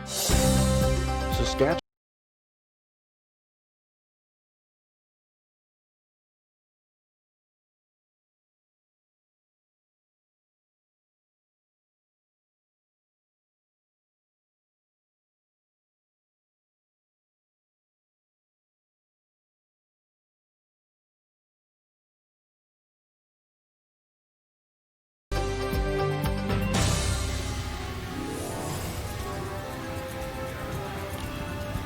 Saskatchewan.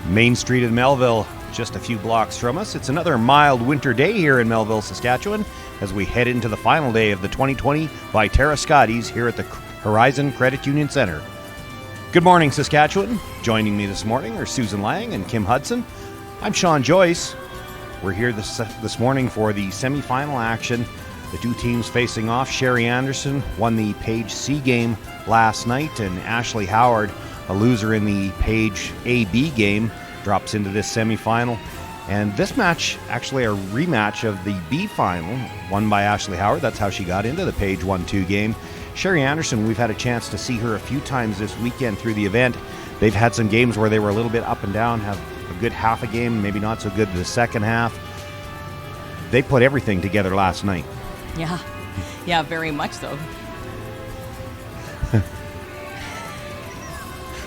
Main Street in Melville, just a few blocks from us. It's another mild winter day here in Melville, Saskatchewan, as we head into the final day of the 2020 Viterra Scotties here at the Horizon Credit Union Centre. Good morning, Saskatchewan. Joining me this morning are Susan Lang and Kim Hudson. I'm Sean Joyce. We're here this morning for the semi-final action. The two teams facing off. Sherry Anderson won the Page C game last night, and Ashley Howard, a loser in the Page A-B game, drops into this semifinal. And this match, actually a rematch of the B final, won by Ashley Howard. That's how she got into the Page 1-2 game. Sherry Anderson, we've had a chance to see her a few times this weekend through the event. They've had some games where they were a little bit up and down, have a good half a game, maybe not so good the second half. They put everything together last night. Yeah, very much so.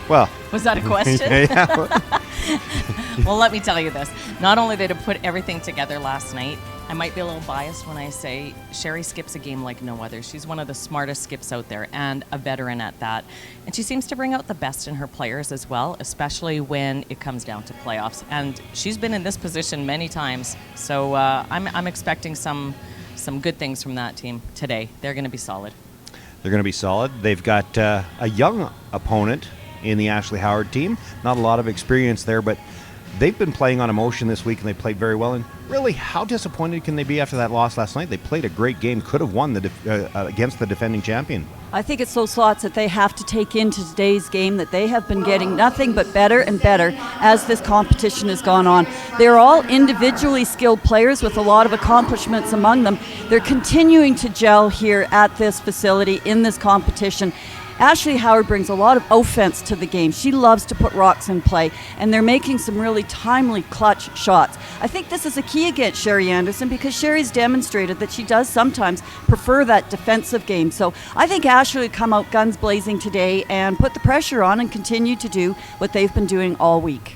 Well, was that a question? Yeah. Well, let me tell you this. Not only did it put everything together last night, I might be a little biased when I say Sherry skips a game like no other. She's one of the smartest skips out there and a veteran at that. And she seems to bring out the best in her players as well, especially when it comes down to playoffs. And she's been in this position many times. So I'm expecting some good things from that team today. They're going to be solid. They're going to be solid. They've got a young opponent in the Ashley Howard team. Not a lot of experience there, but they've been playing on emotion this week, and they played very well. And really, how disappointed can they be after that loss last night? They played a great game, could have won against the defending champion. I think it's those thoughts that they have to take into today's game, that they have been getting nothing but better and better as this competition has gone on. They're all individually skilled players with a lot of accomplishments among them. They're continuing to gel here at this facility in this competition. Ashley Howard brings a lot of offense to the game. She loves to put rocks in play, and they're making some really timely, clutch shots. I think this is a key against Sherry Anderson because Sherry's demonstrated that she does sometimes prefer that defensive game. So I think Ashley would come out guns blazing today and put the pressure on and continue to do what they've been doing all week.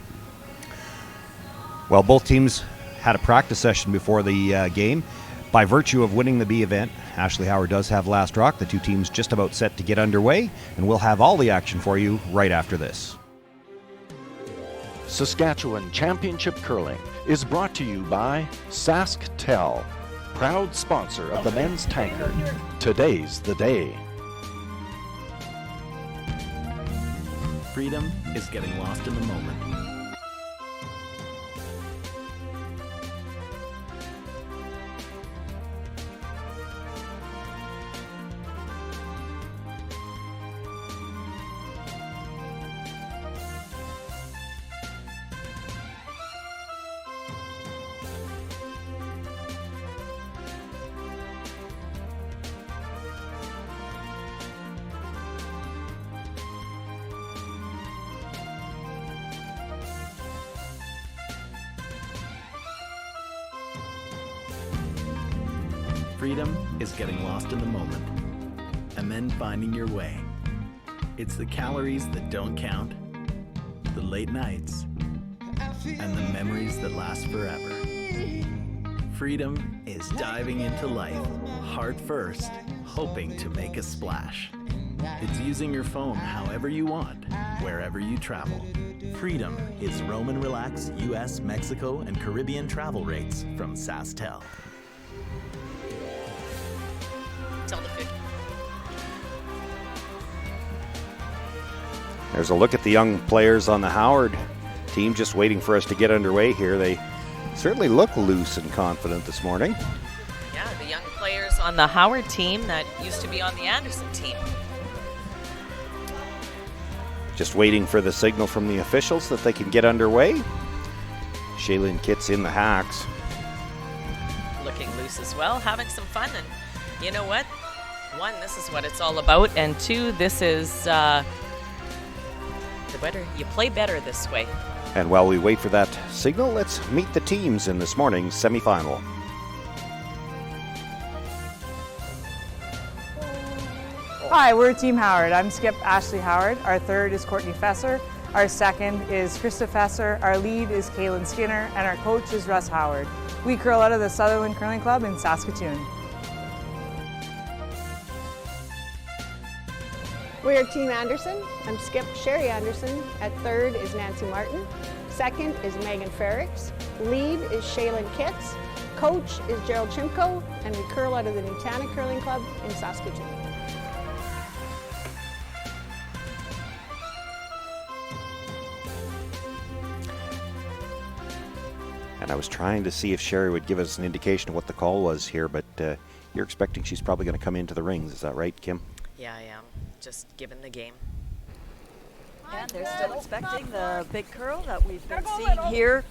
Well, both teams had a practice session before the game. By virtue of winning the B event, Ashley Howard does have last rock. The two teams just about set to get underway, and we'll have all the action for you right after this. Saskatchewan Championship Curling is brought to you by SaskTel, proud sponsor of the men's tankard. Today's the day. Freedom is getting lost in the moment. Freedom is getting lost in the moment, and then finding your way. It's the calories that don't count, the late nights, and the memories that last forever. Freedom is diving into life, heart first, hoping to make a splash. It's using your phone however you want, wherever you travel. Freedom is roam and relax US, Mexico, and Caribbean travel rates from SaskTel. There's a look at the young players on the Howard team, just waiting for us to get underway here. They certainly look loose and confident this morning. Yeah, the young players on the Howard team that used to be on the Anderson team. Just waiting for the signal from the officials that they can get underway. Shaylin Kitt's in the hacks. Looking loose as well, having some fun. And you know what? One, this is what it's all about. And two, this is the You play better this way. And while we wait for that signal, let's meet the teams in this morning's semifinal. Hi, we're Team Howard. I'm Skip Ashley Howard. Our third is Courtney Fesser. Our second is Krista Fesser. Our lead is Kaylin Skinner. And our coach is Russ Howard. We curl out of the Sutherland Curling Club in Saskatoon. We're Team Anderson. I'm Skip Sherry Anderson. At third is Nancy Martin. Second is Megan Frericks. Lead is Shaylin Kitts. Coach is Gerald Chimko. And we curl out of the Nutana Curling Club in Saskatoon. And I was trying to see if Sherry would give us an indication of what the call was here, but you're expecting she's probably going to come into the rings. Is that right, Kim? Yeah, I am. Just given the game. And they're still expecting the big curl that we've been seeing here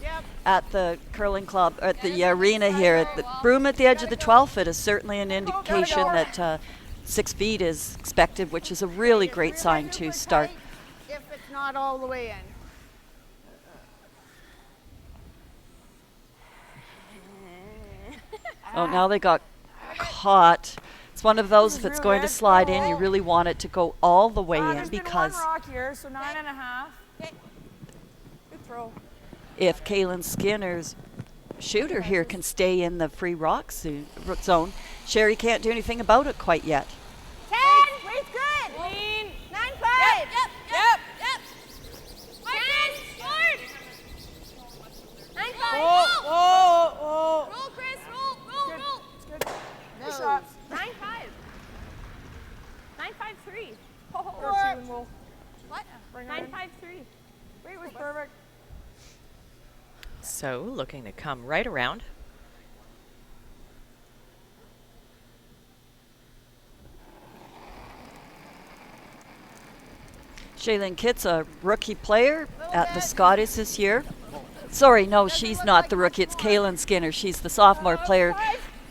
at the curling club, at the arena here. At the broom at the edge of the 12 foot is certainly an indication that 6 feet is expected, which is a really great sign to start. If it's not all the way in. Oh, now they got caught. It's one of those, if it's going to slide in, you really want it to go all the way in, because One rock here, so 9.5. Good throw. if Kaylin Skinner's shooter here can stay in the free rock zone, Sherry can't do anything about it quite yet. 10. Weight's good. Lean. 9.5. Yep. 10. 9.5. Whoa. Roll, Chris. Roll. It's good. No. Good shots. 9.5. 9.53. What? What? 9.53. Weight was perfect. So looking to come right around. Shaylin Kitts, a rookie player at the Scotties this year. Sorry, no, she's not the rookie. It's Kaylin Skinner. She's the sophomore player.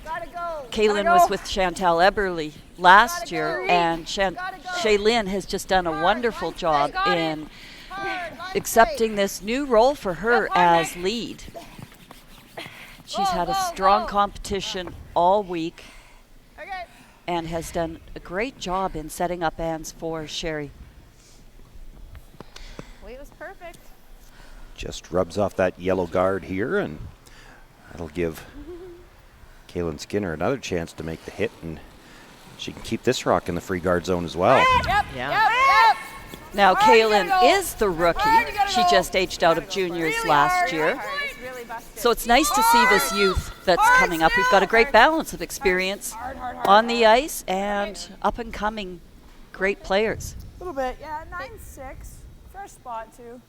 Gotta go. Kaylin was with Chantal Eberle last year, and Shaylin has just done a wonderful job in accepting this new role for her as lead. She's had a strong competition all week Okay. and has done a great job in setting up ends for Sherry. Weight was perfect. Just rubs off that yellow guard here, and that'll give Kaylin Skinner another chance to make the hit, and she can keep this rock in the free guard zone as well. Yeah. Now, Kaylin is the rookie. She just aged out of juniors last year. So it's nice to see this youth that's coming up. We've got a great balance of experience on the ice and up and coming great players. A little bit, yeah. 9.6. Fresh spot, too.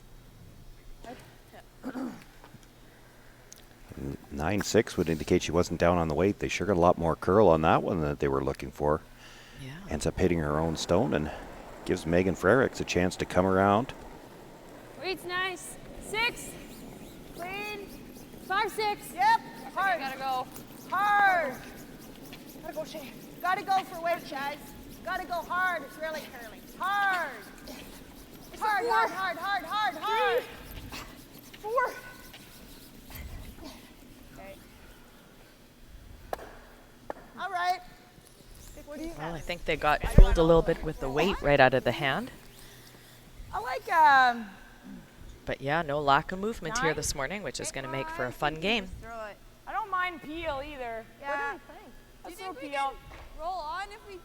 9.6 would indicate she wasn't down on the weight. They sure got a lot more curl on that one that they were looking for. Yeah. Ends up hitting her own stone and gives Megan Frericks a chance to come around. Weight's nice. 6. Clean. 5.6. Yep. Hard. Gotta go. Hard. Gotta go, Shay. Gotta go for weight, guys. Gotta go hard. It's really curly. Hard. Hard. 4. Okay. All right. What do you Well, have? I think they got fooled a little bit with the weight right out of the hand. I like, But yeah, no lack of movement here this morning, which is going to make for a fun game. I don't mind peel either. Yeah. Let's throw peel. Roll on if we hit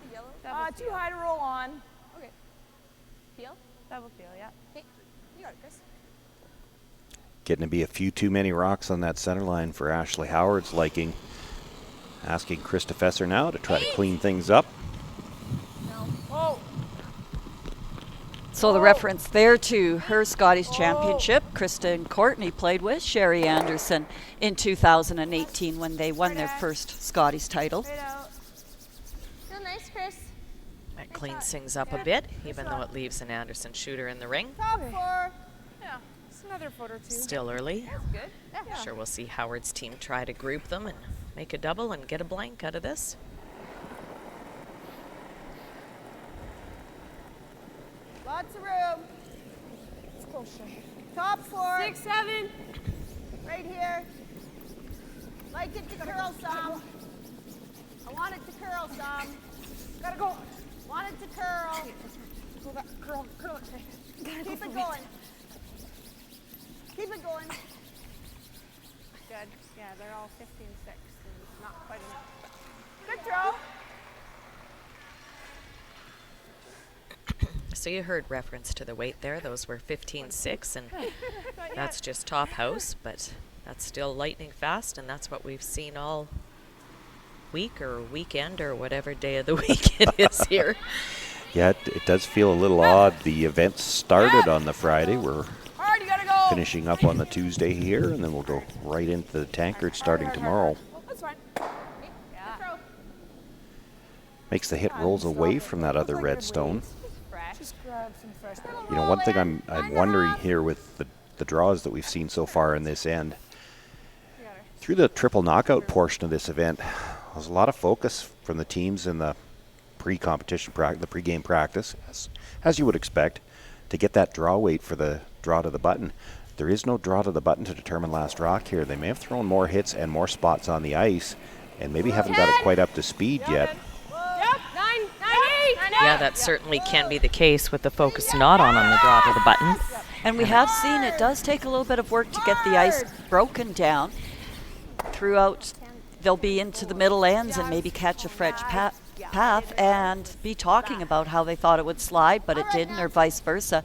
the yellow? Too high to roll on. Okay. Peel? Double peel, yeah. Hey, you got it, Chris. Getting to be a few too many rocks on that center line for Ashley Howard's liking. Asking Krista Fesser now to try to clean things up. Oh. So the reference there to her Scotties Championship, Krista and Courtney played with Sherry Anderson in 2018 when they won their first Scotties title. Straight out. Feel nice, Chris. That cleans things up a bit, even though it leaves an Anderson shooter in the ring. Top 4. Yeah. Just another foot or two. Still early. That's good. Yeah. Sure, we'll see Howard's team try to group them and make a double and get a blank out of this. Lots of room. Top 4. 6, 7. Right here. Like it to curl some. I want it to curl some. Gotta go. Want it to curl. Go back. Curl. Curl it. Keep it going. Keep it going. Good. Yeah, they're all 15-6. And not quite enough. Good throw. So you heard reference to the weight there. Those were 15.6, and that's just top house, but that's still lightning fast, and that's what we've seen all week or weekend or whatever day of the week it is here. Yeah, it does feel a little odd. The event started on the Friday. We're Hard, you gotta go. finishing up on the Tuesday here, and then we'll go right into the tankard starting tomorrow. That's fine. Yeah. Good throw. Makes the hit rolls away from that other red stone. Fresh. Just grab some fresh. You know, one thing I'm wondering here with the draws that we've seen so far in this end, through the triple knockout portion of this event, there's a lot of focus from the teams in the pre-competition the pre-game practice, as you would expect, to get that draw weight for the draw to the button. There is no draw to the button to determine last rock here. They may have thrown more hits and more spots on the ice, and maybe haven't got it quite up to speed yet. Yep. 9, 8. Yeah, that certainly can be the case with the focus not on the draw to the button. And we have seen it does take a little bit of work to get the ice broken down. Throughout, they'll be into the middle ends and maybe catch a fresh path and be talking about how they thought it would slide, but it didn't, or vice versa.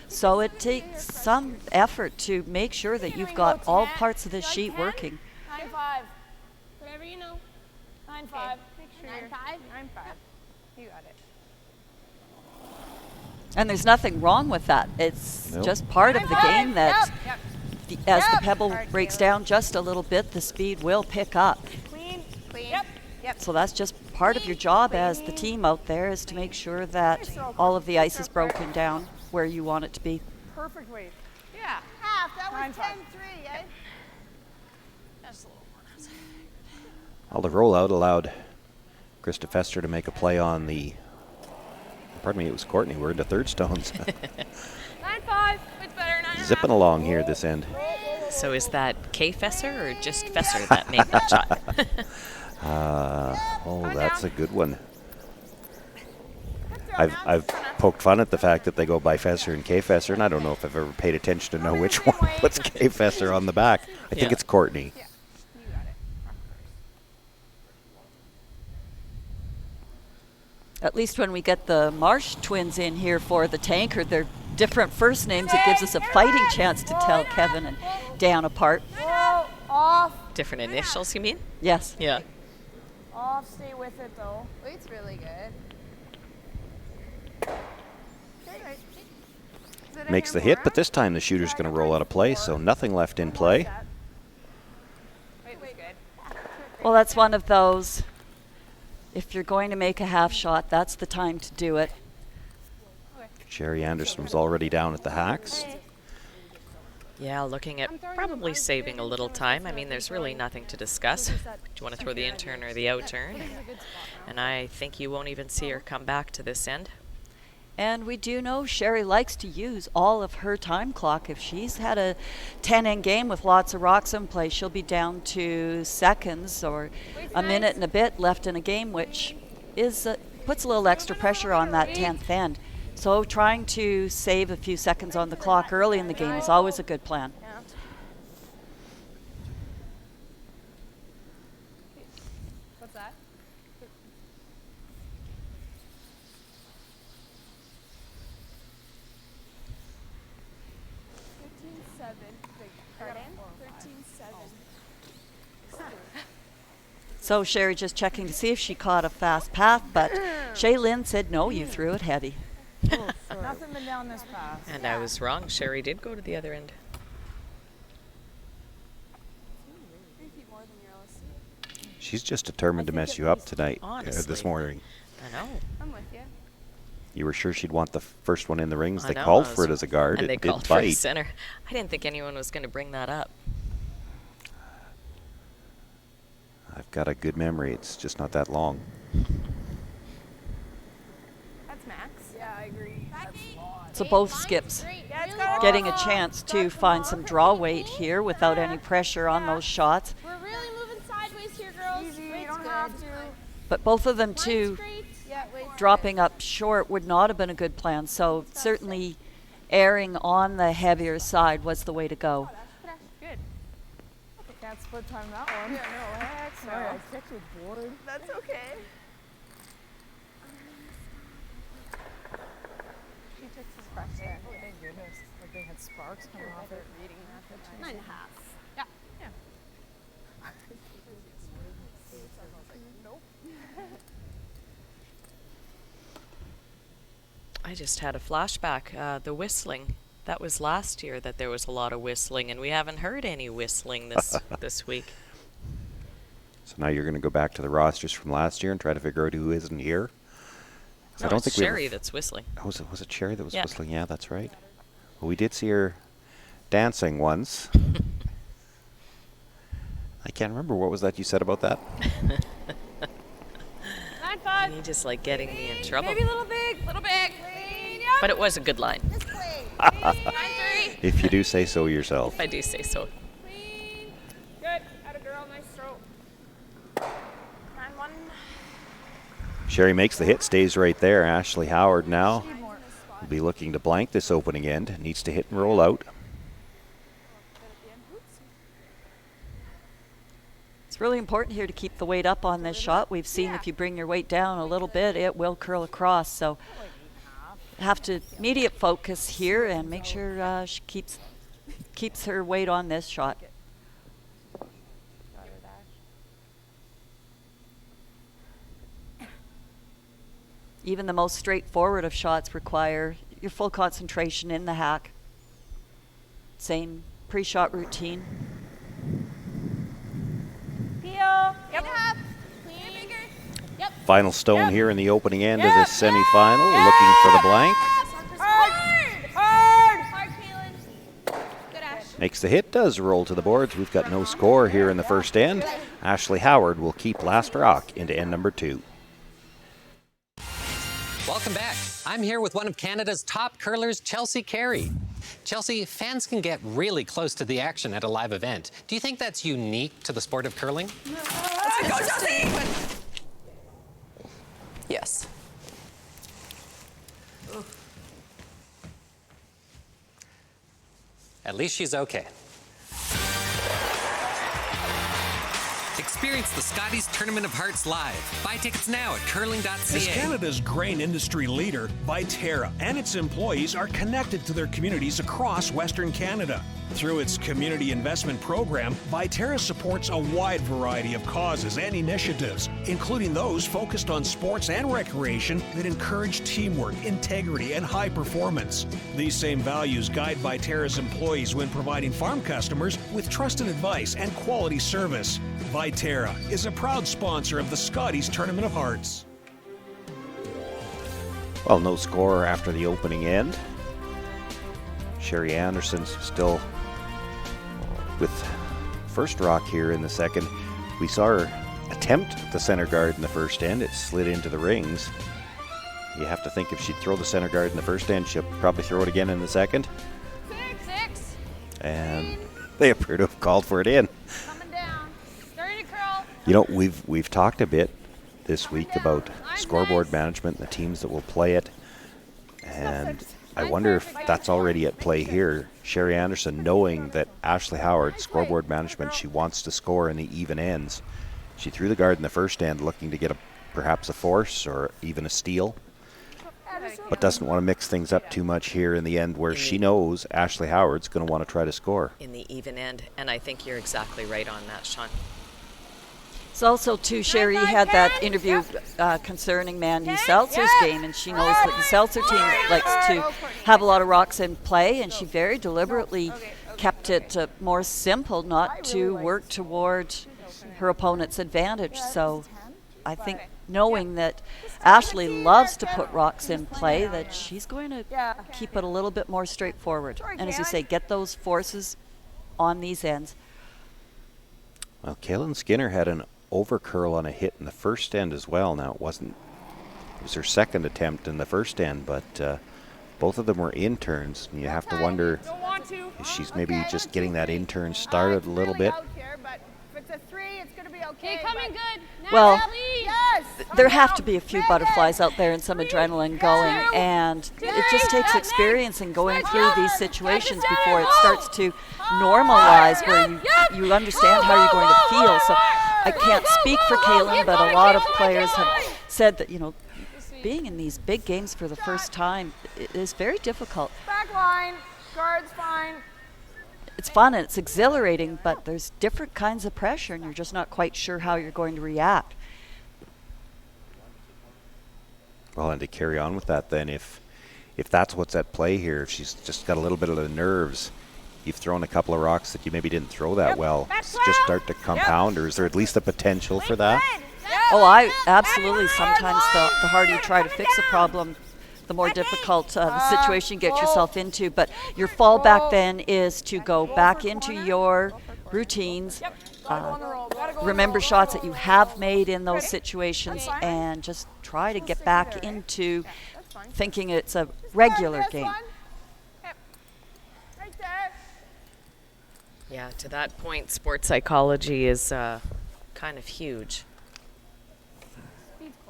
So it takes some effort to make sure that you've got all parts of this sheet working. 9-5. Whatever you know. 9-5. Make sure 9-5? 9-5. You got it. And there's nothing wrong with that. It's Nope. just part of the game that Yep. as the pebble breaks down just a little bit, the speed will pick up. Clean. Clean. Yep. Yep. So that's just part of your job as the team out there, is to make sure that all of the ice is broken down where you want it to be. Perfect weight. Yeah. Half. That was 9-5. 10-3, eh? That's a little more. Well, the rollout allowed Krista Fester to make a play on the, pardon me, it was Courtney. We're into third stones. 9-5. It's better. 9.5. Zipping along here this end. So is that K Fesser or just Fesser that made that shot? That's a good one. I've poked fun at the fact that they go by Fesser and K Fesser, and I don't know if I've ever paid attention to know which one puts K Fesser on the back. I think Yeah. it's Courtney. Yeah. You got it. At least when we get the Marsh twins in here for the tanker, they're different first names. It gives us a fighting chance to tell Kevin and Dan apart. Whoa. Off. Different initials, you mean? Yes. Yeah. Off. Stay with it, though. Weight's really good. Makes the hit, but this time the shooter's going to roll out of play, so nothing left in play. Wait, good. Well, that's one of those. If you're going to make a half shot, that's the time to do it. Sherry Anderson was already down at the hacks. Yeah, looking at probably saving a little time. I mean, there's really nothing to discuss. Do you want to throw the in turn or the out turn? And I think you won't even see her come back to this end. And we do know Sherry likes to use all of her time clock. If she's had a 10-end game with lots of rocks in play, she'll be down to seconds or a minute and a bit left in a game, which is puts a little extra pressure on that 10th end. So trying to save a few seconds on the clock early in the game is always a good plan. Yeah. What's that? So Sherry just checking to see if she caught a fast path, but Shaylin said, no, you threw it heavy. Nothing but down this path. And I was wrong. Sherry did go to the other end. 3 feet more than your LSC. She's just determined to mess you up tonight, this Honestly. morning. I know. I'm with you. You were sure she'd want the first one in the rings. I They know, called I for it was- as a guard. And It they did called for a bite. center. I didn't think anyone was going to bring that up. I've got a good memory. It's just not that long. That's max. Yeah, I agree. That's So both skips. Yeah. getting a chance to find some draw weight here without any pressure on those shots. We're really moving sideways here, girls. Easy, you don't have to. But both of them too, dropping up short would not have been a good plan. So certainly erring on the heavier side was the way to go. Good. Can't split time that one. Yeah, no, heck no. Sorry, I kicked with board. That's okay. She took some fresh then. Thank goodness. Like they had sparks coming off it. Reading that. 9.5. Yeah. I just had a flashback. The whistling. That was last year that there was a lot of whistling, and we haven't heard any whistling this week. So now you're going to go back to the rosters from last year and try to figure out who isn't here. No, I don't it's think Sherry that's whistling. Oh, was it Sherry that was Yeah. whistling? Yeah, that's right. Well, we did see her dancing once. I can't remember. What was that you said about that? 9-5. You just like getting me in trouble. Maybe a little big. Little big. Clean. Yep. But it was a good line. 9-3. If you do say so yourself. If I do say so. Clean. Good. Atta girl. Nice throw. 9-1. Sherry makes the hit, stays right there. Ashley Howard now will be looking to blank this opening end. Needs to hit and roll out. It's really important here to keep the weight up on this shot. We've seen if you bring your weight down a little bit, it will curl across. So have to immediate focus here and make sure she keeps her weight on this shot. Even the most straightforward of shots require your full concentration in the hack. Same pre-shot routine. Peel. Yep. Clean. Bigger. Yep. Final stone here in the opening end of this semifinal. Looking for the blank. Hard, Keelan. Good, Ash. Makes the hit, does roll to the boards. We've got no score here in the first end. Ashley Howard will keep last rock into end number 2. Welcome back. I'm here with one of Canada's top curlers, Chelsea Carey. Chelsea, fans can get really close to the action at a live event. Do you think that's unique to the sport of curling? Go, Chelsea! Yes. At least she's okay. Experience the Scotties Tournament of Hearts live. Buy tickets now at curling.ca. As Canada's grain industry leader, Viterra and its employees are connected to their communities across Western Canada. Through its community investment program, Viterra supports a wide variety of causes and initiatives, including those focused on sports and recreation that encourage teamwork, integrity, and high performance. These same values guide Viterra's employees when providing farm customers with trusted advice and quality service. Viterra is a proud sponsor of the Scotties Tournament of Hearts. Well, no score after the opening end. Sherry Anderson's still with first rock here in the second. We saw her attempt the center guard in the first end. It slid into the rings. You have to think if she'd throw the center guard in the first end, she'll probably throw it again in the second. 6. And they appear to have called for it in. Coming down. Starting to curl. You know, we've talked a bit this week about scoreboard management and the teams that will play it. And I wonder if that's already at play here. Sherry Anderson, knowing that Ashley Howard, scoreboard management, she wants to score in the even ends. She threw the guard in the first end looking to get perhaps a force or even a steal, but doesn't want to mix things up too much here in the end where she knows Ashley Howard's going to want to try to score. In the even end, and I think you're exactly right on that, Sean. It's also, too, Sherry had that interview concerning Mandy Seltzer's game, and she knows that the Seltzer team likes to have a lot of rocks in play, and she very deliberately kept it more simple, not to work toward her opponent's advantage. So I think knowing that Ashley loves to put rocks in play, that she's going to keep it a little bit more straightforward. And as you say, get those forces on these ends. Well, Kaylin Skinner had an over curl on a hit in the first end as well. Now it was her second attempt in the first end, but both of them were interns, and you have to wonder if she's maybe just getting that intern started a little bit. Coming good. Well, there have to be a few butterflies out there and some adrenaline going, and it just takes experience in going through these situations before it starts to normalize, where you understand how you're going to feel. So I can't speak for Kaylin, but a lot of players have said that, being in these big games for the first time is very difficult. Back line. Guards fine. It's fun and it's exhilarating, but there's different kinds of pressure, and you're just not quite sure how you're going to react. Well, and to carry on with that then, if that's what's at play here, if she's just got a little bit of the nerves, you've thrown a couple of rocks that you maybe didn't throw that well, just start to compound, or is there at least a potential for that? Oh, I absolutely. Sometimes the harder you try to fix a problem, the more difficult the situation you get yourself into. But your fallback then is to go back into your routines, remember shots that you have made in those situations, and just try to get back into thinking it's a regular game. Yeah, to that point, sports psychology is kind of huge.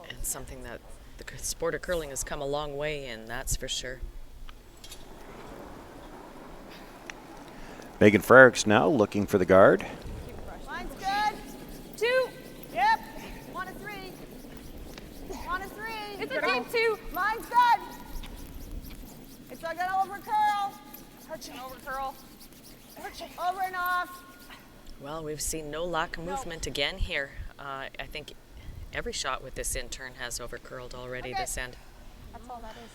And something that the sport of curling has come a long way in, that's for sure. Megan Frericks now looking for the guard. Line's good. 2. Yep. On a 3. On a 3. It's a deep 2. Line's good. It's not gonna over curl. Over curl. Over and off. Well, we've seen no lack of movement again here. I think every shot with this intern has over curled already this end. That's all that is.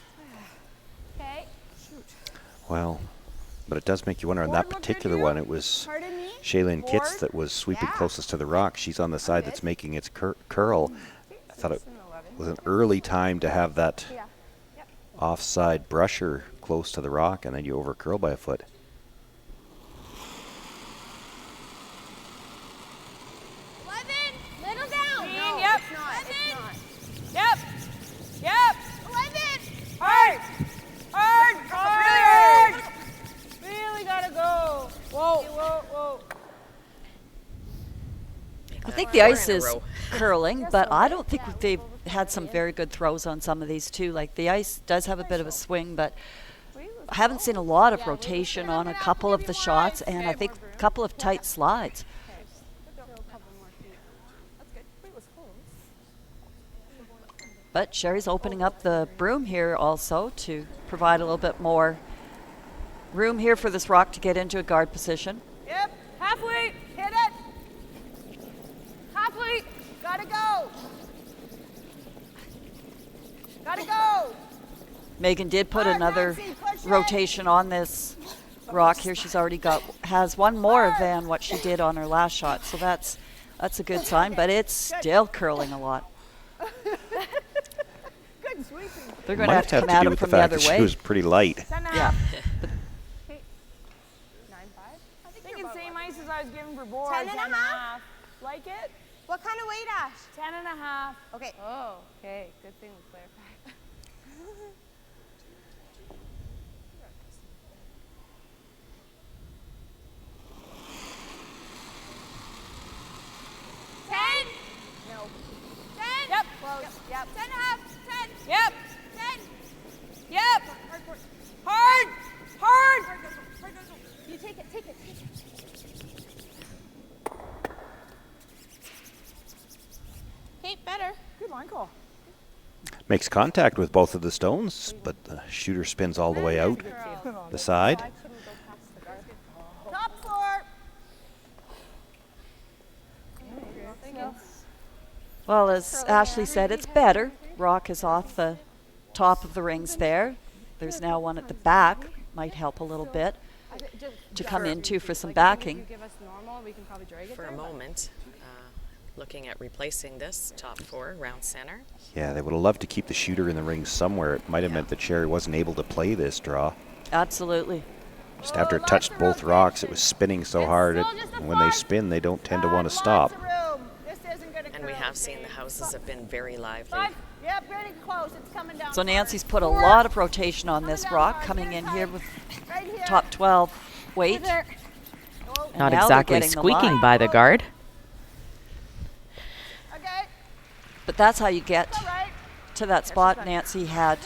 Okay. Shoot. Well, but it does make you wonder. On that particular one, it was Shaylin Kitts that was sweeping closest to the rock. She's on the side that's making its curl. I thought it was an early time to have that offside brusher close to the rock, and then you over curl by a foot. Yep. Yep. 11. Hard. Hard. Hard. Really gotta go. Whoa. Whoa. I think the ice is curling, but I don't think they've had some very good throws on some of these too. Like the ice does have a bit of a swing, but I haven't seen a lot of rotation on a couple of the shots, and I think a couple of tight slides. But Sherry's opening up the broom here also to provide a little bit more room here for this rock to get into a guard position. Yep. Halfway. Hit it. Halfway. Gotta go. Gotta go. Megan did put another rotation on this rock here. She's already has one more than what she did on her last shot, so that's a good sign, but it's still curling a lot. They're going to have to come at him from the other way. She was pretty light. Yeah. 9.5. I think it's same ice as I was given for boards. 10.5. Like it? What kind of weight, Ash? 10.5. Okay. Oh, okay. Good thing we clarified. 10. No. 10. Yep. Close. Yep. 10.5. 10. Yep. 10. Yep. Hard. Hard. You take it. Okay, better. Good line call. Makes contact with both of the stones, but the shooter spins all the way out the side. Top 4. Well, as Ashley said, it's better. Rock is off the top of the rings there. There's now one at the back. Might help a little bit to come into for some backing. For a moment, looking at replacing this top 4 round center. Yeah, they would have loved to keep the shooter in the ring somewhere. It might have meant that Sherry wasn't able to play this draw. Absolutely. Just after it touched both rocks, it was spinning so hard. When they spin, they don't tend to want to stop. And we have seen the houses have been very lively. Yep, getting close. It's coming down. So Nancy's put a 4. lot of rotation on this rock, coming in here with Right here. top 12 weight. There. And Not now they're exactly getting the squeaking line. by the guard. Okay. But that's how you get All right. to that spot. Nancy had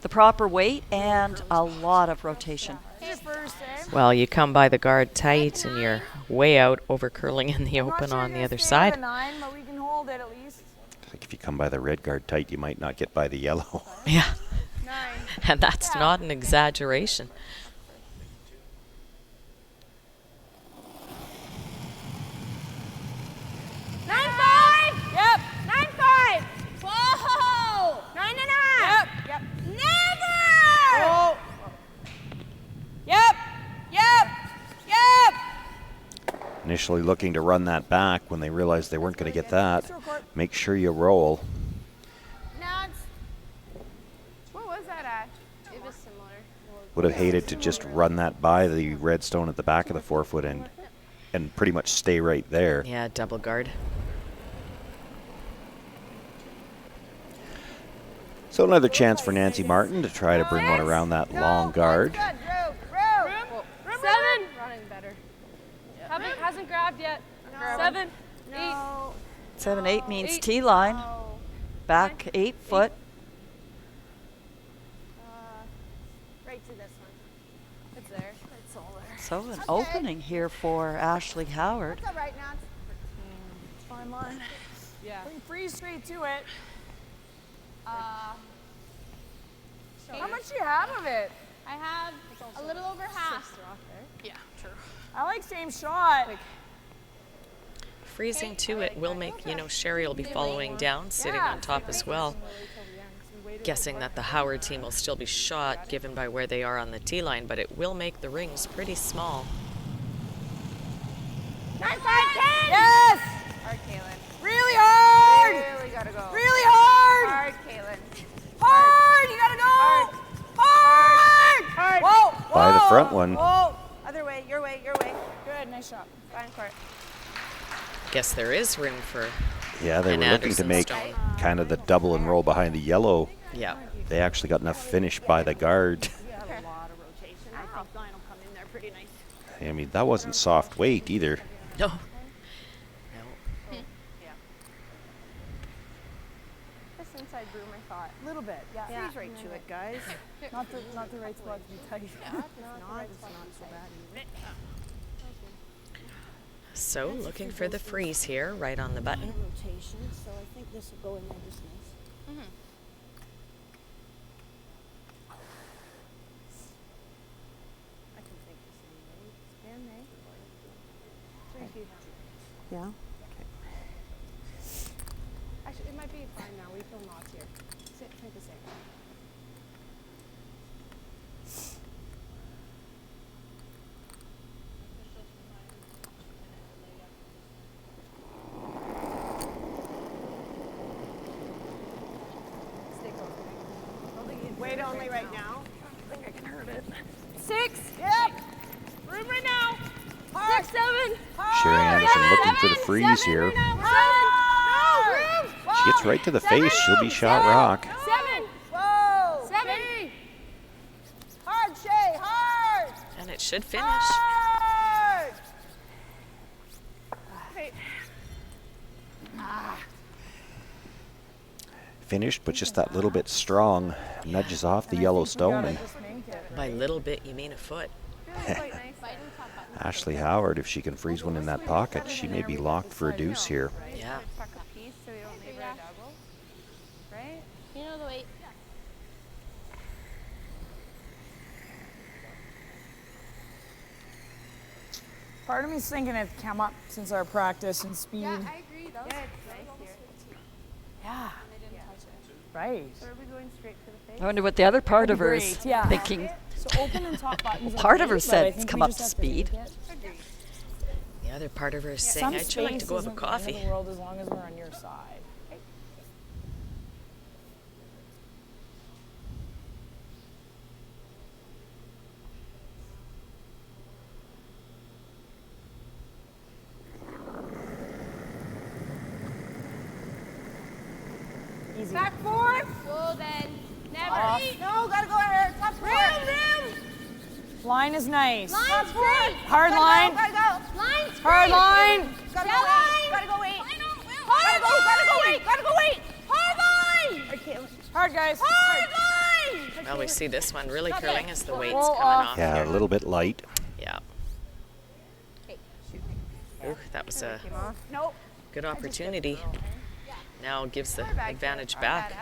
the proper weight and a lot of rotation. Your first, eh? Well, you come by the guard tight and you're way out over curling in the I'm not open sure on you're the other gonna stay with side. a 9, but we can hold it at least. I think if you come by the red guard tight, you might not get by the yellow. Yeah. 9. And that's not an exaggeration. Yep. 9-5. Whoa. 9.5. Yep. Never. Whoa. Yep. Yep. Yep. Initially looking to run that back when they realized they weren't going to get that. Make sure you roll. Now it's. What was that at? It was similar. Would have hated to just run that by the red stone at the back of the forefoot and pretty much stay right there. Yeah, double guard. So another chance for Nancy Martin to try to bring one around that long guard. Good. Room. 7. Running better. Hasn't grabbed yet. No. 7. No. 7-8 means T-line. No. Back 8 foot. Right to this one. It's there. It's all there. So an opening here for Ashley Howard. That's all right, Nance. It's fine line. Yeah. We can freeze straight to it. How much do you have of it? I have a little over half. Yeah, true. I like same shot. Freezing to it will make, Sherry will be following down, sitting on top as well. Guessing that the Howard team will still be shot given by where they are on the tee line, but it will make the rings pretty small. 9-5-10. Yes. Hard, Kaylin. Really hard. Really gotta go. Really hard. Hard, Kaylin. Hard. You gotta go. Hard. Hard. Whoa. By the front one. Whoa. Other way. Your way. Good. Nice shot. Fine court. Guess there is room for Yeah, they an were looking to Anderson make stone. kind of the double and roll behind the yellow. Yeah. They actually got enough finish by the guard. You have a lot of rotation. I think line will come in there pretty nice. I mean, that wasn't soft weight either. No. This inside broom, I thought. A little bit. Yeah. Freeze right to it, guys. Not the right spot to be tight. It's not so bad either. So looking for the freeze here, right on the button. Rotation, so I think this will go in there just nice. I can think the same way. Spin, eh? 3 feet. Yeah. Okay. Actually, it might be fine now. We feel knots here. Sit, think the same. Stay close. Weight only right now. I think I can hurt it. 6. Yep. Room right now. Hard. 6, 7. Sherry Anderson looking for the freeze here. Hard. No, room. She gets right to the face. She'll be shot rock. 7. Whoa. 7. Shay. Hard, Shay. Hard. And it should finish. Hard. Finished, but just that little bit strong. Nudges off the yellow stone. And By little bit, you mean a foot. Ashley Howard, if she can freeze one in that pocket, she may be locked for a deuce here. Yeah. Right? You know the weight. Part of me's thinking it come up since our practice and speed. Yeah, I agree. That was nice here. Yeah. And they didn't touch it. Right. So are we going straight for the face? I wonder what the other part of her is Great, yeah. thinking. So open and top buttons. Well, part are of her great, but said I it's think come we up just to have speed. make it. The other part of her is saying, Some I'd sure like to space go have a isn't the end of coffee. the world as long as we're on your side. Easy. easy. Back forward. Well then, never. Off. No, gotta go ahead. Top rim. Line is nice. Line's great. Hard line. Gotta go. Line's great. Hard line. Gotta go eight. Gotta go eight. Hard line. Gotta go eight. Hard line. Hard, guys. Hard line. Well, we see this one really curling as the weight's coming off Yeah, here. a little bit light. Yeah. Ooh, that was a good opportunity. Now gives the advantage back.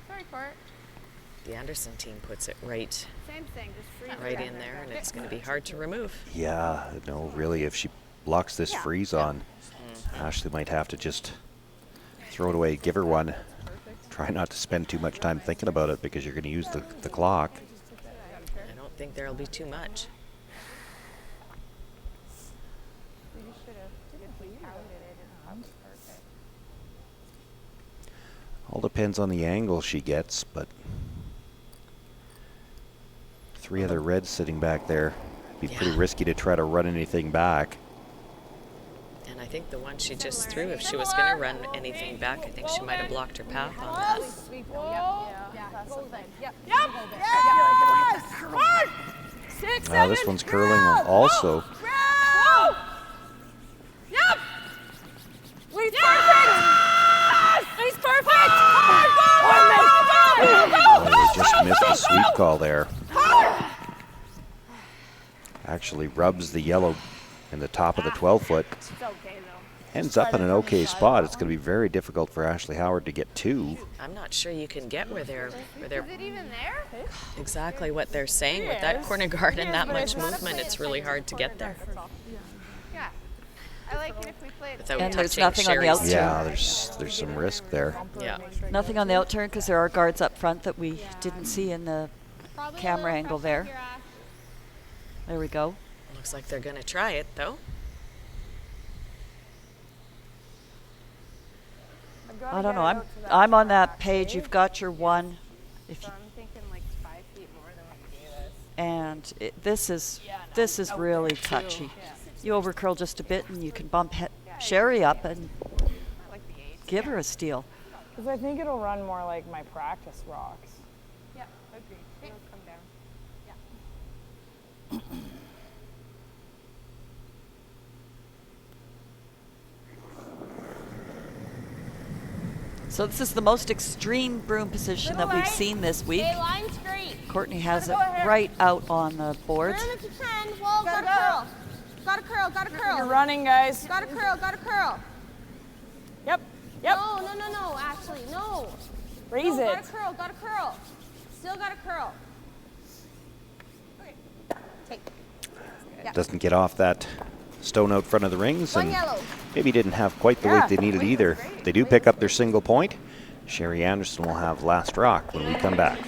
Sorry, Court. The Anderson team puts it right Same thing, just freeze right in there, and it's going to be hard to remove. Yeah, no, really, if she blocks this freeze on, Ashley might have to just throw it away, give her one. Try not to spend too much time thinking about it because you're going to use the clock. I don't think there'll be too much. All depends on the angle she gets, but 3 other reds sitting back there. Be pretty risky to try to run anything back. And I think the one she just threw, if she was going to run anything back, I think she might have blocked her path on that. Now this one's curling also. Yep. He's perfect. He's perfect. Oh, they just missed the sweep call there. Actually rubs the yellow in the top of the 12-foot. Ends up in an okay spot. It's going to be very difficult for Ashley Howard to get 2. I'm not sure you can get where they're Is it even there? exactly what they're saying with that corner guard and that much movement. It's really hard to get there. Yeah. I like it if we play it. Without And there's touching nothing on the Sherry's outside. Yeah, there's some risk there. Yeah. Nothing on the outturn because there are guards up front that we didn't see in the Probably a camera little angle pressure there. here, Ash. There we go. Looks like they're going to try it, though. I don't know. I'm on that page. You've got your 1. If you, I'm thinking like 5 feet more than what you gave us. and this is really touchy. You overcurl just a bit and you can bump Sherry up and give her a steal. Because I think it'll run more like my practice rocks. Yeah, agree. It'll come down. So this is the most extreme broom position that we've seen this week. Okay, line's great. Courtney has it right out on the boards. Turn if you can. Whoa, gotta curl. Gotta curl, gotta curl. You're running, guys. Gotta curl, gotta curl. Yep. No, Ashley, no. Raise No, it. gotta curl. Still gotta curl. Okay. Take. Doesn't get off that stone out front of the rings, One and yellow. maybe didn't have quite the weight they needed either. They do pick up their single point. Sherry Anderson will have last rock when we come back.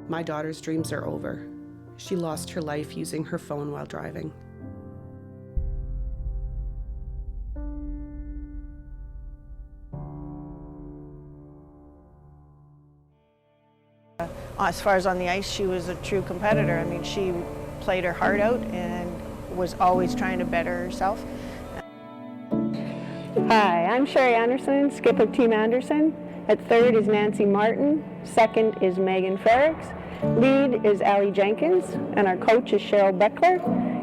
My daughter's dreams are over. She lost her life using her phone while driving. As far as on the ice, she was a true competitor. I mean, she played her heart out and was always trying to better herself. Hi, I'm Sherry Anderson, skip of Team Anderson. At third is Nancy Martin, second is Megan Ferricks, lead is Allie Jenkins, and our coach is Cheryl Beckler,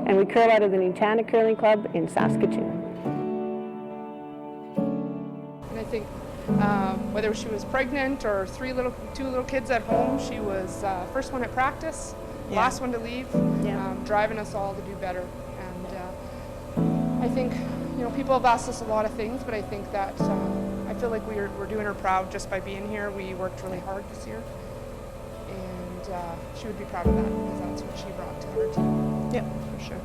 and we curl out of the Nutana Curling Club in Saskatoon. And I think whether she was pregnant or two little kids at home, she was first one at practice, last one to leave, driving us all to do better. And I think, you know, people have asked us a lot of things, but I think that I feel like we're doing her proud just by being here. We worked really hard this year, and she would be proud of that because that's what she brought to her team. Yep, for sure.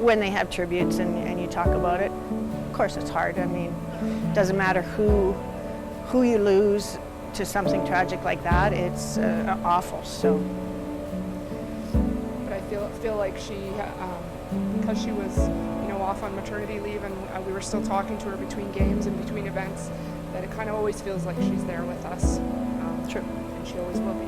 When they have tributes and you talk about it, of course it's hard. I mean, it doesn't matter who you lose to something tragic like that. It's awful. So, but I feel like she, because she was, you know, off on maternity leave, and we were still talking to her between games and between events, that it kind of always feels like she's there with us. True. And she always will be.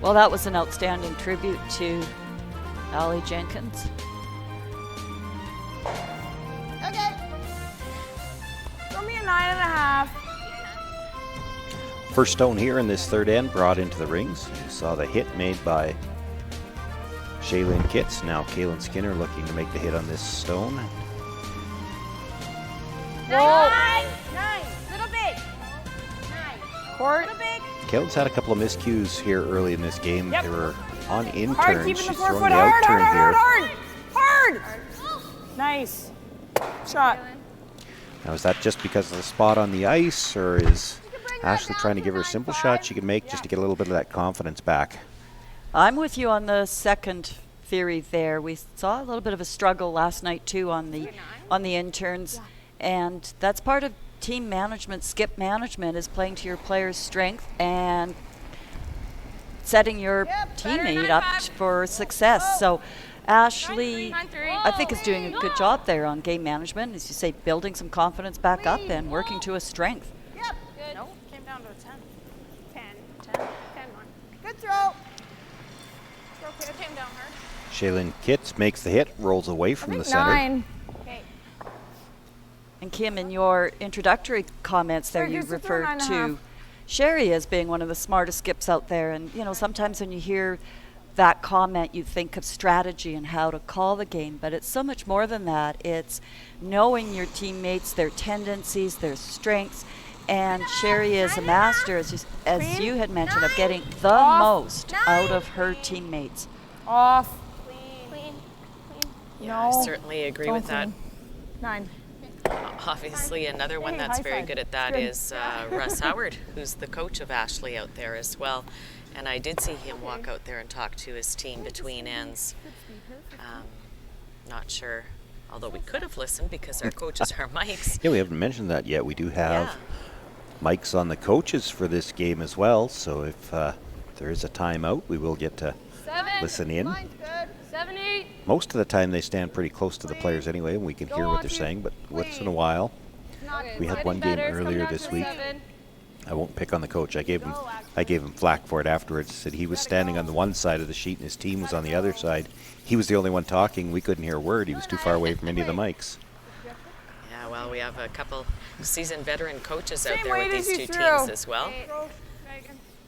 Well, that was an outstanding tribute to Allie Jenkins. Okay. Throw me a 9.5. First stone here in this third end brought into the rings. You saw the hit made by Shaylin Kitts. Now Kaylin Skinner looking to make the hit on this stone. 9. Little big. 9. Court. Little big. Kaylin's had a couple of miscues here early in this game. Yep. They were on in Hard, turn. keeping She's the throwing forefoot the hard, out turn here. hard. Nice. Shot. Now is that just because of the spot on the ice, or is Ashley trying to give her a simple shot she can make just to get a little bit of that confidence back? I'm with you on the second theory there. We saw a little bit of a struggle last night too on the interns, and that's part of team management, skip management, is playing to your players' strength and setting your teammate up for success. So Ashley, I think, is doing a good job there on game management, as you say, building some confidence back up and working to a strength. Yep. Good. No, came down to a 10. 10 1. Good throw. Throw kid. Came down hard. Shaylin Kitts makes the hit, rolls away from the center. 9. Okay. And Kim, in your introductory comments there, you referred to Sherry as being one of the smartest skips out there. And, you know, sometimes when you hear that comment, you think of strategy and how to call the game. But it's so much more than that. It's knowing your teammates, their tendencies, their strengths. And Sherry is a master, as you had mentioned, of getting the most out of her teammates. Off. Clean. Yeah, I certainly agree with that. 9. Obviously, another one that's very good at that is Russ Howard, who's the coach of Ashley out there as well. And I did see him walk out there and talk to his team between ends. Not sure, although we could have listened because our coaches are mics. Yeah, we haven't mentioned that yet. We do have mics on the coaches for this game as well. So if there is a timeout, we will get to listen in. 7, 8. Most of the time they stand pretty close to the players anyway, and we can hear what they're saying, but once in a while. We had one game earlier this week. I won't pick on the coach. I gave him flack for it afterwards. Said he was standing on the one side of the sheet and his team was on the other side. He was the only one talking. We couldn't hear a word. He was too far away from any of the mics. Yeah, well, we have a couple seasoned veteran coaches out there with these two teams as well.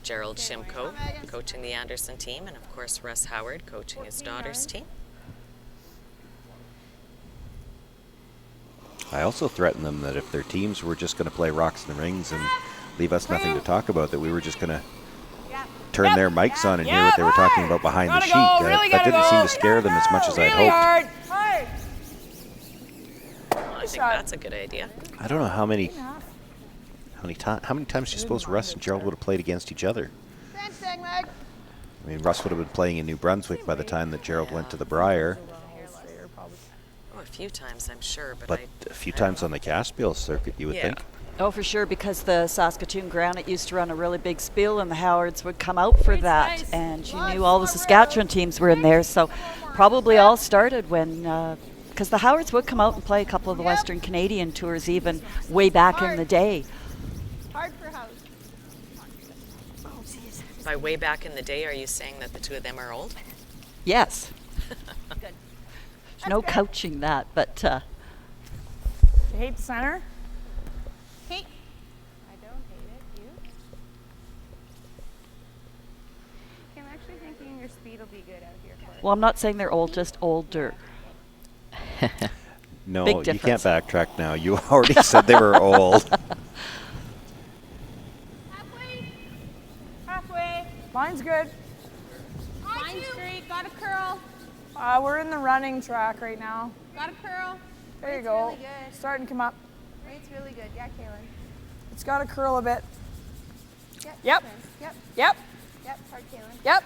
Gerald Shimko coaching the Anderson team, and of course Russ Howard coaching his daughter's team. I also threatened them that if their teams were just going to play rocks and rings and leave us nothing to talk about, that we were just going to turn their mics on and hear what they were talking about behind the sheet. That didn't seem to scare them as much as I'd hoped. I think that's a good idea. I don't know how many times do you suppose Russ and Gerald would have played against each other? I mean, Russ would have been playing in New Brunswick by the time that Gerald went to the Briar. Oh, a few times, I'm sure. But a few times on the Caspial circuit, you would think. Oh, for sure, because the Saskatoon Granite used to run a really big spiel, and the Howards would come out for that. And she knew all the Saskatchewan teams were in there, so probably all started when, because the Howards would come out and play a couple of the Western Canadian tours even way back in the day. Hard for house. By way back in the day, are you saying that the two of them are old? Yes. There's no coaching that, but... You hate the center? Hey. I don't hate it. You? Okay, I'm actually thinking your speed will be good out here for it. Well, I'm not saying they're old, just older. No, Big you can't difference. backtrack now. You already said they were old. Halfway. Mine's good. Line straight. Got a curl. We're in the running track right now. Got a curl. There you Weight's go. Really good. Starting to come up. Weight's really good. Yeah, Kaylin. It's got to curl a bit. Yep. Yep. Yep. Yep. Yep. Hard, Kaylin. Yep.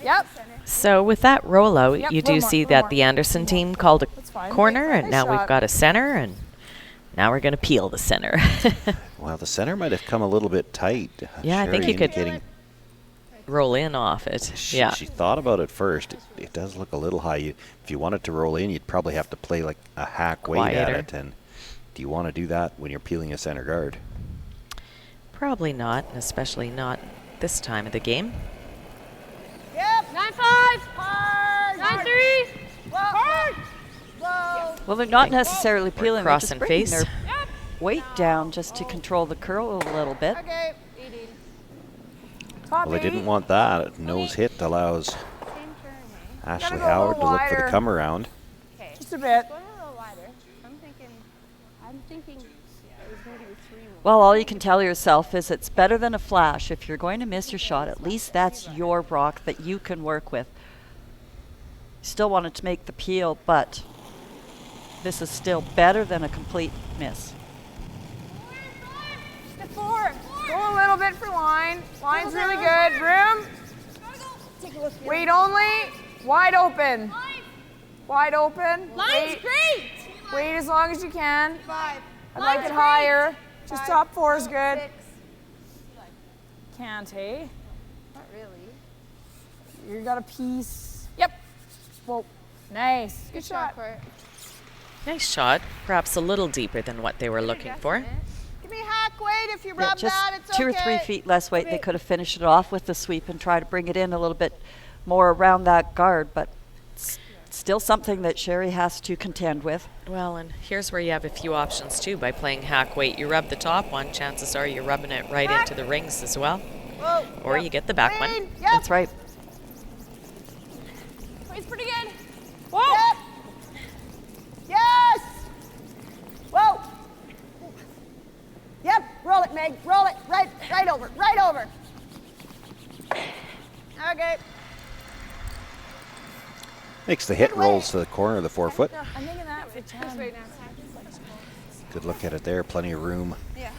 Yep. So with that rollout, Yep, you little do more, see little that more. the Anderson team called a fine. corner, and Nice now we've shot. got a center, and now we're going to peel the center. Well, the center might have come a little bit tight. Yeah, I think Sherry you could indicating roll in off it. She Yeah. thought about it first. It does look a little high. If you want it to roll in, you'd probably have to play like a hack weight at Quieter. it. And do you want to do that when you're peeling a center guard? Probably not, especially not this time of the game. Yep. 9-5. Hard. 9-3. Hard. Whoa. Well, they're not necessarily peeling, they're cross just and bringing face. their weight down just to control the curl a little bit. Okay. 18. Top Well, they 8. didn't want that. Nose hit allows Same turn, hey? Ashley go a Howard to little look for the wider. come around. Okay. Just a bit. Going a little wider. I'm thinking it was going to be 3 more. Well, all you can tell yourself is it's better than a flash. If you're going to miss your shot, at least that's your rock that you can work with. Still wanted to make the peel, but this is still better than a complete miss. Step 4. Go a little bit for line. Line's really good. Room. Take a look here. Weight only. Wide open. Wide open. Line's Weight. great. Wait as long as you can. 5. I'd like it higher. Just top 4 is good. 6. Can't, hey? Not really. You got a piece. Yep. Whoa. Nice. Good shot. For it. Nice shot. Perhaps a little deeper than what they were looking for. Give me hack weight if you Yeah, rub just that. It's 2 or 3 feet less weight. They could have finished it off with the sweep and try to bring it in a little bit more around that guard, but it's still something that Sherry has to contend with. Well, and here's where you have a few options too. By playing hack weight, you rub the top one, chances are you're rubbing it right into the rings as well. Whoa. Or you get the back one. Yep. That's right. Weight's pretty good. Whoa. Yep. Yes. Whoa. Yep. Roll it, Meg. Roll it. Right over. Right over. Okay. Makes the hit, rolls to the corner of the 4 foot. I'm thinking that for 10. Good look at it there. Plenty of room Yeah.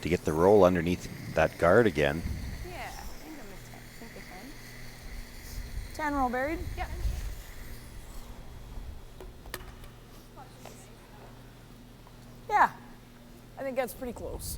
to get the roll underneath that guard again. Yeah. I think I'm a 10. 10 roll buried. Yep. Yeah. I think that's pretty close.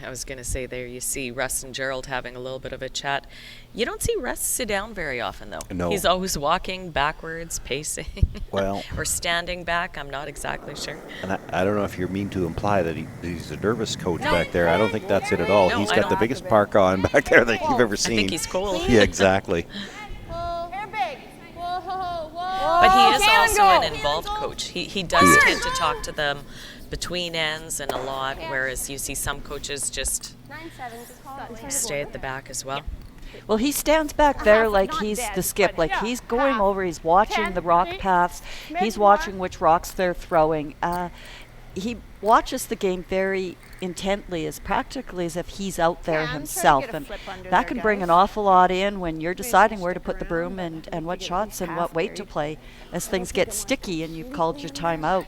I was going to say there you see Russ and Gerald having a little bit of a chat. You don't see Russ sit down very often, though. No. He's always walking backwards, pacing. Well. Or standing back. I'm not exactly sure. And I don't know if you mean to imply that he's a nervous coach back there. I don't think that's it at all. No, He's I got the don't. biggest parka on back there that you've ever seen. I think he's cold. Yeah, exactly. Hair big. Whoa, whoa. But he is Kaylin, also go. an involved coach. He does tend to talk to them between ends and a lot, whereas you see some coaches just 9-7. Just call it later. stay at the back as well. Well, he stands back there like he's the skip, like he's going over, he's watching the rock paths, he's watching which rocks they're throwing. He watches the game very intently, as practically as if he's out there himself, and that can bring an awful lot in when you're deciding where to put the broom and what shots and what weight to play as things get sticky and you've called your time out.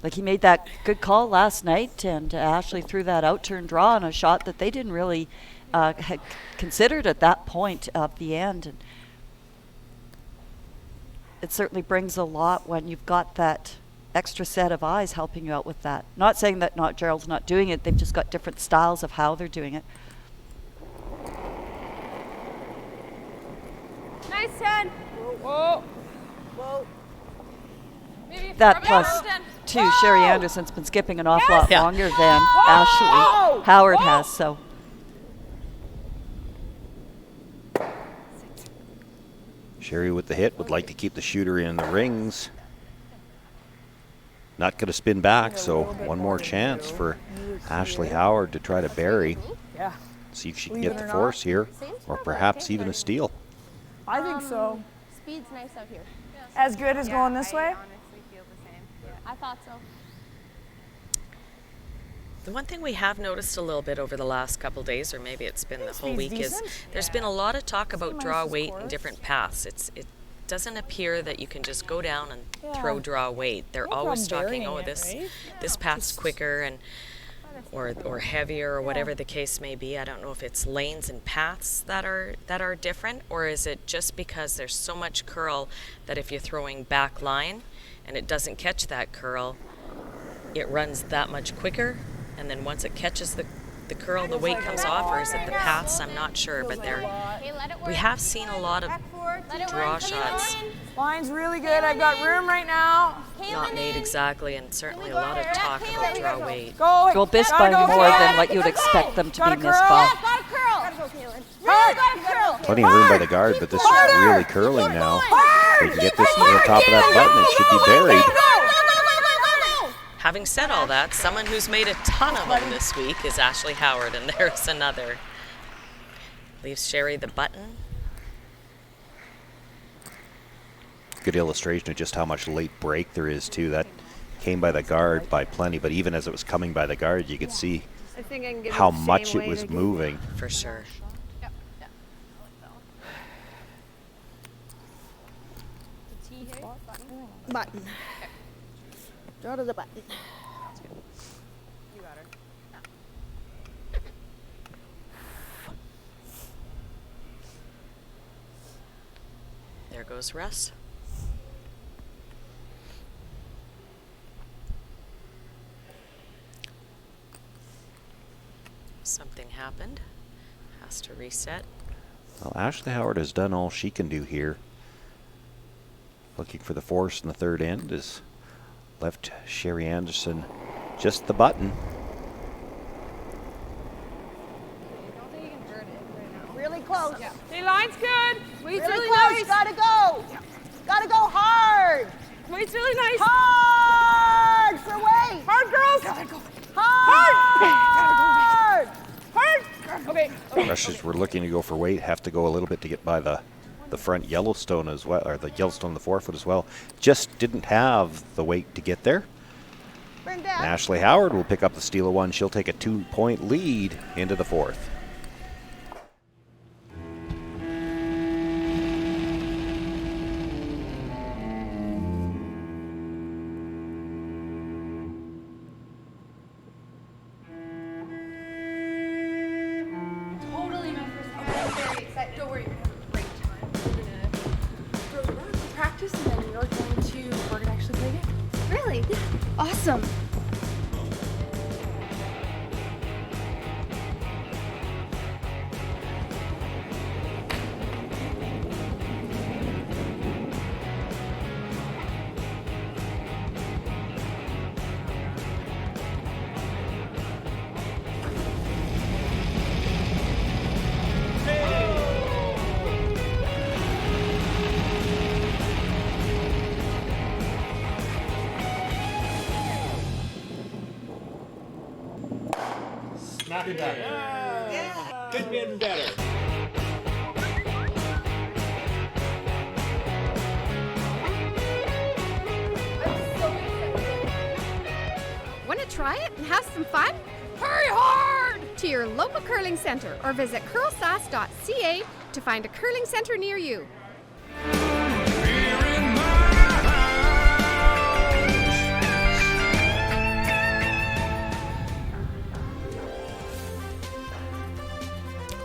Like he made that good call last night, and Ashley threw that out turn draw on a shot that they didn't really had considered at that point of the end. And it certainly brings a lot when you've got that extra set of eyes helping you out with that. Not saying that Gerald's not doing it, they've just got different styles of how they're doing it. Nice 10. Whoa. Whoa. That plus 2, Sherry Anderson's been skipping an awful lot longer than Ashley Howard has, so. Sherry with the hit would like to keep the shooter in the rings. Not going to spin back, so one more chance for Ashley Howard to try to bury. See if she can get the force here, or perhaps even a steal. I think so. Speed's nice out here. As good as going this way? I honestly feel the same. I thought so. The one thing we have noticed a little bit over the last couple days, or maybe it's been the whole week, is there's been a lot of talk about draw weight and different paths. It doesn't appear that you can just go down and throw draw weight. They're always talking, oh, this path's quicker and or heavier or whatever the case may be. I don't know if it's lanes and paths that are different, or is it just because there's so much curl that if you're throwing back line and it doesn't catch that curl, it runs that much quicker, and then once it catches the curl, the weight comes off, or is it the paths? I'm not sure, but we have seen a lot of draw shots. Line's really good. I've got room right now. Not made exactly, and certainly a lot of talk about draw weight. Go missed by more than what you would expect them to be missed by. Plenty of room by the guard, but this is really curling now. If they can get this to the top of that button, it should be buried. Having said all that, someone who's made a ton of them this week is Ashley Howard, and there's another. Leaves Sherry the button. Good illustration of just how much late break there is, too. That came by the guard by plenty, but even as it was coming by the guard, you could see how much it was moving. For sure. Button. Draw to the button. You got her. There goes Russ. Something happened. Has to reset. Well, Ashley Howard has done all she can do here. Looking for the force in the third end is left Sherry Anderson just the button. Really close. Hey, line's good. Weight's Really really close. nice. Gotta go. Gotta go hard. Weight's really nice. Hard for weight. Hard, girls. Gotta go. Hard. Hard. Hard. Okay. Rushers were looking to go for weight, have to go a little bit to get by the front Yellowstone as well, or the Yellowstone on the forefoot as well. Just didn't have the weight to get there. And Ashley Howard will pick up the steal of one. She'll take a 2-point lead into the fourth. Totally my first time. I'm very excited. Don't worry, we have a great time. We're gonna throw the rock and practice, and then we're gonna actually play games. Really? Yeah. Awesome. Not better. Yeah. Could be better. to try it and have some fun? Hurry hard to your local curling center or visit CurlSask.ca to find a curling center near you.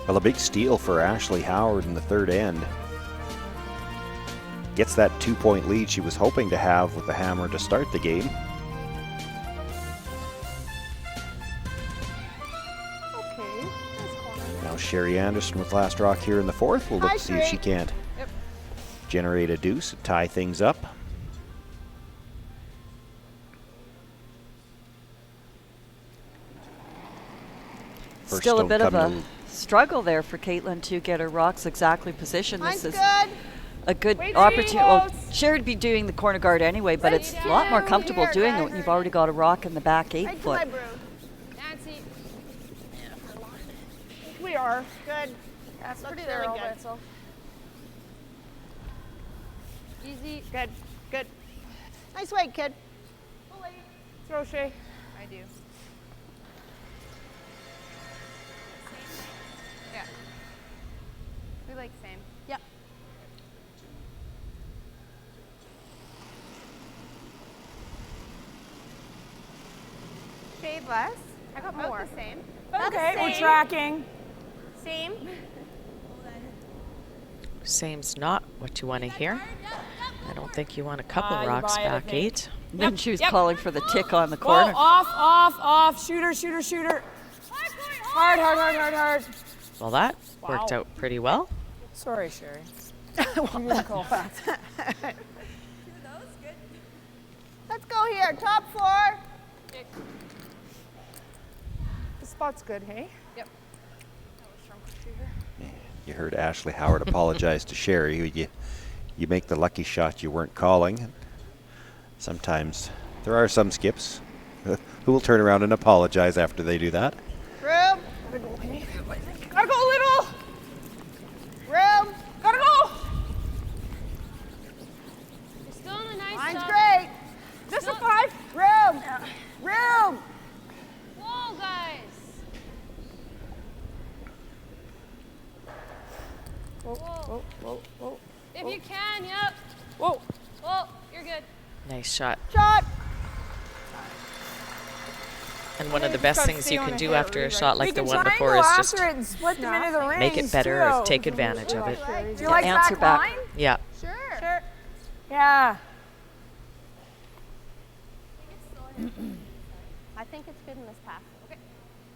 Well, a big steal for Ashley Howard in the third end. Gets that 2-point lead she was hoping to have with the hammer to start the game. Okay, nice corner. Now Sherry Anderson with last rock here in the fourth. We'll look to see if she can't generate a deuce and tie things up. First Still a stone bit of coming a struggle there for Caitlin to get her rocks exactly positioned. Mine's This is good. a good Wait, opportunity. Well, Ramos. Sherry'd be doing the corner guard anyway, but it's a lot more comfortable Here, doing it guys. when you've already got a rock in the back 8 Right to foot. my broom. Nancy. We are. Good. That's Looks pretty really thorough, good. Wetzel. Easy. Good. Good. Nice weight, kid. Throw, Shay. I do. Yeah. We like same. Yep. Shade less. I got more. The same. Okay, we're tracking. Same. Same's not what you want to hear. I don't think you want a couple rocks buy it, I back think. 8. Then she was Yep. calling for the tick on the Whoa, corner. off. Shooter. Hard. Well, that worked Wow. out pretty well. Sorry, Sherry. You didn't call back. Let's go here. Top 4. The spot's good, hey? Yep. You heard Ashley Howard apologize to Sherry. You make the lucky shot you weren't calling. Sometimes there are some skips who will turn around and apologize after they do that. Room. Gotta go, little. Room. Gotta go. You're still in a nice Mine's spot. great. Just a 5. Room. Room. Whoa, guys. Whoa. If you can, yep. Whoa. Whoa, you're good. Nice shot. Shot. And one of the best things you can do after a shot like the one We before can is try and just go after it and split them into the rings, make it better or too. take advantage of it. Do you like answer back back. line? Yeah. Sure. Yeah. I think it's good in this pass. Okay.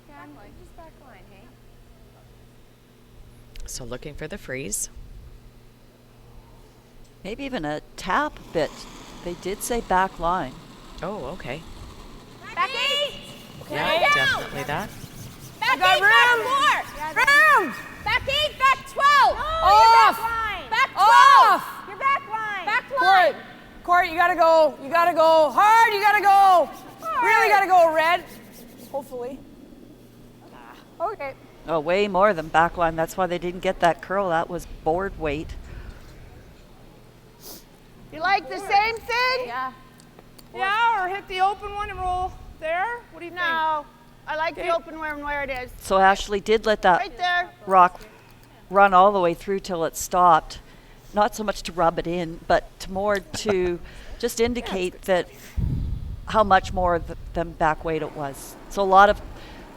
Yeah, just back line, hey? So looking for the freeze. Maybe even a tap bit. They did say back line. Oh, okay. Back 8. Yeah, definitely that. Back got 8, room. back 4. Room. Back 8, back 12. Off. Back 12. Off. Your back line. Back Court. line. Court, you gotta go. You gotta go hard. You gotta go. Really gotta go red. Hopefully. Okay. Oh, way more than back line. That's why they didn't get that curl. That was board weight. You like the same thing? Yeah. Yeah, or hit the open one and roll there. What do you think? No. I like the open one where it is. So Ashley did let that Right there. rock run all the way through till it stopped. Not so much to rub it in, but more to just indicate that how much more than back weight it was. So a lot of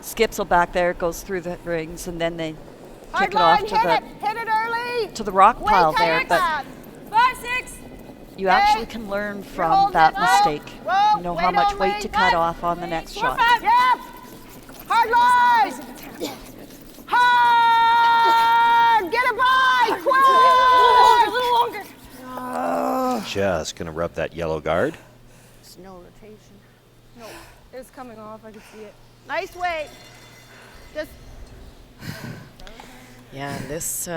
skips will back there, goes through the rings, and then they Hard kick it off line. to Hit it early. the rock Way pile tighter there. But pass. 5, 6. you actually can learn from holding that it. mistake. Whoa, You know weight how much only. weight to cut off on the next shot. Yep. Hard line. Hard. Get it by. Quick. A little longer. Just going to rub that yellow guard. There's no rotation. No, it's coming off. I can see it. Nice weight. Just Yeah, and this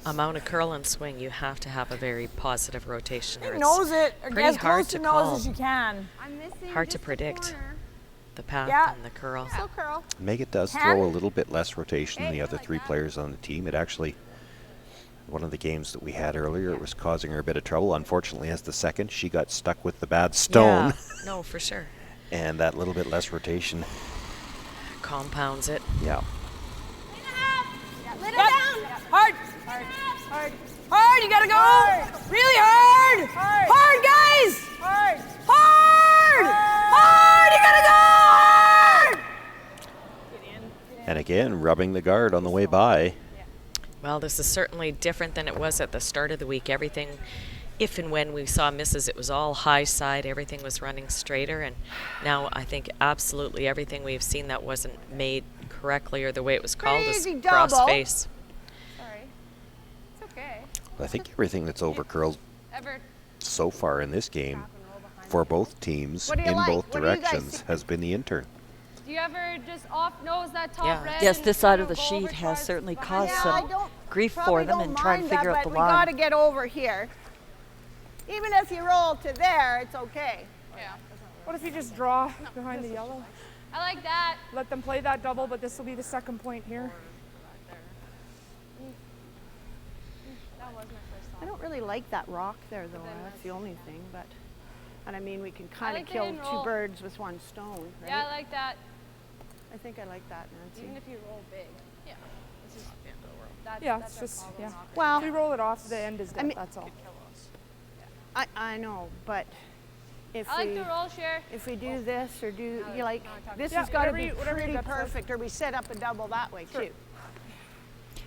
amount of curl and swing, you have to have a very positive rotation. or It it's knows it. Or pretty as hard close to to nose call. as you can. I'm missing Hard to just the predict corner. the path Yeah. and the curl. so curl. Megan does throw a little bit less rotation than the other 3 players on the team. It actually, one of the games that we had earlier, it was causing her a bit of trouble. Unfortunately, as the second, she got stuck with the bad stone. Yeah, no, for sure. And that little bit less rotation compounds it. Yeah. Let it down. Hard. Hard. Hard. You gotta go. Hard. Really hard. Hard. Hard, guys. Hard. Hard. Hard. You gotta go. Hard. And again, rubbing the guard on the way by. Well, this is certainly different than it was at the start of the week. Everything, if and when we saw misses, it was all high side. Everything was running straighter. And now I think absolutely everything we've seen that wasn't made correctly or the way it was called is cross face. Sorry. It's okay. I think everything that's over curled so far in this game for both teams in both directions has been the intern. Do you ever just off-nose that top red? Yes, this side of the sheet has certainly caused some grief for them and trying to figure out the line. We got to get over here. Even if you roll to there, it's okay. Yeah. What if you just draw behind the yellow? I like that. Let them play that double, but this will be the second point here. That was my first thought. I don't really like that rock there, though. That's the only thing. And I mean, we can kind of like kill two birds with one stone, right? Yeah, I like that. I think I like that, Nancy. Even if you roll big. Yeah. It's just It's just, yeah. Well, if we roll it off, the end is dead, I mean, that's all. I know, but if I like the roll share. if we do this or do, you like, this Yeah, has got to whatever be you- whatever pretty your gut says. perfect, or we set up a double that way, too.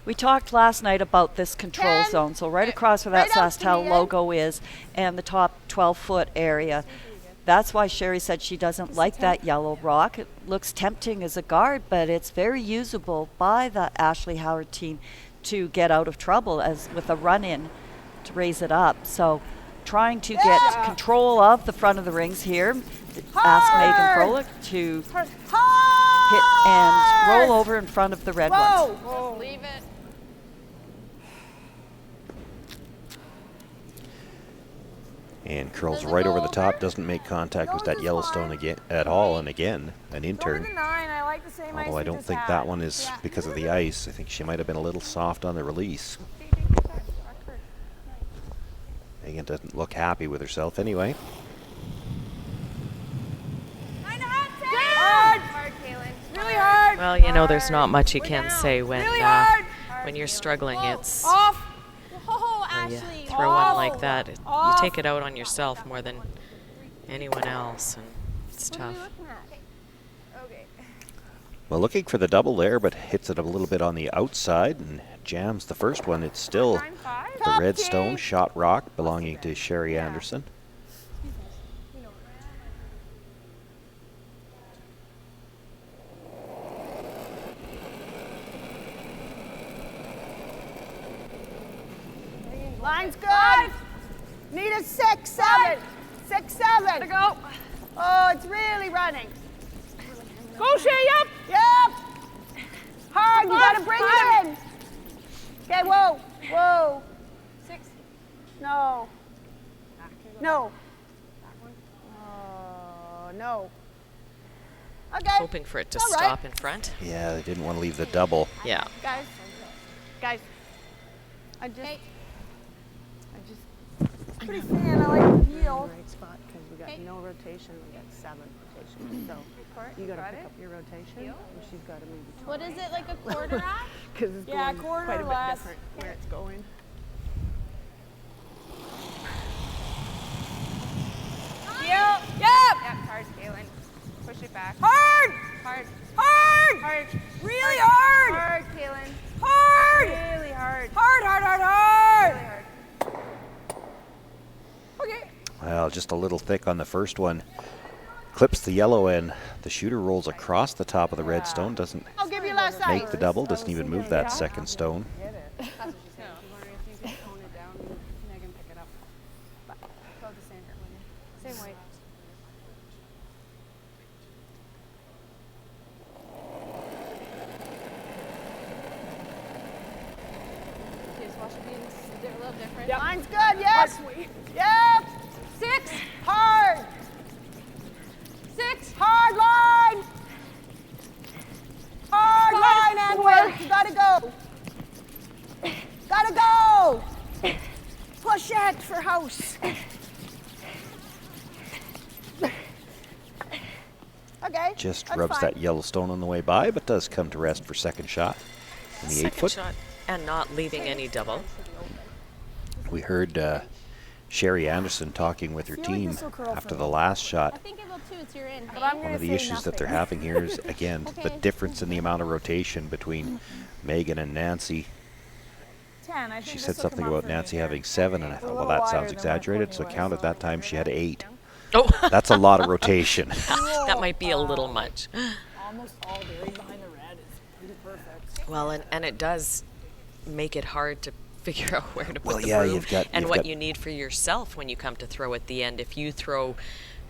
We talked last night about this control zone, so right across where that Right up to SaskTel the end. logo is and the top 12-foot area. That's why Sherry said she doesn't like that yellow rock. It looks tempting as a guard, but it's very usable by the Ashley Howard team to get out of trouble as with a run-in to raise it up. So trying to get control of the front of the rings here. Ask Megan Froelich to hit and roll over in front of the red ones. Just leave it. And curls right over the top, doesn't make contact with that Yellowstone again at all, and again, an intern. I like the same Although I don't think that one is because of the ice. I think she might have been a little soft on the release. Megan doesn't look happy with herself anyway. Hard, Kaylin. Really hard. Well, you know, there's not much you can say when you're struggling. It's Off. Oh, when you Ashley. throw one like that, you take it out on yourself more than anyone else, and it's tough. Okay. Well, looking for the double there, but hits it a little bit on the outside and jams the first one. It's still the red stone shot rock belonging to Sherry Anderson. Line's good. Need a 6, 7. 6, 7. Gotta go. Oh, it's really running. Go, Shay, yep. Yep. Hard, you gotta bring it in. Okay, whoa, whoa. 6. No. No. Oh, no. Okay. Hoping for it to All right. stop in front. Yeah, they didn't want to leave the double. Yeah. Guys, I just, it's pretty thin. I like the heel. Right spot because we got no rotation. We got 7 rotations. So you got to pick up your rotation, and she's got to maybe. What is it, like a quarter rack? Because it's going quite a bit different where it's going. Yep. Yep, hard, Kaylin. Push it back. Hard. Hard. Hard. Hard. Really hard. Hard, Kaylin. Hard. Really hard. Hard, hard, hard, hard. Really hard. Okay. Well, just a little thick on the first one. Clips the yellow and the shooter rolls across the top of the red stone. Doesn't I'll give you last make ice. the double. Doesn't even move that second stone. That's what she's saying. She's wondering if you could tone it down and Megan pick it up. About the same weight. Okay, so watch it be a little different. Yep. Line's good, yes. Yep. 6. Hard. 6. Hard line. Hard line, Edward. You gotta go. Gotta go. Push it for house. Just rubs that yellow stone on the way by, but does come to rest for second shot in the 8 foot. Shot and not leaving any double. We heard Sherry Anderson talking with her team after the last shot. I think it will too. It's your in. One of the issues that they're having here is, again, the difference in the amount of rotation between Megan and Nancy. 10. I think She this said will something come about up for me Nancy here. having 7, and I thought, well, that sounds exaggerated, so I counted that time she had 8. Oh. That's a lot of rotation. That might be a little much. Almost all buried behind the red is pretty perfect. Well, and it does make it hard to figure out where to put the yeah, broom you've what got you need for yourself when you come to throw at the end. If you throw,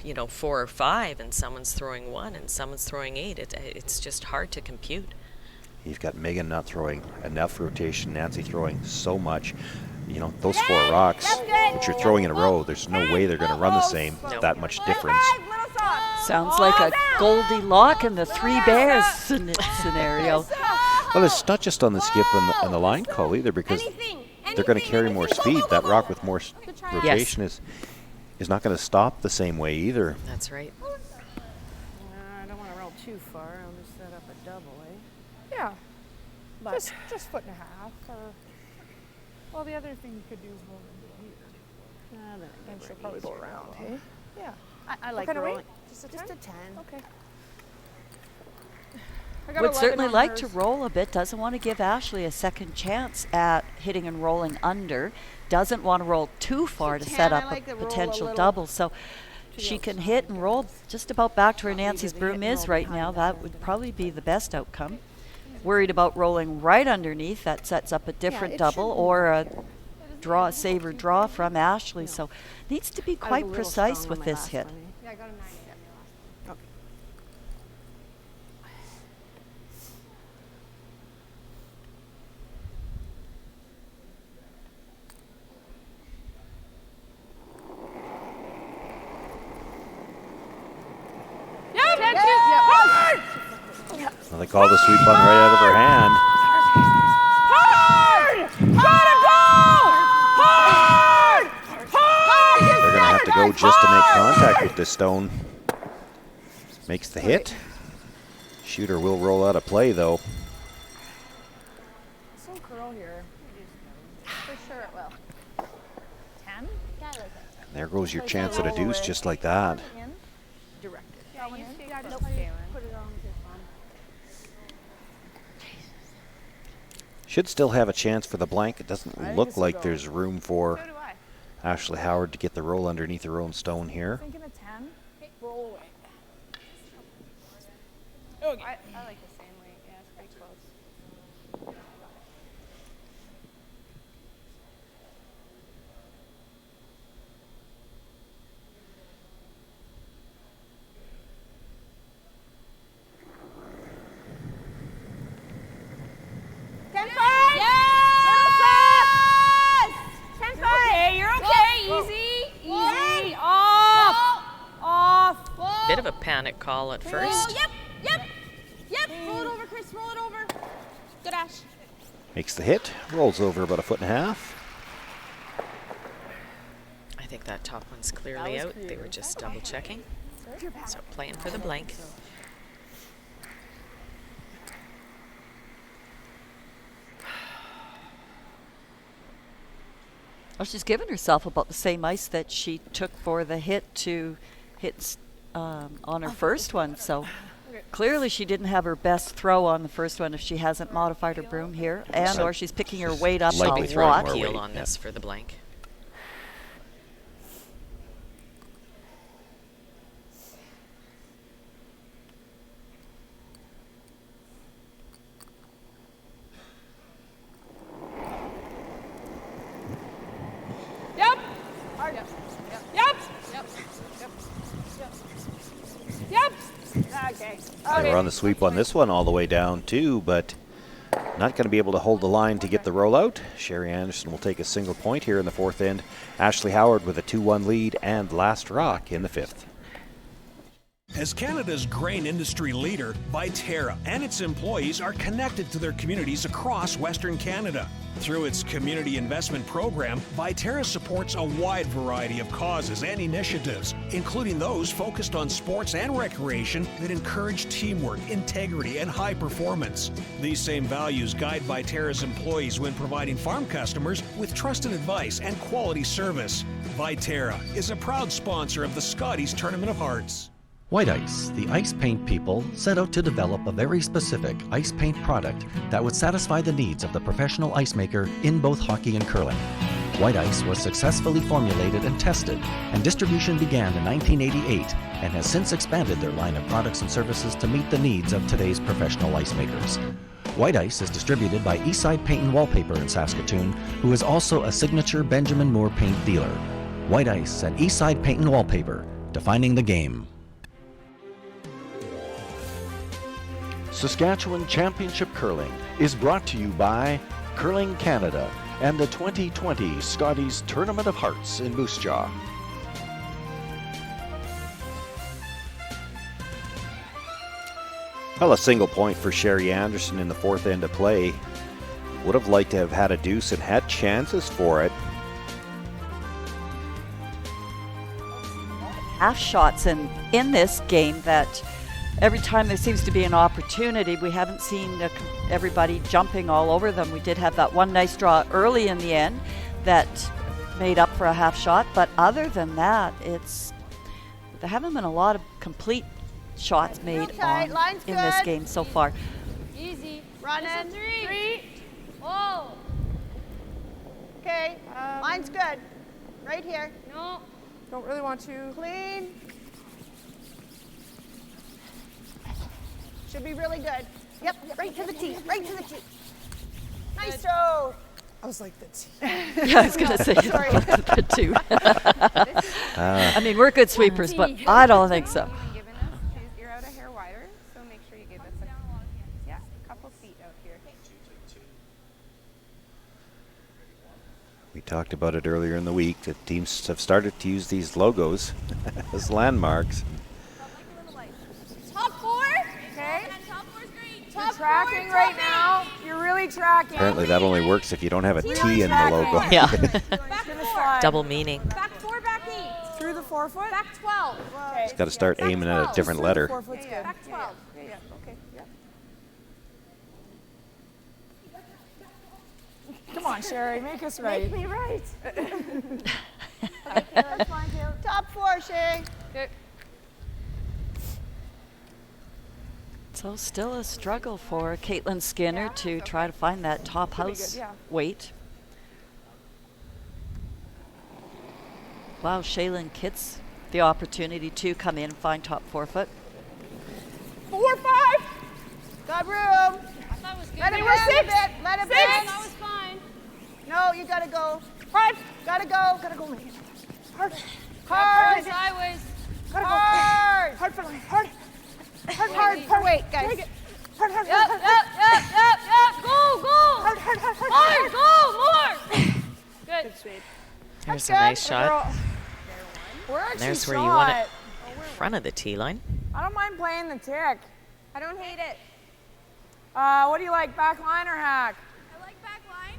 4 or 5 and someone's throwing 1 and someone's throwing 8, it's just hard to compute. You've got Megan not throwing enough rotation, Nancy throwing so much. Those 4 rocks, which you're throwing in a row, there's no way they're going to run the same, that much difference. Sounds like a Goldilocks and the 3 Bears scenario. Well, it's not just on the skip and the line call either, because they're going to carry more speed. That rock with more rotation is not going to stop the same way either. That's right. I don't want to roll too far. I'll just set up a double, eh? Yeah. But Just foot and a half. Or, well, the other thing you could do is roll into here. And she'll probably go around, hey? Yeah. I like kind of rolling. weight? Just a 10? Just a 10. Okay. Would certainly like to roll a bit. Doesn't want to give Ashley a second chance at hitting and rolling under. Doesn't want to roll too far to set up a potential double. So she can hit and roll just about back to where Nancy's broom is right now. That would probably be the best outcome. Worried about rolling right underneath. That sets up a different double or a save or draw from Ashley. So needs to be quite precise with this hit. Yeah, I got a 9. Okay. Well, they call the sweep button right out of her hand. They're going to have to go just to make contact with this stone. Makes the hit. Shooter will roll out of play, though. So curl here. For sure it will. 10? Yeah, I like it. And there goes your chance at a deuce just like that. In? Directed. Yeah, one in? Yeah, Just just put it put it on with your thumb. Should still have a chance for the blank. It doesn't look like there's room for So do I. Ashley Howard to get the roll underneath her own stone here. Thinking a 10. Roll away. Okay. I like the same weight. Yeah, it's pretty close. Bit of a panic call at first. Yep. Roll it over, Chris. Roll it over. Good, Ash. Makes the hit, rolls over about a foot and a half. I think that top one's clearly out. They were just double checking. So playing for the blank. Well, she's given herself about the same ice that she took for the hit to hit on her first one. So clearly she didn't have her best throw on the first one if she hasn't modified her broom here, and or she's picking her weight up a Likely throwing lot. more Heel weight, on this for the blank. They were on the sweep on this one all the way down too, but not going to be able to hold the line to get the rollout. Sherry Anderson will take a single point here in the fourth end. Ashley Howard with a 2-1 lead and last rock in the fifth. As Canada's grain industry leader, Viterra and its employees are connected to their communities across Western Canada. Through its community investment program, Viterra supports a wide variety of causes and initiatives, including those focused on sports and recreation that encourage teamwork, integrity, and high performance. These same values guide Viterra's employees when providing farm customers with trusted advice and quality service. Viterra is a proud sponsor of the Scotties Tournament of Hearts. White Ice, the ice paint people, set out to develop a very specific ice paint product that would satisfy the needs of the professional ice maker in both hockey and curling. White Ice was successfully formulated and tested, and distribution began in 1988 and has since expanded their line of products and services to meet the needs of today's professional ice makers. White Ice is distributed by Eastside Paint and Wallpaper in Saskatoon, who is also a signature Benjamin Moore paint dealer. White Ice and Eastside Paint and Wallpaper, defining the game. Saskatchewan Championship Curling is brought to you by Curling Canada and the 2020 Scotties Tournament of Hearts in Moose Jaw. Well, a single point for Sherry Anderson in the fourth end of play. Would have liked to have had a deuce and had chances for it. Half shots in this game that every time there seems to be an opportunity, we haven't seen everybody jumping all over them. We did have that one nice draw early in the end that made up for a half shot, but other than that, there haven't been a lot of complete shots made in this game so far. Easy. Running. Three. Oh. Okay. Line's good. Right here. No. Don't really want to. Clean. Should be really good. Yep, right to the tee, right to the tee. Nice throw. I was like, the tee. Yeah, I was going to say the two. I mean, we're good sweepers, but I don't think so. You're out a hair wider, so make sure you give us a couple feet out here. We talked about it earlier in the week that teams have started to use these logos as landmarks. Top four. Okay. You're tracking right now. You're really tracking. Apparently that only works if you don't have a T in the logo. Yeah. Double meaning. Back 4, back 8. Through the 4 foot. Back 12. Okay. It's got to start aiming at a different letter. 4 foot's good. Back 12. Yeah. Okay. Yeah. Come on, Sherry, make us right. Make me right. That's fine, too. Top 4, Sherry. So still a struggle for Caitlin Skinner to try to find that top house weight. Wow, Shaylin Kitts the opportunity to come in and find top 4 foot. 4, 5. Got room. That was good. Let it They bend were 6. a bit. Let it 6. bend. That was fine. No, you gotta go. 5. Gotta go. Gotta go, Megan. Hard. Hard. Sideways. Gotta go. Hard. Hard for line. Hard. Hard. Wait, guys. Hard. Yep. Go. Hard. Go. More. Good. There's a nice shot. We're actually There's where you want it in front of the tee line. I don't mind playing the tick. I don't hate it. What do you like, back line or hack? I like back line.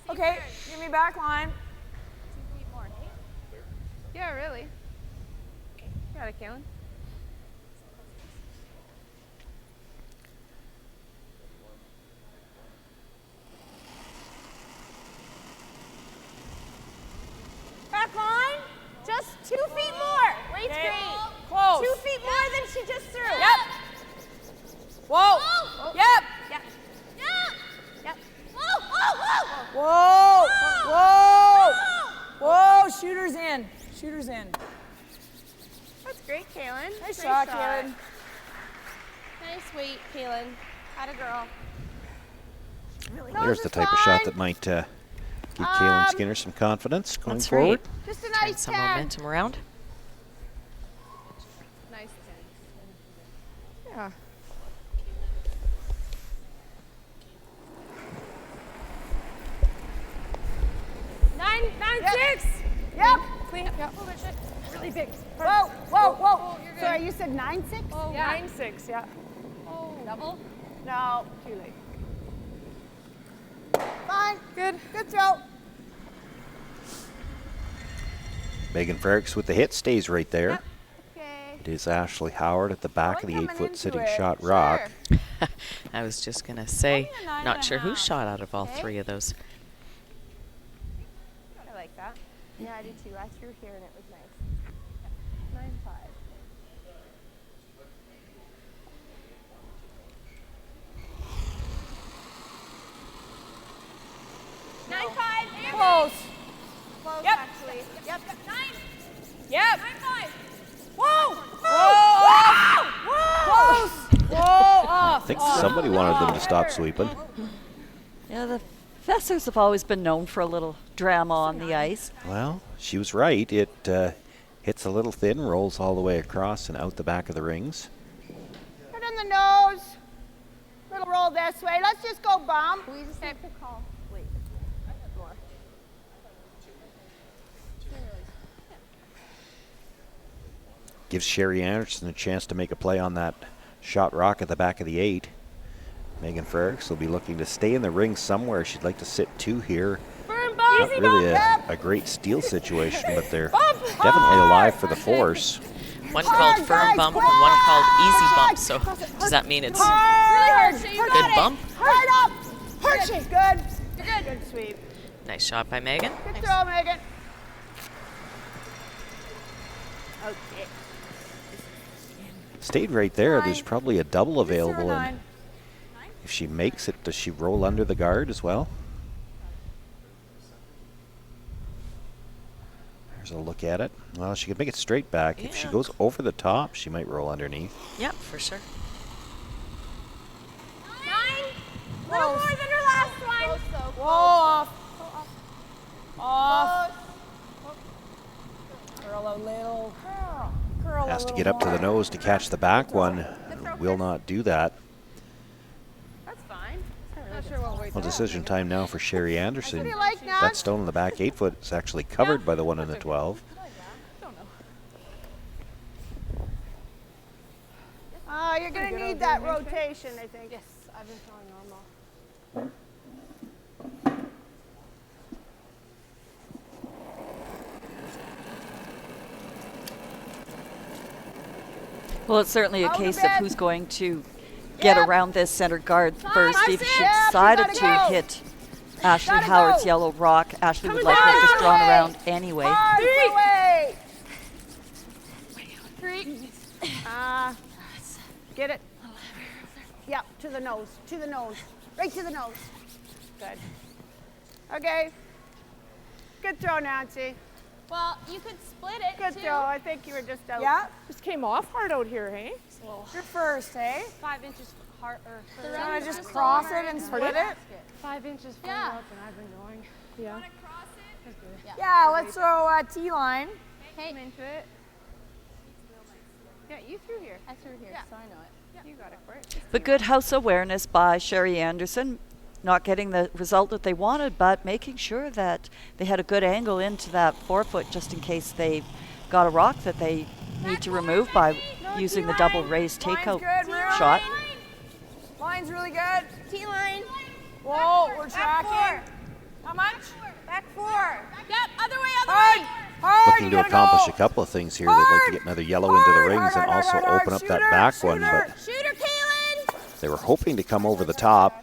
Okay, give me back line. 2 feet more, hey? Yeah, really. Got it, Kaylin. Back line. Just 2 feet more. Weight's Okay. great. Close. 2 feet more than she just threw. Yep. Whoa. Oh. Yep. Yep. Yep. Whoa. Whoa. Whoa. Shooter's in. Shooter's in. That's great, Kaylin. Nice shot, Kaylin. Nice weight, Kaylin. Atta girl. There's the type of shot that might give Kaylin Skinner some confidence going forward. Right. Just a Turn nice some 10. momentum around. Nice 10. Yeah. Nine, 6. Yep. Clean. Yeah. Move it. Really big. Whoa, whoa, whoa. Oh, you're good. Sorry, you said 9-6? Oh, Yeah. 9-6, yeah. Oh. Double? No, too late. Fine. Good. Good throw. Megan Frericks with the hit stays right there. Yep. Okay. It is Ashley Howard at the back of the Probably 8-foot coming sitting into it. shot Sure. rock. I was just going to say, Only a 9 not and a sure who half. shot out of all Okay. 3 of those. I like that. Yeah, I did too. I threw here and it was nice. 9-5. Close. Close, Yep. actually. Yep. 9. Yep. 9-5. Whoa! Whoa! Close! Whoa! Off. I think somebody wanted them to stop sweeping. Yeah, the Fessers have always been known for a little drama on the ice. Well, she was right. It hits a little thin, rolls all the way across and out the back of the rings. Put in the nose. Little roll this way. Let's just go bump. We just have to call. Wait. More. Gives Sherry Anderson a chance to make a play on that shot rock at the back of the 8. Megan Frericks will be looking to stay in the ring somewhere. She'd like to sit 2 here. Not really a great steal situation, but they're definitely alive for the force. One called firm bump and one called easy bump. So does that mean it's Really hard. good bump? Hard up. Push Good. it. Good. You're good. Good sweep. Nice shot by Megan. Good throw, Megan. Okay. Stayed right there. There's probably a double available. And 9. if she makes it, does she roll under the guard as well? There's a look at it. Well, she could make it straight back. If she Yeah. goes over the top, she might roll underneath. Yeah, for sure. 9. Little more than her last one. Whoa, off. Off. Curl a little. Curl Has a to little get up to the more. nose to catch the back one. Will not do that. That's fine. Not sure what we Well, decision time now for Sherry Anderson. What do you like, Nat? That stone in the back 8-foot is actually covered by the one in the 12. You're going to need that rotation, I think. Yes, I've been throwing normal. Well, it's certainly a Out of case of bed. who's going to get Yep. around this center guard first. I If see she it. Yep, you decided gotta to go. hit Ashley Gotta Howard's go. yellow rock, Ashley would Coming likely down. just drawn Away. around anyway. Hard away. 3. Get it. Yep, to the nose. To the nose. Right to the nose. Good. Okay. Good throw, Nancy. Well, you could split it. Good too. throw. I think you were just out. Yeah, just came off hard out here, hey? You're first, hey? 5 inches hard. Or You want to just cross it and split it? 5 inches further up than I've been going. Yeah. Cross it. Yeah, let's throw a T-line. Hey. Come into it. Yeah, you threw here. I threw here, so I know it. You got it for it. But good house awareness by Sherry Anderson, not getting the result that they wanted, but making sure that they had a good angle into that 4-foot just in case they got a rock that they need to remove by using the double raised takeout good, Ruth. shot. Line's really good. T-line. Whoa, we're Back tracking. 4. How much? Back 4. Yep, other way, other Hard. way. Hard. Looking you to gotta accomplish go. a couple of things here. They'd like to get another yellow into the rings and also open up that back one, but Shooter, Kaylin. they were hoping to come over the top.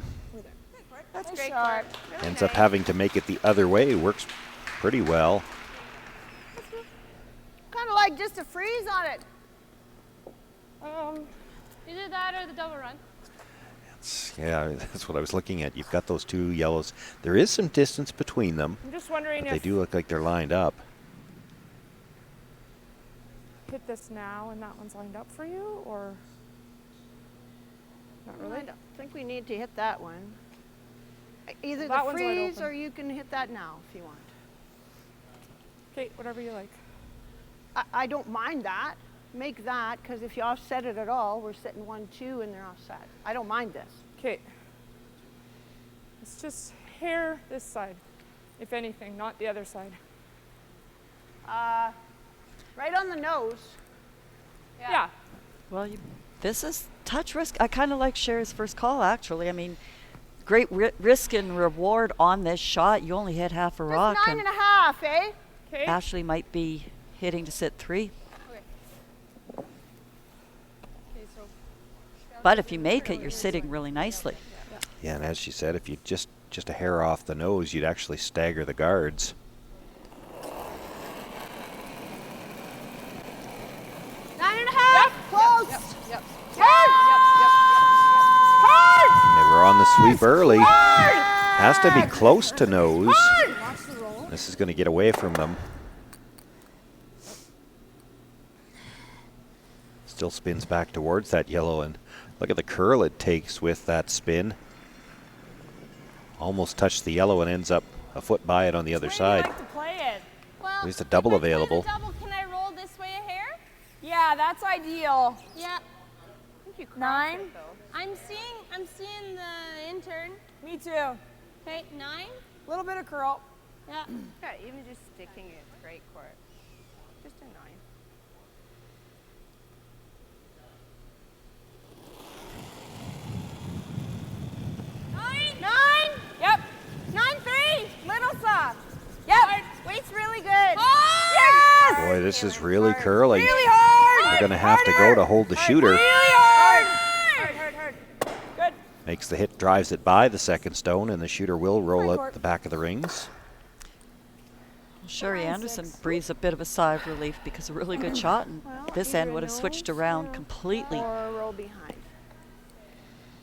That's great shot. Ends up having to make it the other way. Works pretty well. Kind of like just a freeze on it. Either that or the double run. Yeah, that's what I was looking at. You've got those 2 yellows. There is some distance between them, I'm just wondering but they if do look like they're lined up. hit this now and that one's lined up for you, or not really? I don't think we need to hit that one. Either That the one's wide freeze open. or you can hit that now if you want. Okay, whatever you like. I don't mind that. Make that, because if you offset it at all, we're sitting 1-2 and they're offset. I don't mind this. Okay. Let's just hair this side, if anything, not the other side. Right on the nose. Yeah. Well, this is touch risk. I kind of like Sherry's first call, actually. I mean, great risk and reward on this shot. You only hit half a rock. Just 9.5, eh? Okay. Ashley might be hitting to sit 3. Okay, so But if you make it, you're sitting really nicely. Yeah, and as she said, if you just a hair off the nose, you'd actually stagger the guards. 9.5. Close. Yep. They were on the sweep early. Has to be close to nose. This is going to get away from them. Still spins back towards that yellow, and look at the curl it takes with that spin. Almost touched the yellow and ends up a foot by it on the other side. Like to play it. Well, There's a double available. Can I roll this way a hair? Yeah, that's ideal. Yeah. 9. I'm seeing the intern. Me too. Okay, 9. A little bit of curl. Yeah. Yeah, even just sticking it, great court. Just a 9. Yep. 9-3. Little soft. Yep. Weight's really good. Yes! Boy, this is really curly. Really hard. They're going to have to go to hold the shooter. Really hard. Hard. Good. Makes the hit, drives it by the second stone, and the shooter will roll out the back of the rings. Sherry Anderson breathes a bit of a sigh of relief because a really good shot, and this end would have switched around completely. Or roll behind.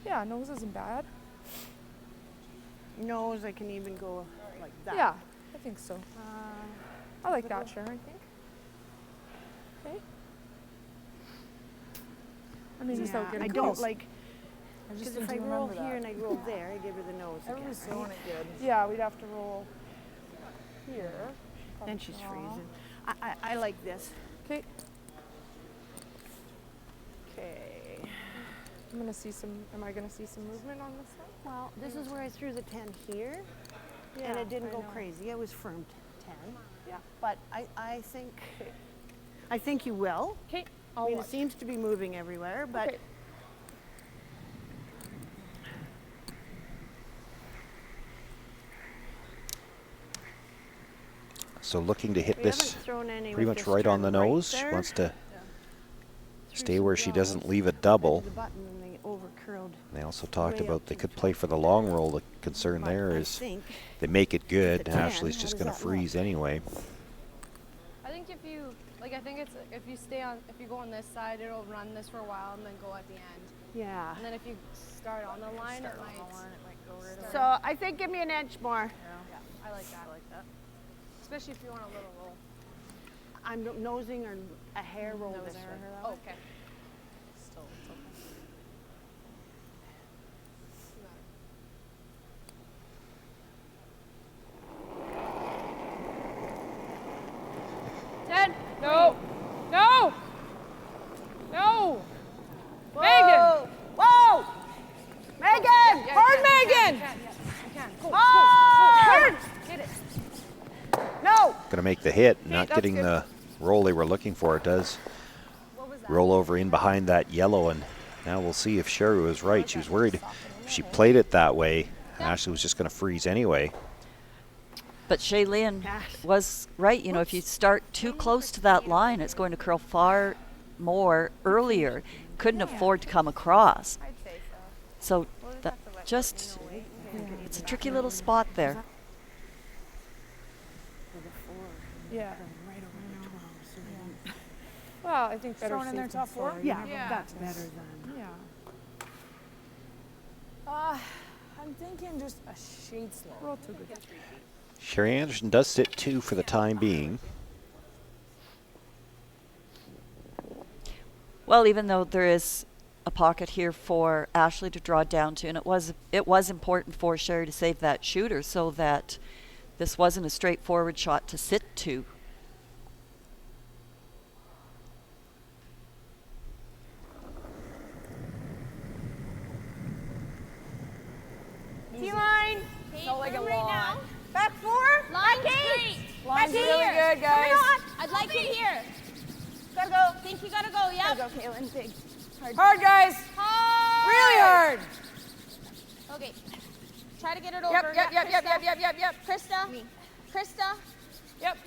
Yeah, nose isn't bad. Nose, I can even go like that. Yeah, I think so. I like that, Sharon, I think. Okay. I mean, just Yeah, getting I close. don't like, I just because if I didn't roll remember here that. and I roll there, I give her the nose again, Everyone's right? throwing it good. Yeah, we'd have to roll here. Then she's freezing. I like this. Okay. Okay. I'm gonna see some. Am I gonna see some movement on this one? Well, this is where I threw the 10 here, and it didn't go crazy. It was firm 10. Yeah. But I think you will. Okay. I mean, it seems to be moving everywhere, but Okay. So looking to hit we this haven't thrown any pretty with much this right on turn the right nose. there. Wants to stay some where she draws. doesn't leave a double. The button and they over curled. They also talked way about up they to could the play for the long roll. The concern there I is think they make it good. the 10, Ashley's how just does going to that look? freeze anyway. I think if you, like, I think it's, if you go on this side, it'll run this for a while and then go at the end. Yeah. And then if you start on the line, it might go right over. So I think give me an inch more. Yeah, I like that. Especially if you want a little roll. I'm nosing or a hair roll this way. Oh, okay. Still, it's okay. Ted. No. No. Whoa. Megan. Whoa. Megan. Hard, Megan. You can. Go, Hard. Hit it. No. Going to make the hit, not that's getting good. the roll they were looking for. It does What was that? roll over in behind that yellow, and now we'll see if Sherry was right. She was worried if she played it that way, Ashley was just going to freeze anyway. But Shailene was right. You know, if you start too close to that line, it's going to curl far more earlier. Couldn't afford to come across. I'd say so. So that just, it's a tricky little spot there. Yeah. Well, I think better Thrown in safe their than top 4? sorry. Yeah, that's better than. Yeah. I'm thinking just a shade slow. Roll too good. Sherry Anderson does sit 2 for the time being. Well, even though there is a pocket here for Ashley to draw down to, and it was important for Sherry to save that shooter so that this wasn't a straightforward shot to sit to. T-line. Felt like a right lawn. now. Back 4. Line Back 8. straight. Line's Back really here. good, guys. Come on. Pinky here. Gotta go. Pinky gotta go, yep. Gotta go, Kaylin. Big. Hard, guys. Hard. Really hard. Okay. Try to get it over. Yep. Krista. Me. Krista. Yep.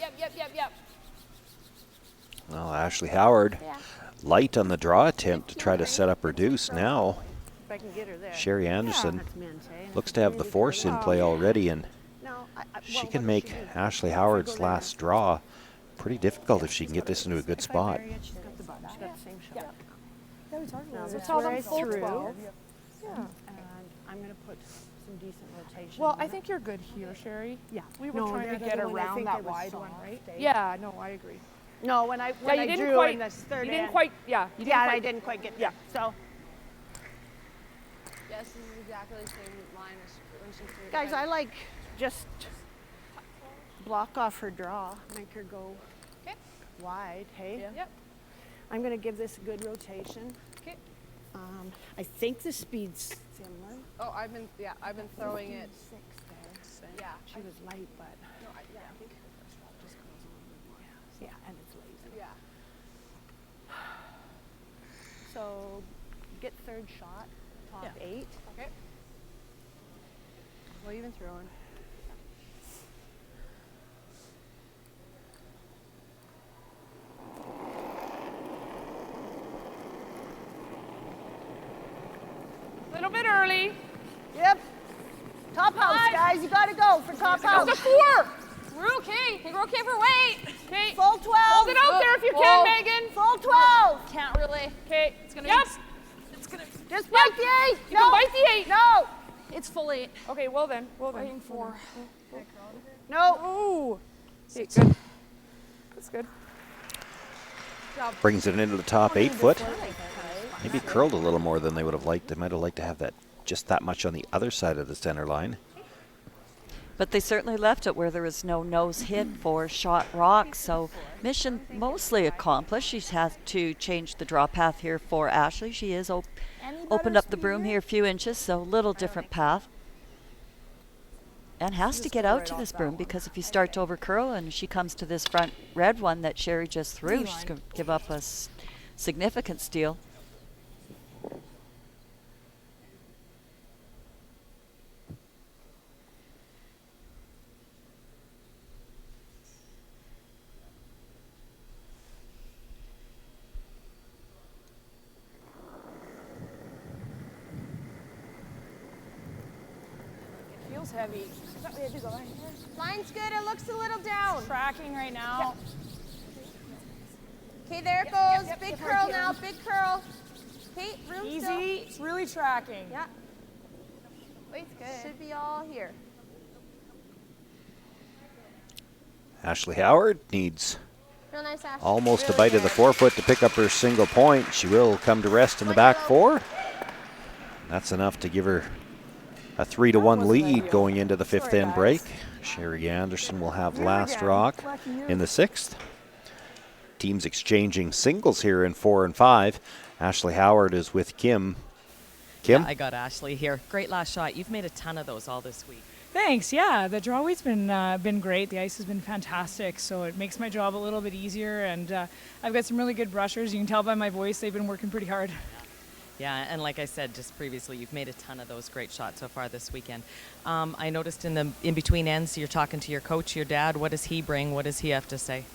Well, Ashley Howard, Yeah. light on the draw attempt to try to set up her deuce. Now, If I can get her there. Sherry Anderson That's Mante. looks to have the force in play already, and No, she can make Ashley Howard's last draw pretty difficult if she can get this into a good spot. She's got the button. She's got the same shot. Yeah, we talked Now about this that. is where I full threw. 12. Yeah. And I'm going to put some decent rotation. Well, on I it. think you're good here, Sherry. Yeah. We were No, trying to the get other one, I around think that it was wide one, soft, right? eh? Yeah, no, I agree. No, when I Yeah, when you I didn't drew quite. in this third You didn't end. quite. Yeah. You didn't Yeah, and quite. I didn't quite get there. So, Yes, this is exactly the same line as when she threw it. guys, I like just block off her draw, make her go wide. Hey. Yep. I'm going to give this a good rotation. Okay. I think the speed's similar. Oh, I've been throwing it. 6 there. Yeah. She was light, but No, I think her first drop just goes on a little more. Yeah, and it's lazy. Yeah. So get third shot, top 8. Okay. What have you been throwing? Little bit early. Yep. Top house, guys. You got to go for top house. Goes to 4. We're okay. We're okay for weight. Okay. Full 12. Hold it out there if you can, Megan. Full 12. Can't really. Okay. It's gonna. Yep. It's gonna. Just bite the 8. You can bite the 8. No. It's full 8. Okay. Well then. Biting 4. No. Ooh. Okay, good. That's good. Brings it into the top 8 foot. Maybe curled a little more than they would have liked. They might have liked to have that just that much on the other side of the center line. But they certainly left it where there was no nose hit for shot rock, so mission mostly accomplished. She's had to change the draw path here for Ashley. She is opened up the broom here a few inches, so a little different path. And has to get out to this broom because if you start to overcurl and she comes to this front red one that Sherry just threw, she's going to give up a significant steal. Feels heavy. Line's good. It looks a little down. Tracking right now. Okay, there it goes. Big curl now. Big curl. Okay, room Easy. still. It's really tracking. Yeah. Weight's good. Should be all here. Ashley Howard needs Real nice, Ashley. almost a Really bite of the good. 4 foot to pick up her single point. She will come to rest in the back 4. That's enough to give her a 3-1 lead going into the 5th end break. Sherry Anderson will have last rock in the 6th. Teams exchanging singles here in 4 and 5. Ashley Howard is with Kim. Kim? Yeah, I got Ashley here. Great last shot. You've made a ton of those all this week. Thanks. Yeah, the draw weight's been great. The ice has been fantastic, so it makes my job a little bit easier. And I've got some really good brushers. You can tell by my voice they've been working pretty hard. Yeah, and like I said just previously, you've made a ton of those great shots so far this weekend. I noticed in between ends, you're talking to your coach, your dad. What does he bring? What does he have to say?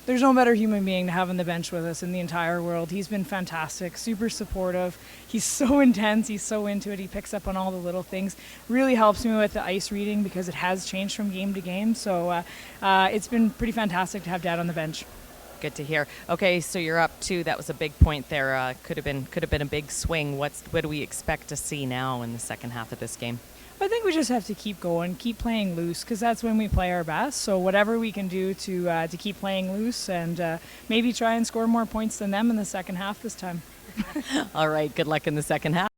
There's no better human being to have on the bench with us in the entire world. He's been fantastic, super supportive. He's so intense. He's so into it. He picks up on all the little things. Really helps me with the ice reading because it has changed from game to game. So it's been pretty fantastic to have Dad on the bench. Good to hear. Okay, so you're up 2. That was a big point there. Could have been a big swing. What do we expect to see now in the second half of this game? I think we just have to keep going, keep playing loose, because that's when we play our best. So whatever we can do to keep playing loose and maybe try and score more points than them in the second half this time. All right, good luck in the second half.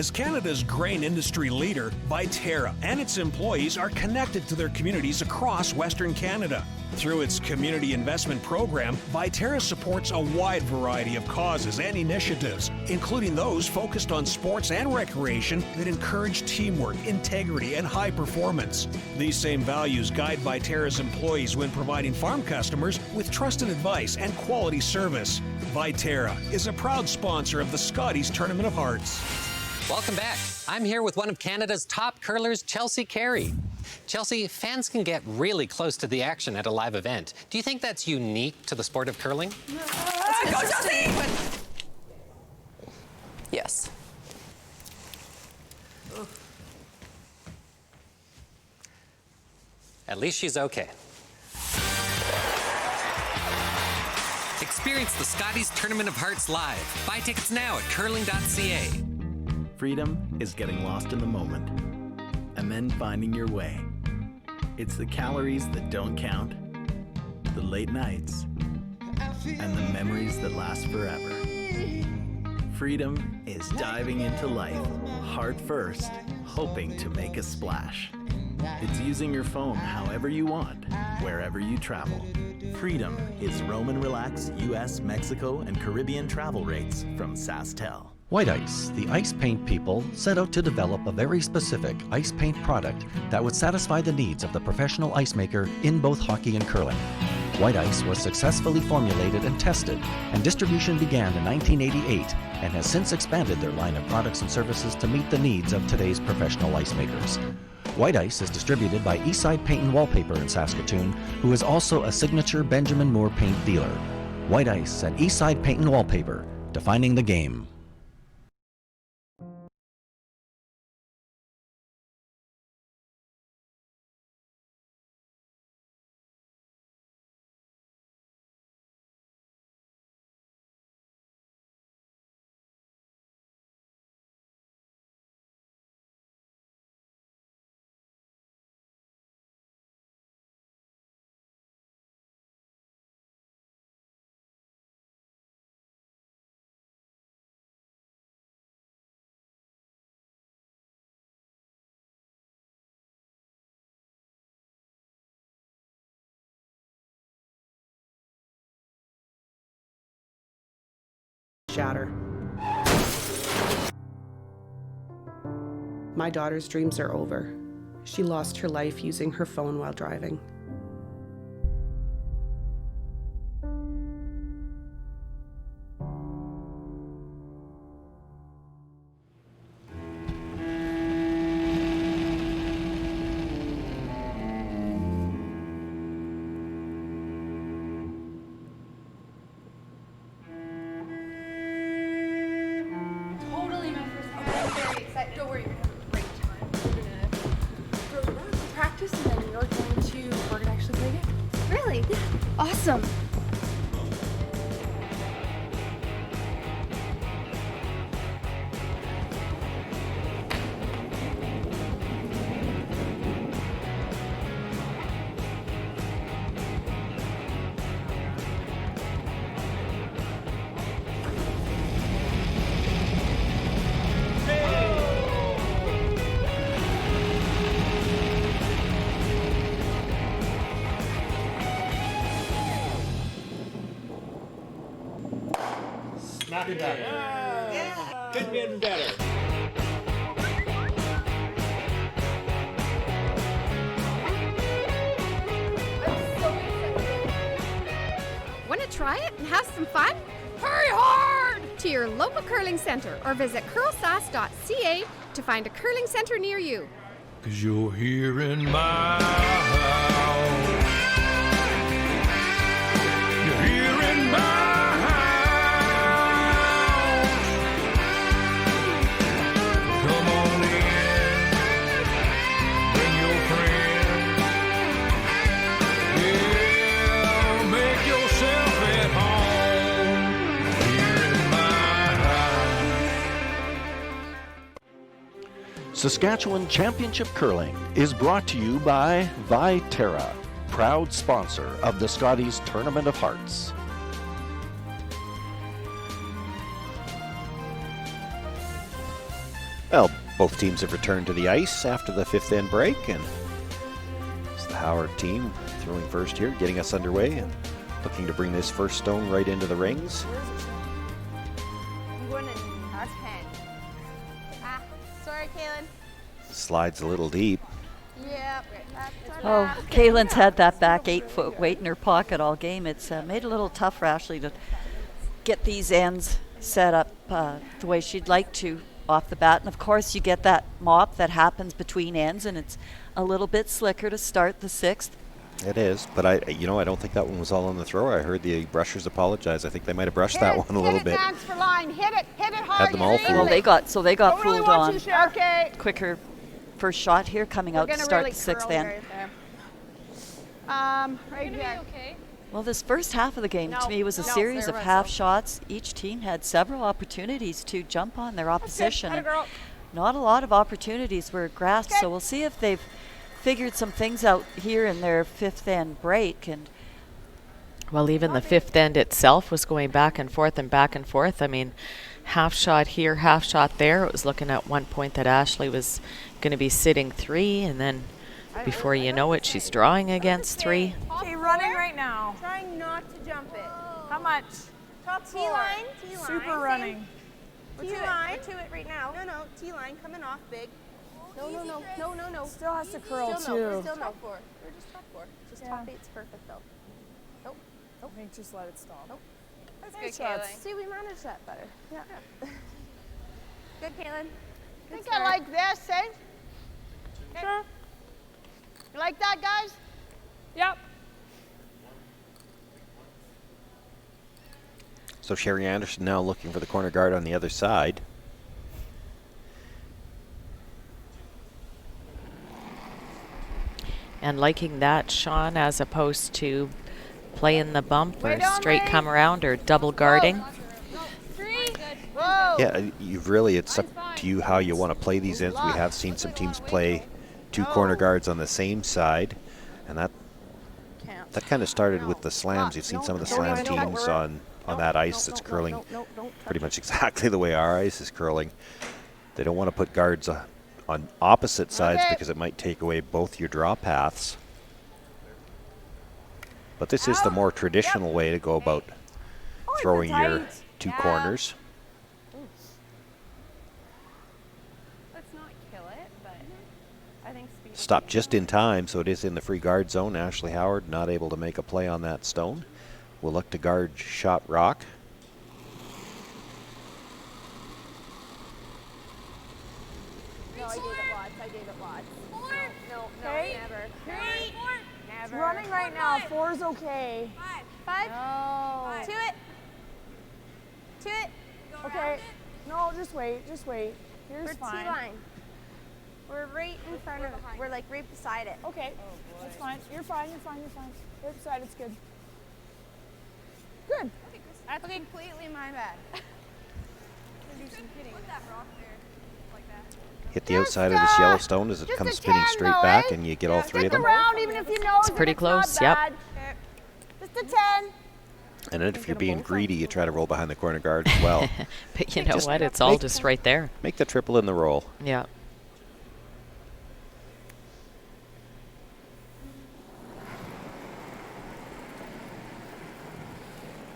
As Canada's grain industry leader, Viterra and its employees are connected to their communities across Western Canada. Through its community investment program, Viterra supports a wide variety of causes and initiatives, including those focused on sports and recreation that encourage teamwork, integrity, and high performance. These same values guide Viterra's employees when providing farm customers with trusted advice and quality service. Viterra is a proud sponsor of the Scotties Tournament of Hearts. Welcome back. I'm here with one of Canada's top curlers, Chelsea Carey. Chelsea, fans can get really close to the action at a live event. Do you think that's unique to the sport of curling? Go, Chelsea! Yes. At least she's okay. Experience the Scotties Tournament of Hearts live. Buy tickets now at curling.ca. Freedom is getting lost in the moment and then finding your way. It's the calories that don't count, the late nights, and the memories that last forever. Freedom is diving into life, heart first, hoping to make a splash. It's using your phone however you want, wherever you travel. Freedom is roam and relax US, Mexico, and Caribbean travel rates from SaskTel. White Ice, the ice paint people, set out to develop a very specific ice paint product that would satisfy the needs of the professional ice maker in both hockey and curling. White Ice was successfully formulated and tested, and distribution began in 1988 and has since expanded their line of products and services to meet the needs of today's professional ice makers. White Ice is distributed by Eastside Paint and Wallpaper in Saskatoon, who is also a signature Benjamin Moore paint dealer. White Ice and Eastside Paint and Wallpaper, defining the game. Shatter. My daughter's dreams are over. She lost her life using her phone while driving. Totally my first time. I'm very excited. Don't worry, we're having a great time. We're gonna throw the rock and practice, and then we're gonna actually play it. Really? Yeah. Awesome. Not better. Yeah. Could be better. Want to try it and have some fun? Hurry hard to your local curling center or visit CurlSask.ca to find a curling center near you. 'Cause you're here in my house. You're here in my house. Come on in. Bring your friend. Yeah, make yourself at home. Here in my house. Saskatchewan Championship Curling is brought to you by Viterra, proud sponsor of the Scotties Tournament of Hearts. Well, both teams have returned to the ice after the fifth end break, and it's the Howard team throwing first here, getting us underway and looking to bring this first stone right into the rings. I'm going to 10. Ah, sorry, Kaylin. Slides a little deep. Yep. Oh, Kaylin's had that back 8-foot weight in her pocket all game. It's made it a little tough for Ashley to get these ends set up the way she'd like to off the bat. And of course, you get that mop that happens between ends, and it's a little bit slicker to start the sixth. It is, but I don't think that one was all on the thrower. I heard the brushers apologize. I think they might have brushed that one a little bit. Hit it, for line. Hit it hard. Had them all fooled. Well, they got fooled on. Okay. Quicker first shot here coming out to start the sixth end. Right there. Okay. Well, this first half of the game to me was a series of half shots. Each team had several opportunities to jump on their opposition. And not a lot of opportunities were grasped, so we'll see if they've figured some things out here in their fifth end break. And well, even the fifth end itself was going back and forth and back and forth. I mean, half shot here, half shot there. It was looking at one point that Ashley was going to be sitting 3, and then before you know it, she's drawing against 3. Okay, running right now. Trying not to jump it. How much? Top T-line. T-line. Super running. T-line. To it right now. No, T-line coming off big. No. Still has to curl too. We're still top 4. We're just top 4. Just top 8's perfect though. Nope. I think just let it stop. Nope. That's good, Kaylin. See, we managed that better. Yeah. Good, Kaylin. I think I like this, eh? Sure. You like that, guys? Yep. So Sherry Anderson now looking for the corner guard on the other side. And liking that, Sean, as opposed to playing the bump or straight come around or double guarding. Yeah, it's up to you how you want to play these ends. We have seen some teams play 2 corner guards on the same side, and that kind of started with the slams. You've seen some of the slam teams on that ice that's curling pretty much exactly the way our ice is curling. They don't want to put guards on opposite sides because it might take away both your draw paths. But this is the more traditional way to go about throwing your 2 corners. Let's not kill it, but I think speed. Stopped just in time, so it is in the free guard zone. Ashley Howard not able to make a play on that stone. We'll look to guard shot rock. No, I gave it lots. No, never. Never. Running right now. 4's okay. 5. No. To it. Okay. No, just wait. Here's fine. T-line. We're right in front of it. We're like right beside it. Okay. Oh, that's fine. You're fine. Right beside it's good. Good. That's completely my bad. Do some kidding. Put that rock there. Like that. Hit the outside of this yellow stone as it comes spinning straight back, and you get all 3 of them. Around, even if you know it's pretty close, yep. Just a 10. And then if you're being greedy, you try to roll behind the corner guard as well. But you know what? It's all just right there. Make the triple in the roll. Yeah.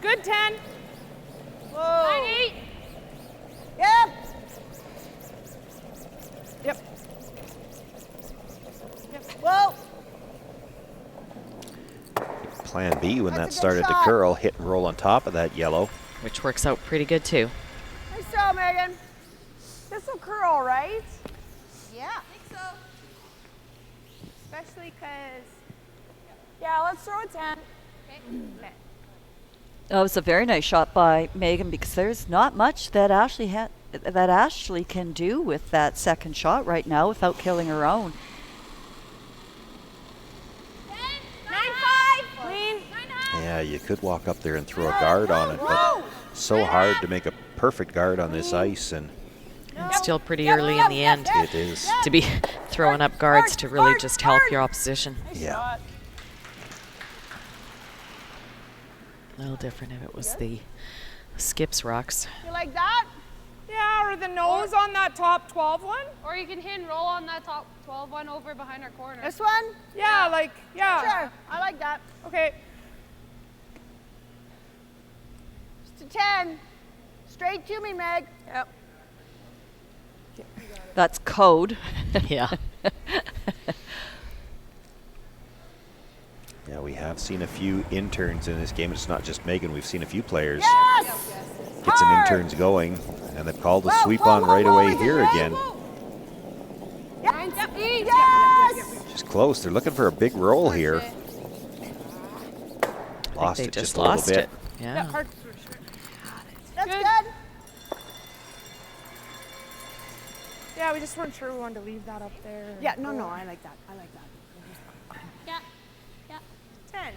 Good 10. Whoa. 9-8. Yep. Whoa. Plan B when that started to curl, hit and roll on top of that yellow. Which works out pretty good too. Nice job, Megan. This will curl, right? Yeah. I think so. Especially because. Yeah, let's throw a 10. Okay. Oh, it was a very nice shot by Megan, because there's not much that Ashley can do with that second shot right now without killing her own. 9-5. Clean. Yeah, you could walk up there and throw a guard on it, but so hard to make a perfect guard on this ice, and it's still pretty early in the end. It is. To be throwing up guards to really just help your opposition. Yeah. A little different if it was the skips rocks. You like that? Yeah, or the nose on that top 12 one. Or you can hit and roll on that top 12 one over behind our corner. This one? Yeah, like, yeah. Sure, I like that. Okay. Just a 10. Straight to me, Meg. Yep. That's code. Yeah. Yeah, we have seen a few interns in this game. It's not just Megan. We've seen a few players get some interns going, and they've called the sweep on right away here again. Yes! Just close. They're looking for a big roll here. Lost they it just just a little lost bit. it. Yeah. That's good. Yeah, we just weren't sure we wanted to leave that up there. Yeah, no, I like that. I like that. Yeah. Yeah. 10.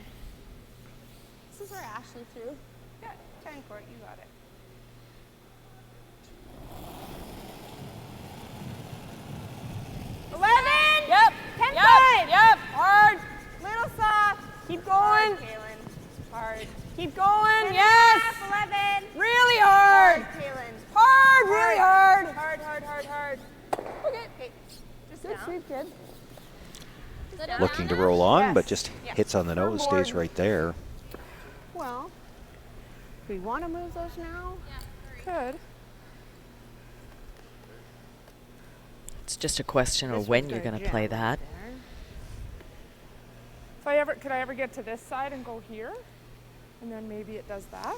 This is where Ashley threw. Yeah, 10 court, you got it. Yep. 10 Yep. 5. Yep. Hard. Little soft. Keep going. Hard, Kaylin. Hard. Keep going. 10 Yes. 11. Really hard. Hard, Kaylin. Hard. Really hard. Hard, hard, hard, hard. Okay. Just Good down. sweep, kid. Looking to roll on, Yes. but just hits on the nose, stays right there. Well, do we want to move those now? Could. It's just a question of when you're going to play that. Could I ever get to this side and go here? And then maybe it does that?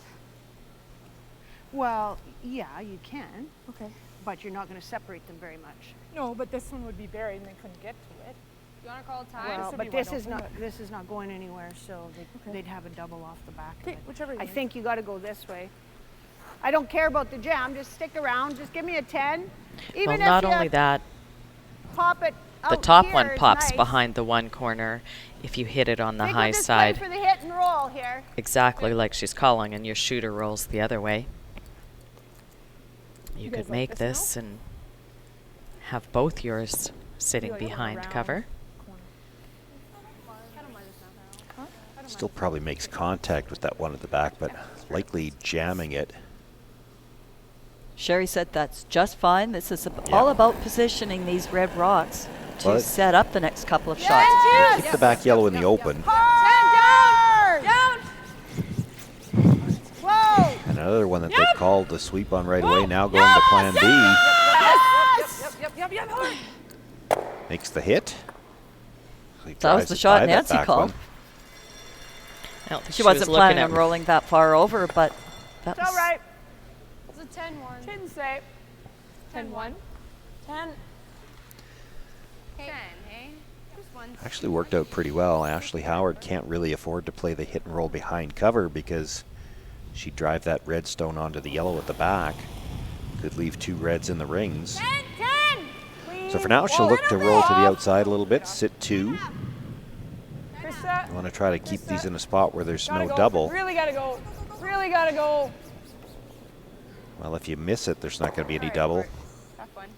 Well, yeah, you can, Okay. but you're not going to separate them very much. No, but this one would be buried and they couldn't get to it. You want to call time? Well, would but be this wide is open, not this is not going anywhere, so they'd have a double off the back. Okay, whichever you I want. think you got to go this way. I don't care about the jam. Just stick around. Just give me a 10. Even Well, if not you only that, pop it the out top here one is pops nice. behind the one corner if you hit it on the Think high of this side. play for the hit and roll here. Exactly like she's calling, and your shooter rolls the other way. You guys could like make this this and have both yours sitting like going behind around. cover. Still probably makes contact with that one at the back, but likely jamming it. Sherry said that's just fine. This is all about positioning these red rocks to Well, set up the next couple of shots. Keep the back yellow in the open. Hard. Down. Whoa. Another one that they've called the sweep on right away, now going to plan B. Yes. Yep. Hard. Makes the hit. He That was drives the it shot by that Nancy back called. one. I don't think She was wasn't looking planning at on rolling that far over, but that It's all was right. It's a 10-1. 10 say. 10-1. 10. 10, hey? Just one. Actually worked out pretty well. Ashley Howard can't really afford to play the hit and roll behind cover because she'd drive that red stone onto the yellow at the back. Could leave two reds in the rings. 10. So for now, she'll look to roll to the outside a little bit, sit two. Krista. You want to try to keep these in a spot where there's Gotta no go. double. Really gotta go. Really gotta go. Well, if you miss it, there's not going to be any double. Tough one.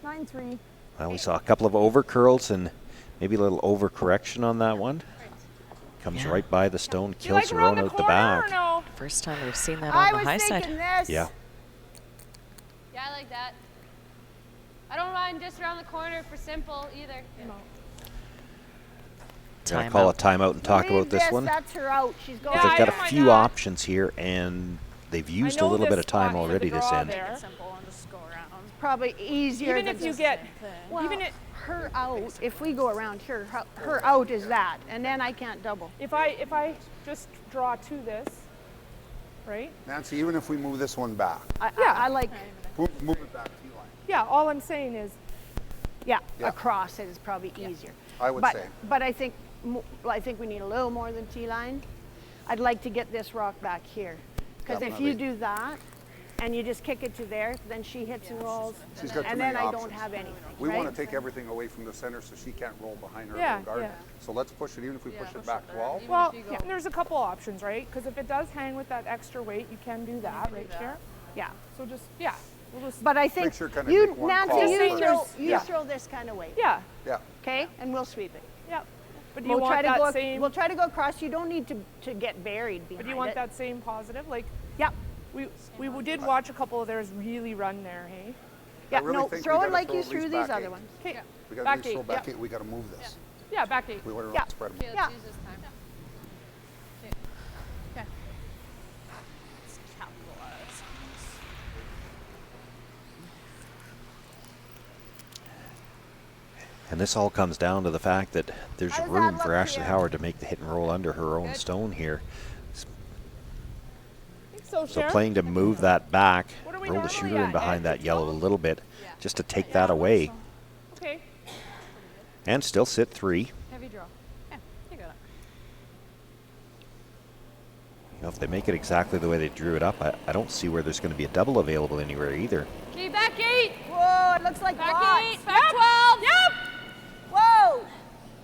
9-3. Well, we saw a couple of over curls and maybe a little overcorrection on that one. Comes Yeah. right by the stone, Do you like kills her around own the out the corner or back. no? First time we've seen that I on the was high thinking side. this. Yeah. Yeah, I like that. I don't mind just around the corner for simple either. Gonna call a timeout and talk Leave about this one. That's her out. She's going. They've got a don't mind few that. options here, and they've used a know little bit this of time spot for the already this draw end. there. Simple and just go around. Probably easier. Even than if you just- get, Well, even it, her out. If we go around here, her out is that, and then I can't double. if I just draw to this, right? Nancy, even if we move this one back, I like. move it back to you line. Yeah, all I'm saying is, Yeah, Yeah. across it is probably easier. I would but, say. But I think we need a little more than T-line. I'd like to get this rock back here. Because if you Definitely. do that, and you just kick it to there, then she hits and rolls, She's got too and many then I options. don't have anything. We right? want to take everything away from the center so she can't roll behind her Yeah, little guard. yeah. So let's push it, even if we push it back 12. well, and there's a couple options, right? Because if it does hang with that extra weight, you can do that, right, Cher? Yeah. So just, yeah, we'll just, But I think Make sure kinda you, make one Nancy, call you first. throw, Yeah. throw this kind of weight. yeah, Yeah. Okay, and we'll sweep it. yeah. But do you We'll try want to that go. We'll try to go across. You don't need to get buried behind but do you want it. that same positive? Like, Yep. We did watch a couple of theirs really run there, hey? Yeah, really no, think throw we it gotta like throw you at least threw these back other eight. ones. Okay. We got Back to throw eight, back yep. eight. We got to move this. Yeah, back 8. We want to Yeah. spread them. Okay, Yeah. let's use this time. Okay. Let's capitalize. And this all comes down to the fact that there's How does room that for look Ashley here? Howard to make the hit and roll under her own stone here. So, So playing to move that back, What are we roll the normally shooter in at, behind Ed? that yellow a little bit, just to take that away. Okay. And still sit 3. Heavy draw. Yeah, you got it. You know, if they make it exactly the way they drew it up, I don't see where there's going to be a double available anywhere either. Okay, back 8. Whoa, it looks like Back lots. 8. Back 12. Yep. Whoa!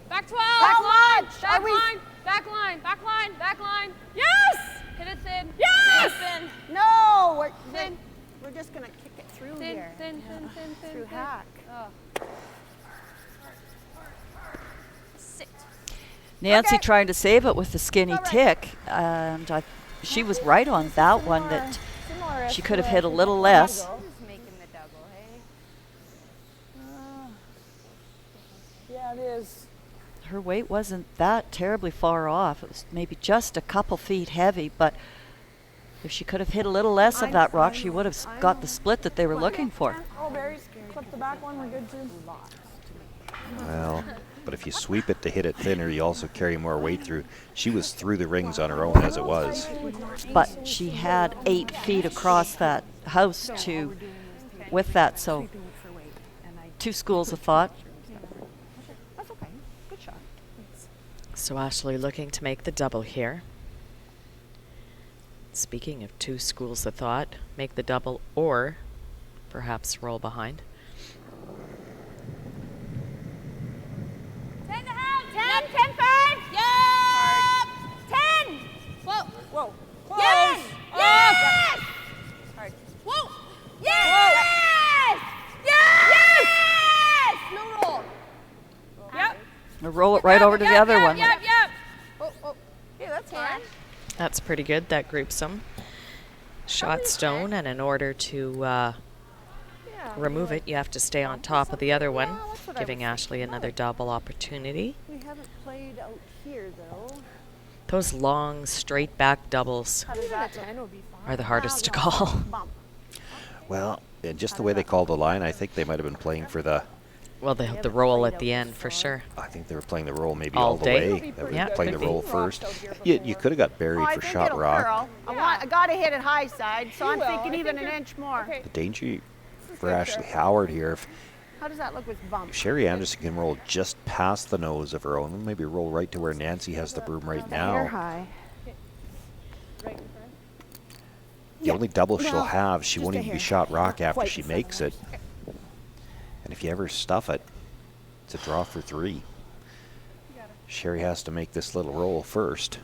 Back 12. How much? Back Are we- line. Back line. Back line. Back line. Yes. Hit it thin. Yes! Thin. No, Thin. we're just gonna kick it through Thin. here. Thin. Thin. Thin. Thin. Through thin. hack. Oh. Sit. Nancy Okay. trying to save it with the skinny All right. tick, and she was right on that one that Similar she as could have to hit a the little double. less. Who's making the double, hey? Yeah, it is. Her weight wasn't that terribly far off. It was maybe just a couple feet heavy, but if she could have hit a little less of that rock, she would have got the split that they were looking for. Oh, berries. Clip the back one. We're good too. Well, but if you sweep it to hit it thinner, you also carry more weight through. She was through the rings on her own as it was. But she had 8 feet across that house to with that, so 2 schools of thought. That's okay. Good shot. So Ashley looking to make the double here. Speaking of 2 schools of thought, make the double or perhaps roll behind. 10 and a half. 10, 10, 5. Yep. 10. Whoa. Whoa. Yes. Yes. Hard. Whoa. Yes. Yes. Yes. No roll. Yep. Or roll it right over to the other one. Yep. Oh, oh. Yeah, that's fine. That's pretty good. That groups them. Shot stone, and in order to remove it, you have to stay on top of the other one, giving Ashley another double opportunity. We haven't played out here, though. Those long, straight back doubles How does that are the hardest to call. Well, and just the way they called the line, I think they might have been playing for the... Well, the roll at the end, for sure. I think they were playing the roll maybe All all the day? way. They were Yeah, playing the could be. roll first. You could have got buried I for think shot it'll rock. curl. I got to hit it high side, so You I'm will. thinking I even think an you're- inch more. Okay. The danger for Ashley Howard here, if How does that look with bump? Sherry Anderson can roll just past the nose of her own, maybe roll right to where Nancy has the broom right now. high. The only double she'll well, have, she won't just a even be hair. shot rock Not after quite she in front of makes it. And if you ever stuff it, it's a draw for 3. Sherry has to make this little roll first.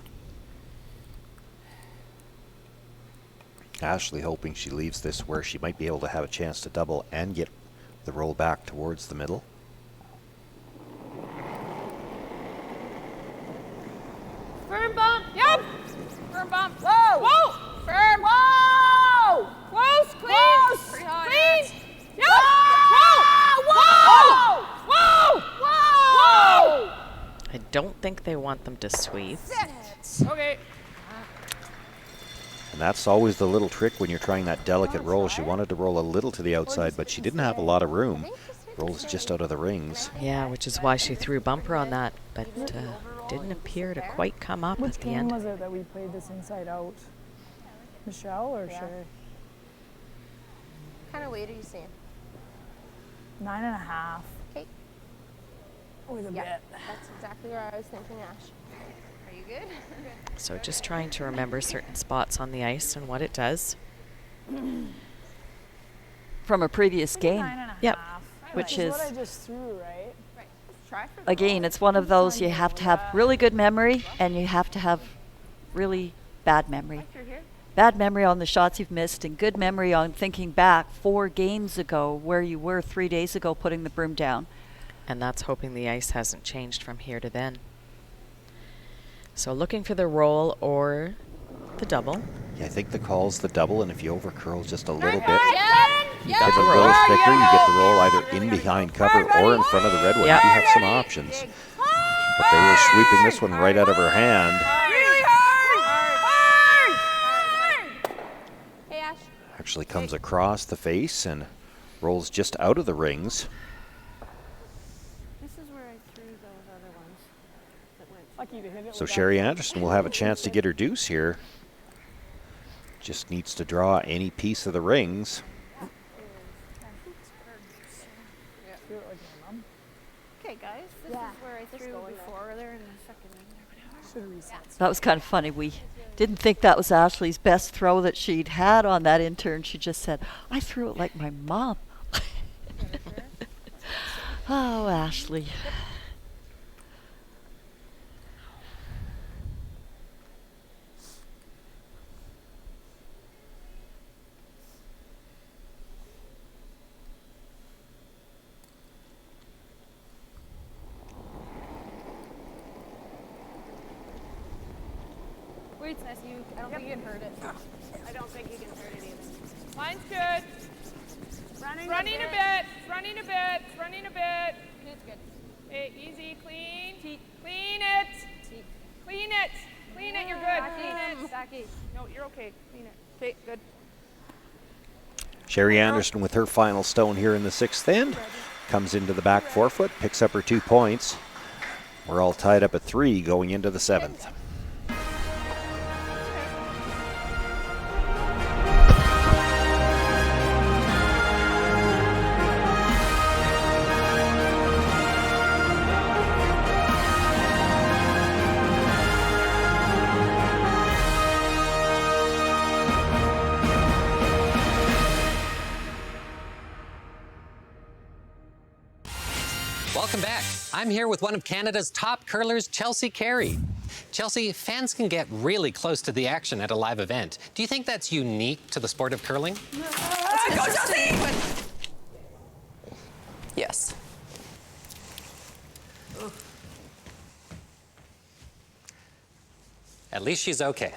Ashley hoping she leaves this where she might be able to have a chance to double and get the roll back towards the middle. Firm bump. Yep. Firm bump. Whoa! Whoa. Firm. Whoa! Close. Clean. Close. Pretty hot. Clean. Yep. Whoa! Whoa. Whoa. Whoa. I don't think they want them to sweep. Okay. And that's always the little trick when you're trying that delicate roll. She wanted to roll a little to the outside, but she didn't have a lot of room. Rolls just out of the rings. Yeah, which is why she threw bumper on that, but didn't appear to quite come up Which at the game end. was it that we played this inside out? Michelle or Sherry? What kind of weight are you seeing? 9.5. Okay. With a Yeah, bit. that's exactly where I was thinking, Ash. Are you good? So just trying to remember certain spots on the ice and what it does. From a previous game. 9.5. Yep. Which Which is, what I just threw, right? Right. Let's try for the again, it's one of those you have to have really good memory and you have to have really bad memory. through here. Bad memory on the shots you've missed and good memory on thinking back 4 games ago where you were 3 days ago putting the broom down. And that's hoping the ice hasn't changed from here to then. So looking for the roll or the double. Yeah, I think the call's the double, and if you over curl just a little bit, You get the roll thicker, you get the roll either in behind cover or in front of the red one. Yep. You have some options. But they were sweeping this one right out of her hand. Really hard! Hey, Ash. Actually comes across the face and rolls just out of the rings. This is where I threw those other ones that went. Lucky to hit it. So Sherry Anderson will have a chance to get her deuce here. Just needs to draw any piece of the rings. Okay, guys, this is where I threw before. They're in the second end. That was kind of funny. We didn't think that was Ashley's best throw that she'd had on that intern. She just said, I threw it like my mom. Oh, Ashley. Wait, Ness, I don't think you can hurt it. I don't think you can hurt it either. Mine's good. Running Running a bit. Running a bit. Running a bit. Okay, it's good. Hey, easy, clean. Clean it. Clean it. Clean it. You're good. Clean it. Stacky. No, you're okay. Clean it. Okay, good. Sherry Anderson with her final stone here in the sixth end. Comes into the back forefoot, picks up her 2 points. We're all tied up at 3 going into the seventh. Welcome back. I'm here with one of Canada's top curlers, Chelsea Carey. Chelsea, fans can get really close to the action at a live event. Do you think that's unique to the sport of curling? Go, Chelsea! Yes. At least she's okay.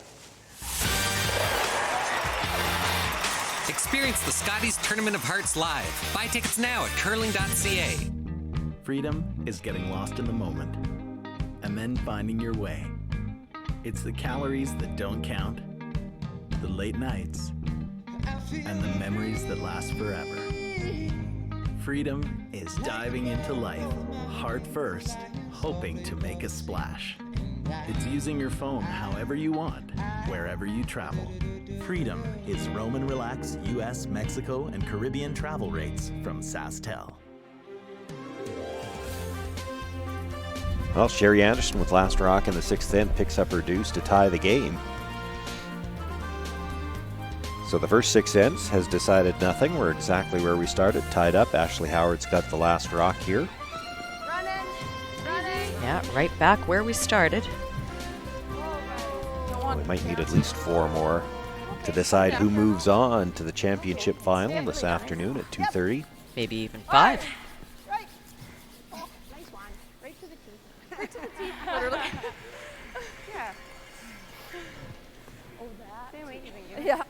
Experience the Scotties Tournament of Hearts live. Buy tickets now at curling.ca. Freedom is getting lost in the moment and then finding your way. It's the calories that don't count, the late nights, and the memories that last forever. Freedom is diving into life, heart first, hoping to make a splash. It's using your phone however you want, wherever you travel. Freedom is roam and relax US, Mexico, and Caribbean travel rates from SaskTel. Well, Sherry Anderson with last rock in the sixth end picks up her deuce to tie the game. So the first 6 ends has decided nothing. We're exactly where we started, tied up. Ashley Howard's got the last rock here. Yeah, right back where we started. We might need at least 4 more to decide who moves on to the championship final this afternoon at 2:30. Maybe even 5. Literally. Yeah. Oh, that? Yeah.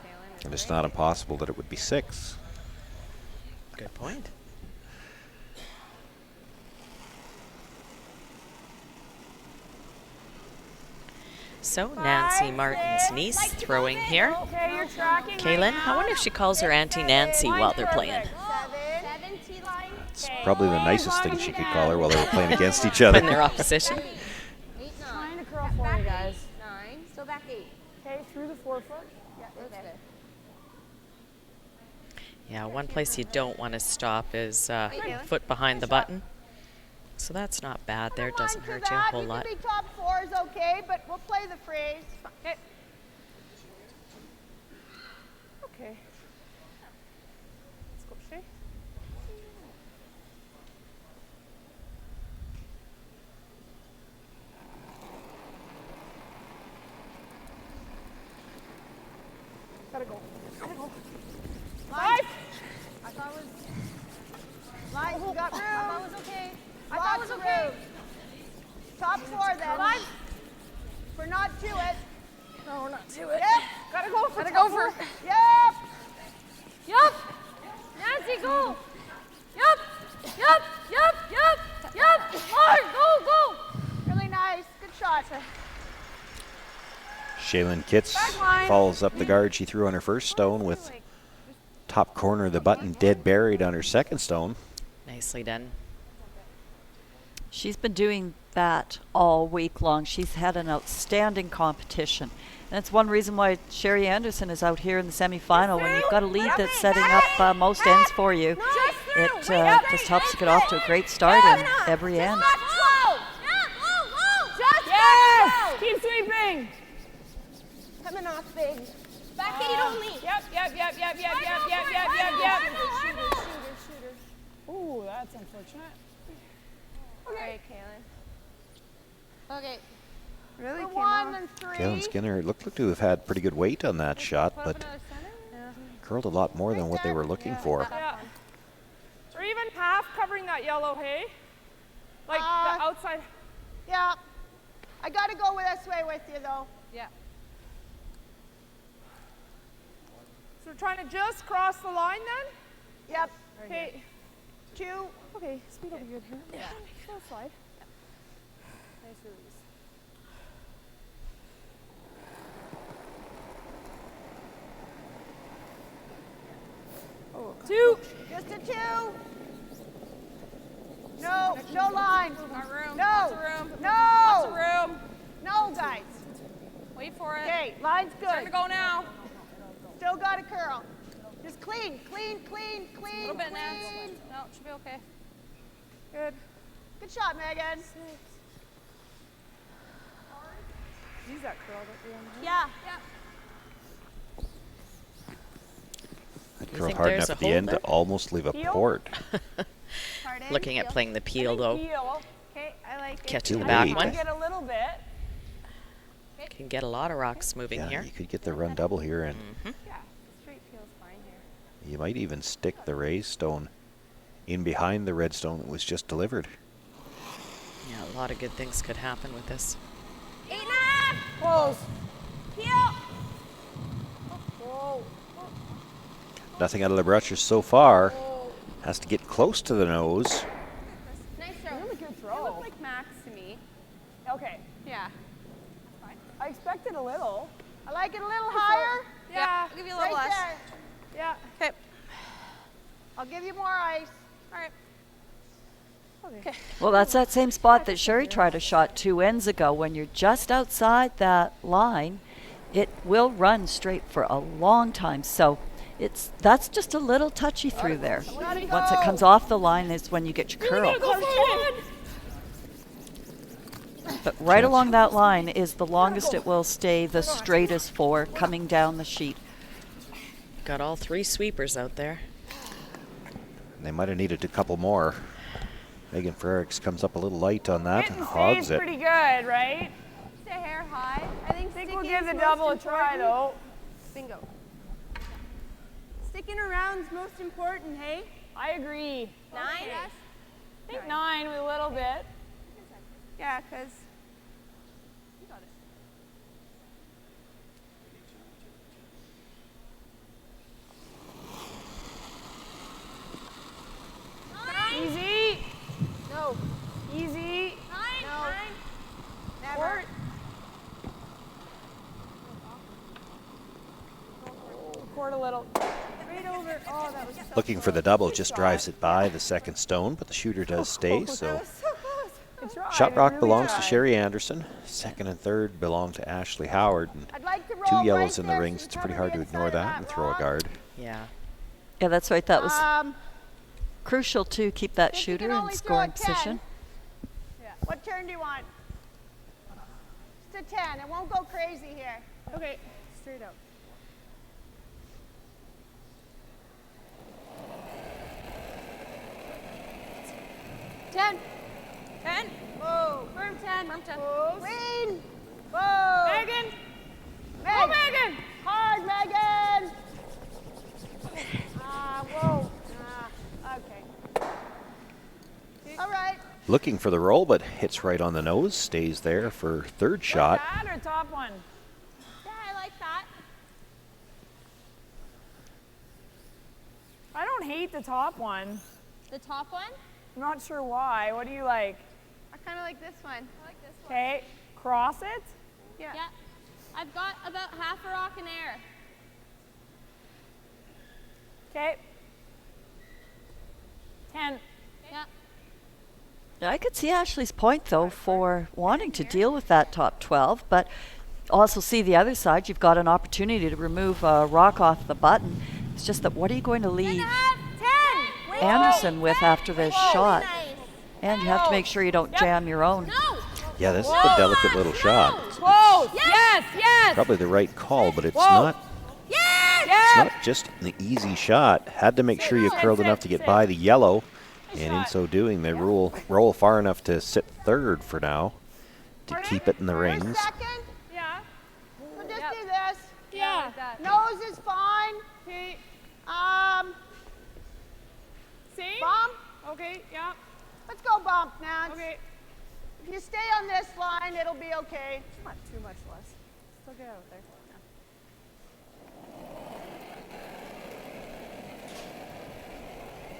And it's not impossible that it would be 6. Good point. So Nancy Martin's niece throwing here. Okay, you're tracking. Kaylin, I wonder if she calls her Auntie Nancy while they're playing. It's probably the nicest thing she could call her while they were playing against each other. In their opposition. 8, 9. Trying to curl for you guys. 9. Still back 8. Okay, through the forefoot. Yeah, that's good. Yeah, one place you don't want to stop is foot behind the button. So that's not bad there. Doesn't hurt you a whole lot. You can be top 4 is okay, but we'll play the phrase. Okay. Okay. Let's go, Shay. Gotta go. Gotta go. 5. I thought it was. Light, you got room. I thought it was okay. I thought it was okay. Top 4 then. 5. We're not to it. No, not do it. Yep. Gotta go for Gotta go for. Yep. Yup. Nancy, go. Yup. Yup. Yup. Yup. Yup. Hard. Go. Go. Really nice. Good shot. Shaylin Kitts follows up the guard she threw on her first stone with top corner of the button dead buried on her second stone. Nicely done. She's been doing that all week long. She's had an outstanding competition. And it's one reason why Sherry Anderson is out here in the semifinal. When you've got a lead that's setting up most ends for you, it just helps to get off to a great start in every end. Yes! Keep sweeping! Coming off big. Back 8 only. Yep. Shooter. Ooh, that's unfortunate. Okay, Kaylin. Okay. Really? For 1 and 3. Kaylin Skinner looked to have had pretty good weight on that shot, but curled a lot more than what they were looking for. Yeah. Or even half covering that yellow hay. Like the outside. Yeah. I gotta go this way with you though. Yeah. So we're trying to just cross the line then? Yep. Okay. 2. Okay, speed will be good here. Yeah. Slow slide. Nice release. Oh, 2. Just a 2. No, no line. Got room. No. Lots of room. No. Lots of room. No, guys. Wait for it. Okay, line's good. Time to go now. Still got to curl. Just clean. A little bit, Nance. No, it should be okay. Good. Good shot, Megan. Use that curl that we have. Yeah. That curled hard enough at the end to almost leave a port. Looking at playing the peel, though. Okay, I like it. Catching the Too back late. one. Get a little bit. Can get a lot of rocks moving here. You could get the run double here, and Yeah, straight feels fine here. you might even stick the raised stone in behind the red stone that was just delivered. Yeah, a lot of good things could happen with this. 8.5. Close. Peel. Whoa. Nothing out of the brushes so far. Has to get close to the nose. Nice throw. Really good throw. It looked like Max to me. Okay. Yeah. I expected a little. I like it a little higher. Yeah. I'll give you a little Right less. there. Yeah. Okay. I'll give you more ice. All right. Okay. Well, that's that same spot that Sherry tried a shot 2 ends ago. When you're just outside that line, it will run straight for a long time. So that's just a little touchy through there. Once it comes off the line is when you get your curl. But right along that line is the longest it will stay the straightest for coming down the sheet. Got all 3 sweepers out there. They might have needed a couple more. Megan Frericks comes up a little light on that and hogs Stays it. pretty good, right? Stay hair high. I think We'll give the double a try though. Bingo. Sticking around's most important, hey? I agree. 9? I think 9 with a little bit. Yeah, because you got it. Easy. No. Easy. 9. No. 9. Never. Court. Court a little. Right over. Oh, that was so Looking for the double, just drives it by the second stone, but the shooter does stay, so Good try. shot rock Really belongs to tried. Sherry Anderson. Second and third belong to Ashley Howard. And I'd like to roll 2 yellows right in the there rings. so It's you pretty cover hard the to ignore inside of that and throw a rock. guard. Yeah. Yeah, that's right. That was Um, crucial to keep that think you shooter can in only throw scoring a 10. position. What turn do you want? Just a 10. It won't go crazy here. Okay. Straight up. Ten. Whoa. Firm 10. Firm 10. Clean. Whoa. Megan. Meg. Oh, Megan. Hard, Megan. Whoa. Okay. All right. Looking for the roll, but hits right on the nose. Stays there for third shot. That or top one? That don't hate the top one. The top one? I'm not sure why. What do you like? I kind of like this one. I like this one. Okay, cross it. Yeah. I've got about half a rock in air. Okay. 10. Yeah. I could see Ashley's point, though, for wanting to deal with that top 12, but also see the other side. You've got an opportunity to remove a rock off the button. It's just that what are you going to leave Anderson with after this shot? And you have to make sure you don't jam your own. Yeah, this is a delicate little shot. Close. Yes, yes. Probably the right call, but it's Whoa. not. It's not just an easy shot. Had to make sure you curled enough to get by the yellow, and in so doing, they roll far enough to sit third for now to keep it in the rings. Yeah. We'll just do this. Yeah. Nose is fine. Okay. See? Bump. Okay, yeah. Let's go bump, Nance. Okay. If you stay on this line, it'll be okay. Not too much less. Still get out there.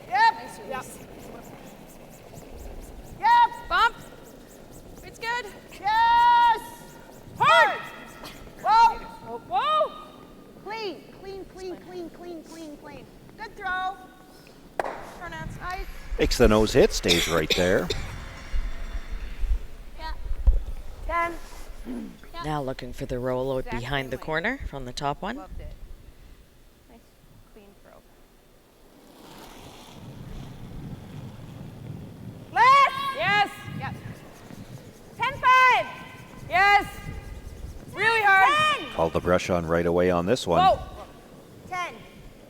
Yep. Yep. Yep. Bump. It's good. Yes. Hard. Whoa. Whoa. Clean, clean, clean, clean, clean, clean, clean. Good throw. Nice. Makes the nose hit, stays right there. Yeah. 10. Now looking for the roll out behind the corner from the top one. Loved it. Nice, clean throw. Left. Yes. Yep. 10-5. Yes. Really hard. 10. Called the brush on right away on this one. Whoa. 10.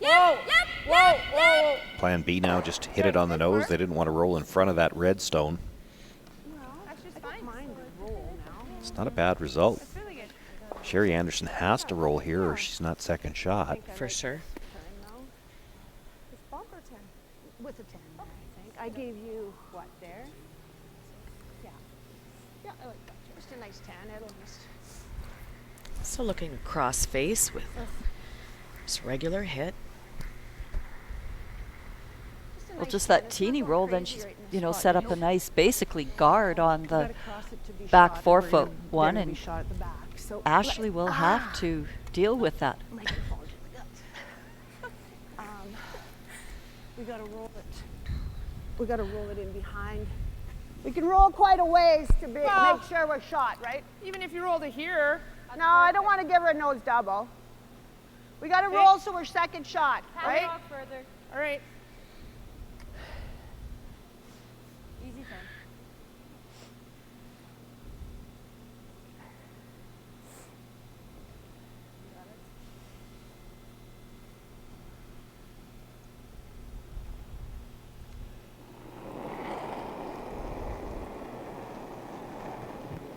Whoa. Whoa. Whoa. Plan B now, just hit it on the nose. They didn't want to roll in front of that red stone. That's just fine. It's not a bad result. That's really good. Sherry Anderson has to roll here or she's not second shot. For sure. It's bump or 10? With a 10, I think. I gave you what there? Yeah. Yeah, I like that. Just a nice 10. It'll just. So looking across face with just regular hit. Well, just that teeny roll, then she's, set up a nice, basically, guard on the back 4-foot one, and Ashley will have to deal with that. We gotta roll it. We gotta roll it in behind. We can roll quite a ways to make sure we're shot, right? Even if you rolled it here. No, I don't want to give her a nose double. We gotta roll so we're second shot, right? Further. All right. Easy 10.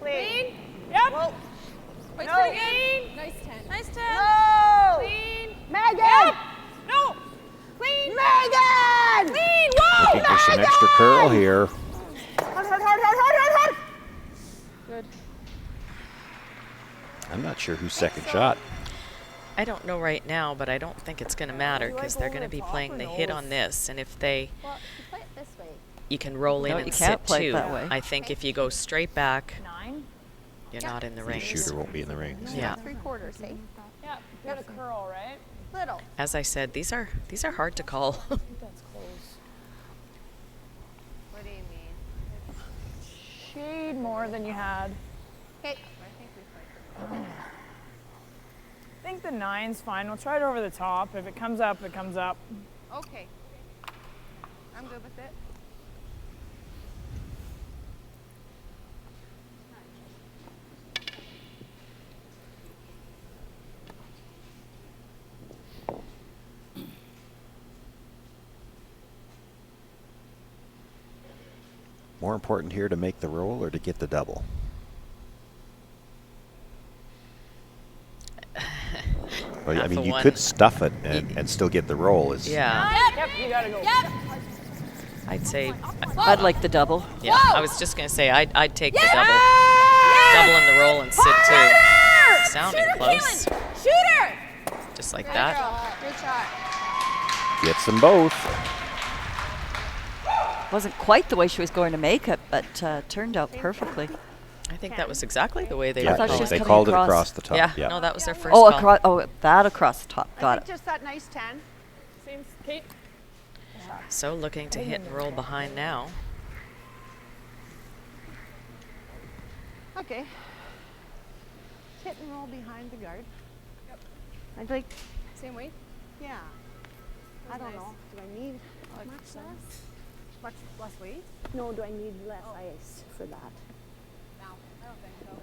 Clean. Yep. Whoa. Wait, No. pretty good. Nice 10. Nice 10. No. Clean. Megan. Yep. No. Clean. Megan. Clean. Whoa. Looking for some extra curl here. Hard. Good. I'm not sure who's second shot. I don't know right now, but I don't think it's going to matter because they're going to be playing the hit on this. And if they, Well, you play it this way. you can roll in No, and you can't sit play it too. that way. I think if you go straight back, 9. you're not in the The rings. shooter won't be in the rings. Yeah. 3/4, hey? Yeah. You got a curl, right? Little. As I said, these are hard to call. I think that's close. What do you mean? Shade more than you had. Okay. I think the 9's fine. We'll try it over the top. If it comes up, it comes up. Okay. I'm good with it. More important here to make the roll or to get the double? Well, I Half mean, a you one. could stuff it and still get the roll. Yeah. Yep, you gotta go. Yep. I'd say, I'd like the double. yeah, I was just going to say I'd take the double. Double in the roll and sit too. Sounding close. Shooter! Just like Good that. girl. Good shot. Gets them both. Wasn't quite the way she was going to make it, but turned out perfectly. I think that was exactly the way they Yeah, were they called it across the top. Yeah, Yeah. no, that was their first Oh, call. that across the top. Got it. Just that nice 10. Same, Kate. So looking to hit and roll behind now. Okay. Hit and roll behind the guard. Yep. I'd like. Same weight? Yeah. I don't know. Do I need Like much some. less? Much less weight? No, do I need less ice for that? No, I don't think so.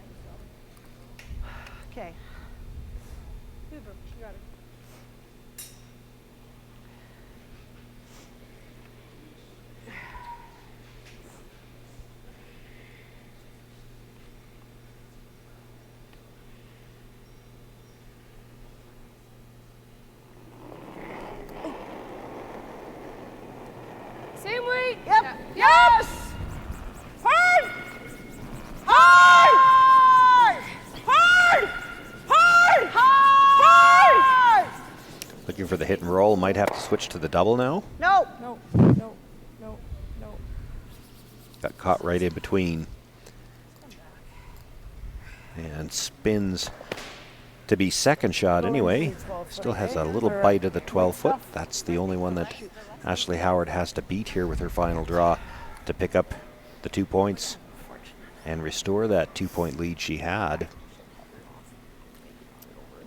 Okay. Super, you got it. Same weight. Yep. Yeah. Yes. Hard. Hard. Hard. Hard. Hard. Looking for the hit and roll. Might have to switch to the double now. No. No. No. No. No. Got caught right in between. And spins to be second shot anyway. Still has a little bite of the 12-foot. That's the only one that Ashley Howard has to beat here with her final draw to pick up the 2 points and restore that 2-point lead she had.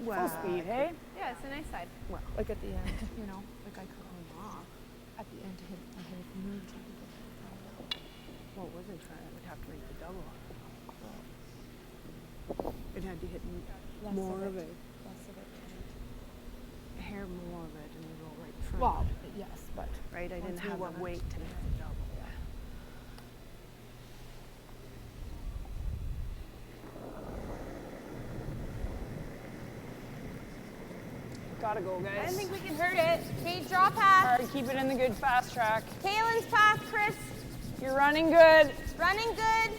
Full speed, hey? Yeah, it's a nice side. Well, like at the end, you know, like I cut him off at the end to hit my head move. Well, it wasn't trying. I would have to make the double. It had to hit more of it. Less of it. Hair more of it and go right through. Well, yes, but right, I didn't have what weight to make the double. Gotta go, I guys. don't think we can hurt it. Kate, draw pass. Hard, keep it in the good fast track. Kaylin's pass, Chris. You're running good. Running good.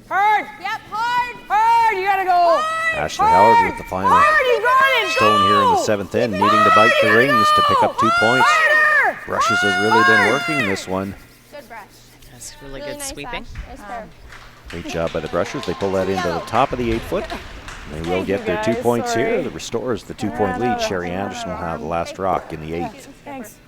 Hard. Yep, hard. Hard, you gotta go. Ashley Howard with the final Hard, you got it. stone here in the 7th end, needing to bite the rings to pick up 2 points. Harder. Brushes have really been working this one. Good brush. That's really good nice sweeping. Nice pair. Great job by the Brushers. They pull that into the top of the 8-foot. They will get their 2 points here. That restores the 2-point lead. Sherry Anderson will have the last rock in the 8th. Thanks.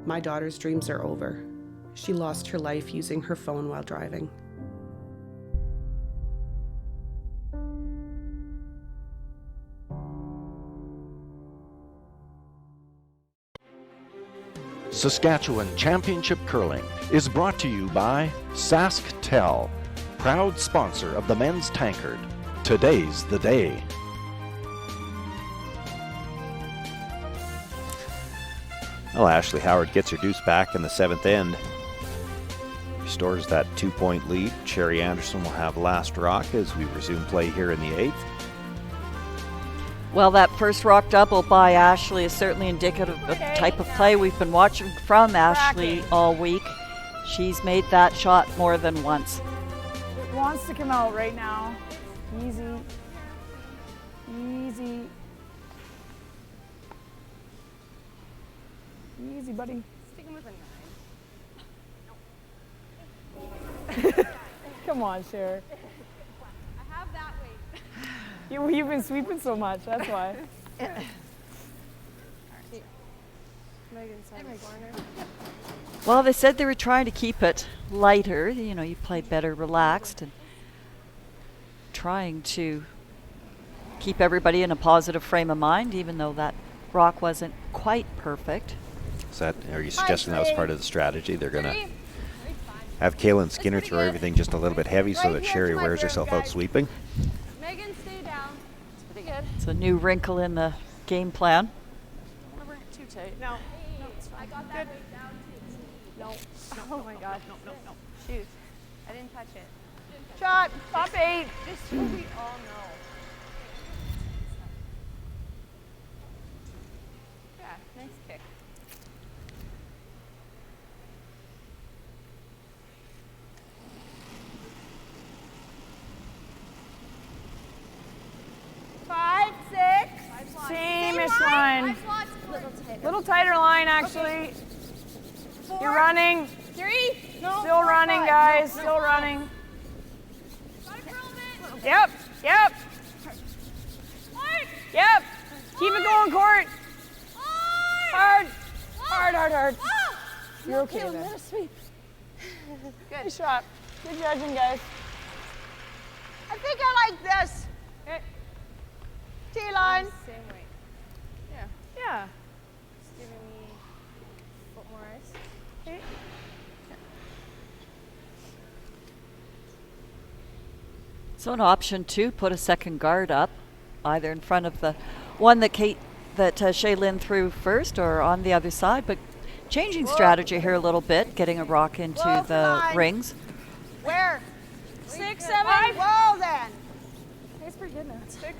My daughter's dreams are over. She lost her life using her phone while driving. Saskatchewan Championship Curling is brought to you by SaskTel, proud sponsor of the men's tankard. Today's the day. Well, Ashley Howard gets her deuce back in the 7th end. Restores that 2-point lead. Sherry Anderson will have last rock as we resume play here in the 8th. Well, that first rock double by Ashley is certainly indicative of the type of play we've been watching from Ashley all week. She's made that shot more than once. It wants to come out right now. Easy. Easy. Easy, buddy. Sticking with a 9. Come on, Cher. I have that weight. You've been sweeping so much, that's why. Megan's on the corner. Well, they said they were trying to keep it lighter. You know, you play better relaxed and trying to keep everybody in a positive frame of mind, even though that rock wasn't quite perfect. Are you suggesting that was part of the strategy? They're going to have Kaylin Skinner throw everything just a little bit heavy so that Sherry wears herself out sweeping? Megan, stay down. It's pretty good. It's a new wrinkle in the game plan. Don't want to bring it too tight. No. No, it's fine. I got that right down too. No. Oh my gosh. No. Shoot. I didn't touch it. Shot. Top 8. Just so we all know. Yeah, nice kick. Five, six. Same-ish line. Little tighter line, actually. You're running. 3. No. Still running, guys. Still running. Yep. Keep it going, Court. Hard. You're okay then. Good shot. Good judging, guys. I think I like this. Okay. T-line. Same weight. Yeah. Just giving me a foot more ice. Okay. So an option 2, put a second guard up, either in front of the one that Shaylin threw first or on the other side, but changing strategy here a little bit, getting a rock into the rings. Where? 6, 7. Whoa, then. It's pretty good now. 6.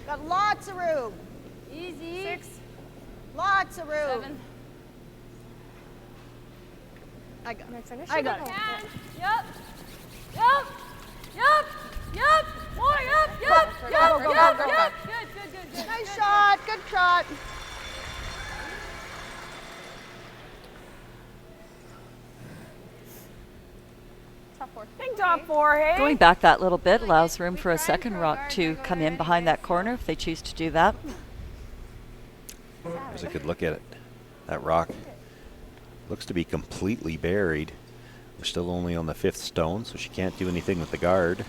Got lots of room. Easy. 6. Lots of room. 7. I got it. I got it. Yep. More, yep. Go. Good. Nice shot. Good shot. Top 4. Big top 4, hey? Going back that little bit allows room for a second rock to come in behind that corner if they choose to do that. There's a good look at it. That rock looks to be completely buried. We're still only on the 5th stone, so she can't do anything with the guard.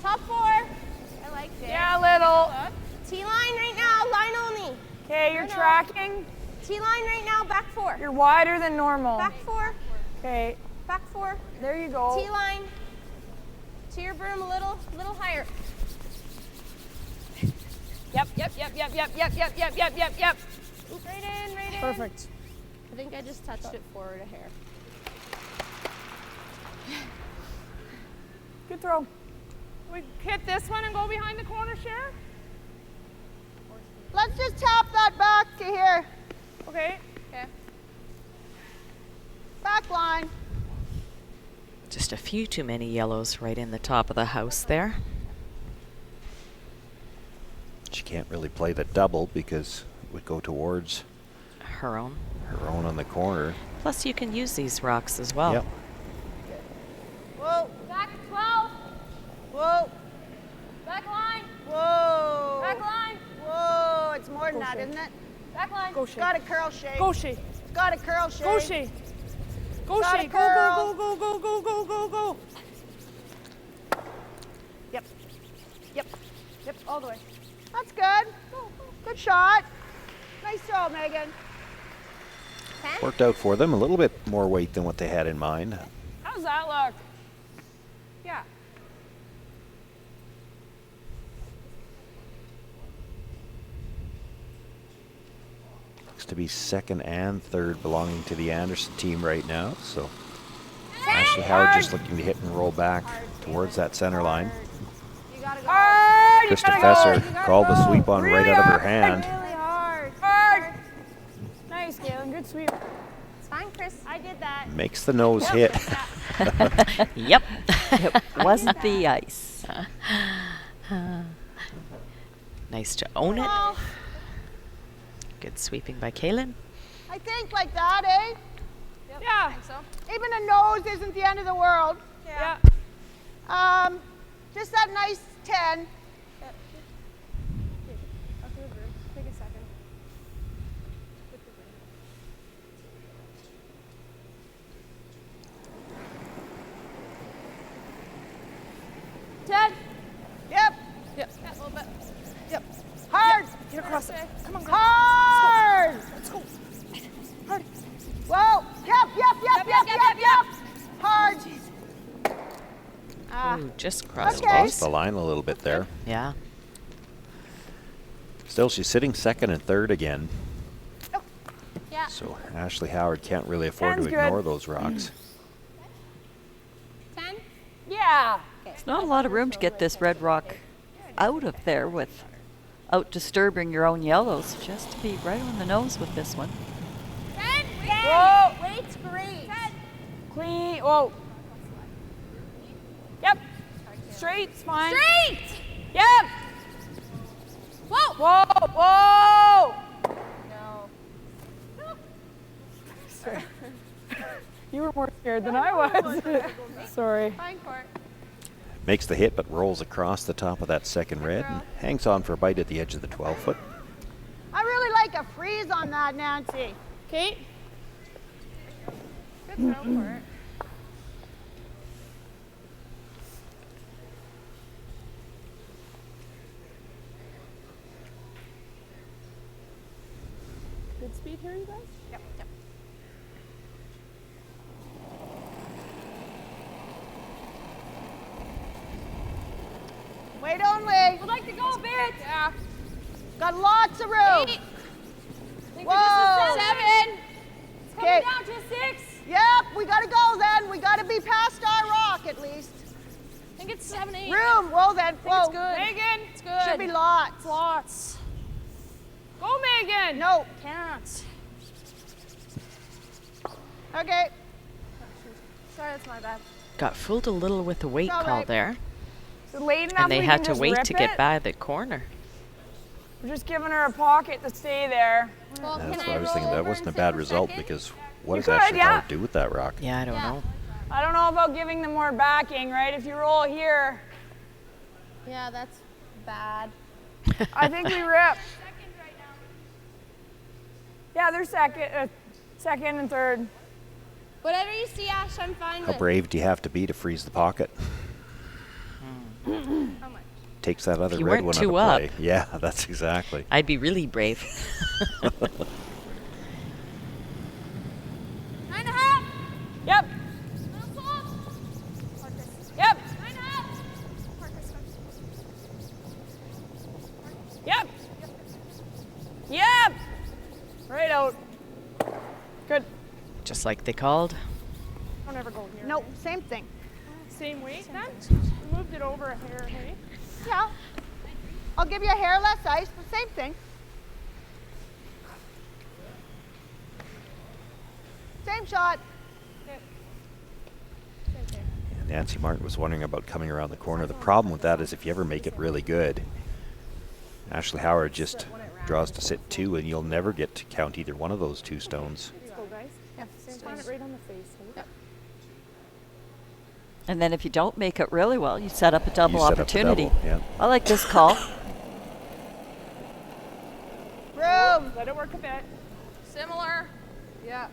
Top 4. I like it. Yeah, little. T-line right now, line only. Okay, you're tracking. T-line right now, back 4. You're wider than normal. Back 4. Okay. Back 4. There you go. T-line. To your broom a little higher. Yep. Right in. Perfect. I think I just touched it forward a hair. Good throw. We hit this one and go behind the corner, Cher? Let's just tap that back to here. Okay. Back line. Just a few too many yellows right in the top of the house there. She can't really play the double because it would go towards her own on the corner. Plus you can use these rocks as well. Yep. Whoa. Back 12. Whoa. Back line. Whoa. Back line. Whoa. It's more than that, isn't it? Back line. Go Shay. Got a curl shake. Go Shay. Got a curl shake. Go Shay. Go Got Shay. a curl. Go. Yep. All the way. That's good. Good shot. Nice throw, Megan. 10? Worked out for them. A little bit more weight than what they had in mind. How's that look? Yeah. Looks to be 2nd and 3rd belonging to the Anderson team right now. So Ashley Howard just looking to hit and roll back towards that center line. Krista Fesser called the sweep on right out of her hand. Really hard. Nice, Galen. Good sweep. It's fine, Chris. I did that. Makes the nose hit. Yep. It wasn't the ice. Nice to own it. Good sweeping by Kaylin. I think like that, eh? Yep. Yeah. I think so. Even a nose isn't the end of the world. Yeah. Just that nice 10. Take a second. Okay. Come on, girl. Hard! Let's go. Hard. Whoa! Yep. Hard. Ooh, just crossed Lost the line a little bit there. Yeah. Still, she's sitting second and third again. Yeah. So Ashley Howard can't really afford to Ten's ignore good. those rocks. 10? Yeah. There's not a lot of room to get this red rock out of there without disturbing your own yellows. Just to be right on the nose with this one. 10? Whoa. Weight's great. 10. Clean. Whoa. Yep. Straight's fine. Straight! Yep. Whoa! Whoa. No. Sorry. You were more scared than I was. Sorry. Fine court. Makes the hit, but rolls across the top of that second red and hangs on for a bite at the edge of the 12-foot. I really like a freeze on that, Nancy. Kate? Good throw for it. Good speed here, you guys? Yep. Wait only. Would like to go a bit. Yeah. Got lots of room. 8. Think Whoa. this is 7. It's coming Okay. down to 6. Yep, we gotta go then. We gotta be past our rock at least. I think it's 7, 8. Room. Whoa then. I think Whoa. it's good. Megan. It's good. Should be lots. Lots. Go, Megan. No. Can't. Okay. Sorry, that's my bad. Got fooled a little with the weight It's all call right. there. Is it late enough And they we had can to just wait rip to get it? by the corner. We're just giving her a pocket to stay there. Well, That's can what I was roll thinking. That over wasn't a and bad sit result second? because what You does could, Ashley yeah. Howard do with that rock? Yeah, I don't know. I don't know about giving them more backing, right? If you roll here, Yeah, that's bad. I think we rip. Yeah, they're second and third. Whatever you see, Ash, I'm fine How with. brave do you have to be to freeze the pocket? How much? Takes that other If you red weren't one out too of up. play. Yeah, that's exactly. I'd be really brave. 9.5. Yep. Little soft. Yep. 9.5. Yep. Yep. Right out. Good. Just like they called. Don't ever go here. No, same thing. Same weight then? We moved it over a hair, hey? Yeah. I'll give you a hair less ice, but same thing. Same shot. Nancy Martin was wondering about coming around the corner. The problem with that is if you ever make it really good, Ashley Howard just draws to sit 2 and you'll never get to count either one of those 2 stones. Let's go, guys. Yeah, Same thing. Right on the face, hey? And then if you don't make it really well, you set up a double You set up a opportunity. double, yeah. I like this call. Room. Let it work a bit. Similar. Yeah.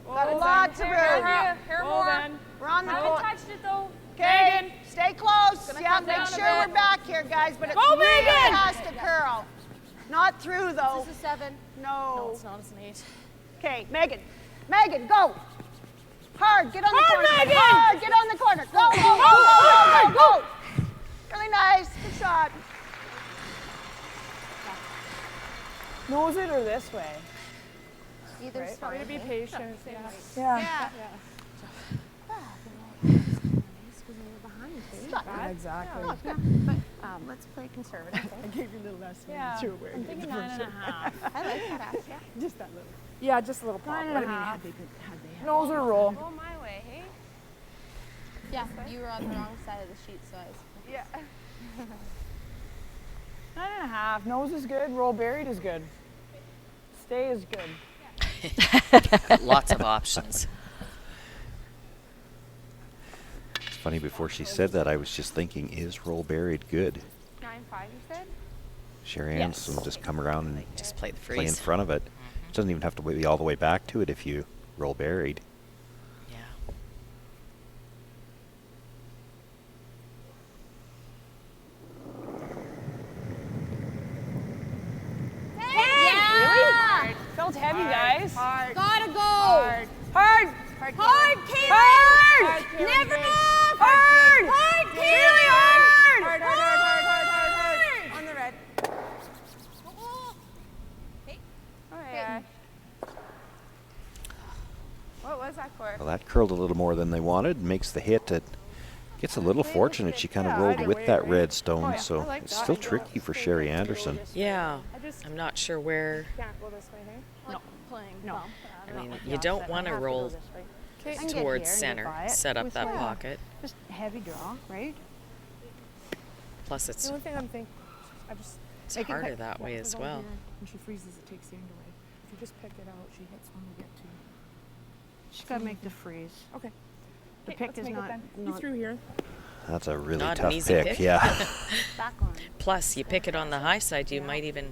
Got lots of room. Hair Roll more. then. We're on the I touched it though. Okay, stay close. Gonna Yeah, come make down a sure bit. we're back here, guys, but it Go, really Megan! has to curl. Not through, though. This is 7. No, No. it's not. It's an 8. Okay, Megan. Megan, go. Hard, get on the Hard, corner. Megan! Hard, get on the corner. Go, go, go, go, go, go. Really nice. Good shot. Nose it or this way? Either's Right. fine. Way to be patient. Yeah. Yeah. Exactly. Let's play conservative. I gave you a little less Yeah. than you were. I'm thinking 9.5. I like that, Ash. Yeah. Just that little. Yeah, just a little pop. 9.5. Had they had Nose or roll? Go my way, hey? Yeah, you were on the wrong side of the sheet, so I was. Yeah. 9.5. Nose is good. Roll buried is good. Stay is good. Lots of options. It's funny, before she said that, I was just thinking, is roll buried good? 9.5, you said? Sherry Yes. Ann will just come around and Just play the play in freeze. front of it. It doesn't even have to be all the way back to it if you roll buried. Yeah. heavy, guys. Hard. Gotta go. Hard. Hard. Hard, Caitlin. Hard. Caitlin. Never move. Hard. Hard, Really hard. Hard, hard, hard, hard, hard, hard. On the red. Oh, yeah. What was that for? Well, that curled a little more than they wanted. Makes the hit. It gets a little fortunate. She kind of rolled with that red stone, so it's still tricky for Sherry Anderson. Yeah, I'm not sure where. Can't go this way, hey? No. Playing. No. I mean, you don't want to roll towards center, set up that pocket. Just heavy draw, right? Plus, it's The only thing I'm thinking, it's harder that way as well. When she freezes, it takes the end away. If you just pick it out, she hits when we get to. She's got to make the freeze. Okay. The pick is not. You through here. That's a really Not an tough easy pick. Yeah. Plus, you pick it on the high side, you might even.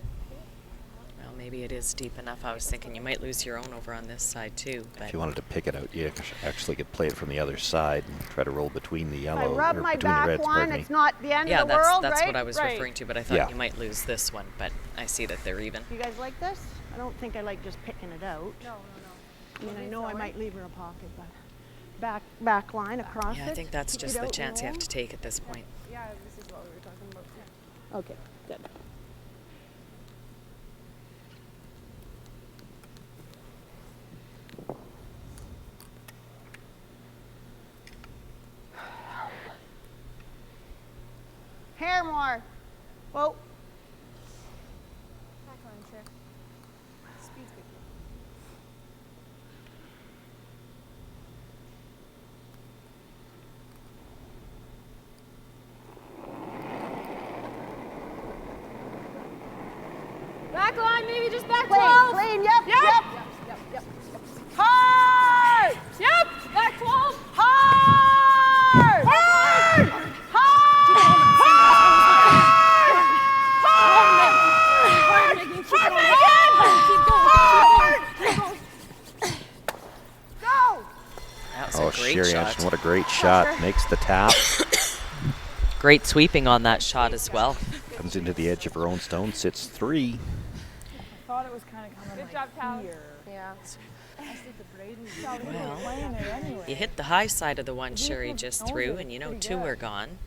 Well, maybe it is deep enough. I was thinking you might lose your own over on this side too. But If you wanted to pick it out, you actually could play it from the other side and try to roll between the yellow rub or my between the back reds. one, Pardon me. it's not the end yeah, of the world, that's right? what I was referring to. But I thought Yeah. you might lose this one. But I see that they're even. You guys like this? I don't think I like just picking it out. No. I mean, I know I might leave her a pocket, but back line across it. Yeah, I think that's kick it just the out chance you have and to take at this point. Yeah, this is what we were talking about. roll. Okay, good. Hair more. Whoa. Backline check. Speed's good. Backline, maybe just back 12. Clean, yep. Hard! Yep! Back 12. Hard! Hard! That was Oh, a great Sherry shot. Anderson, what a great shot. Makes the tap. Great sweeping on that shot as well. Comes into the edge of her own stone, sits 3. I thought it was kind of coming Good job, Tal. Yeah. Well, you hit the high side of the one Sherry just threw, and you know 2 are gone.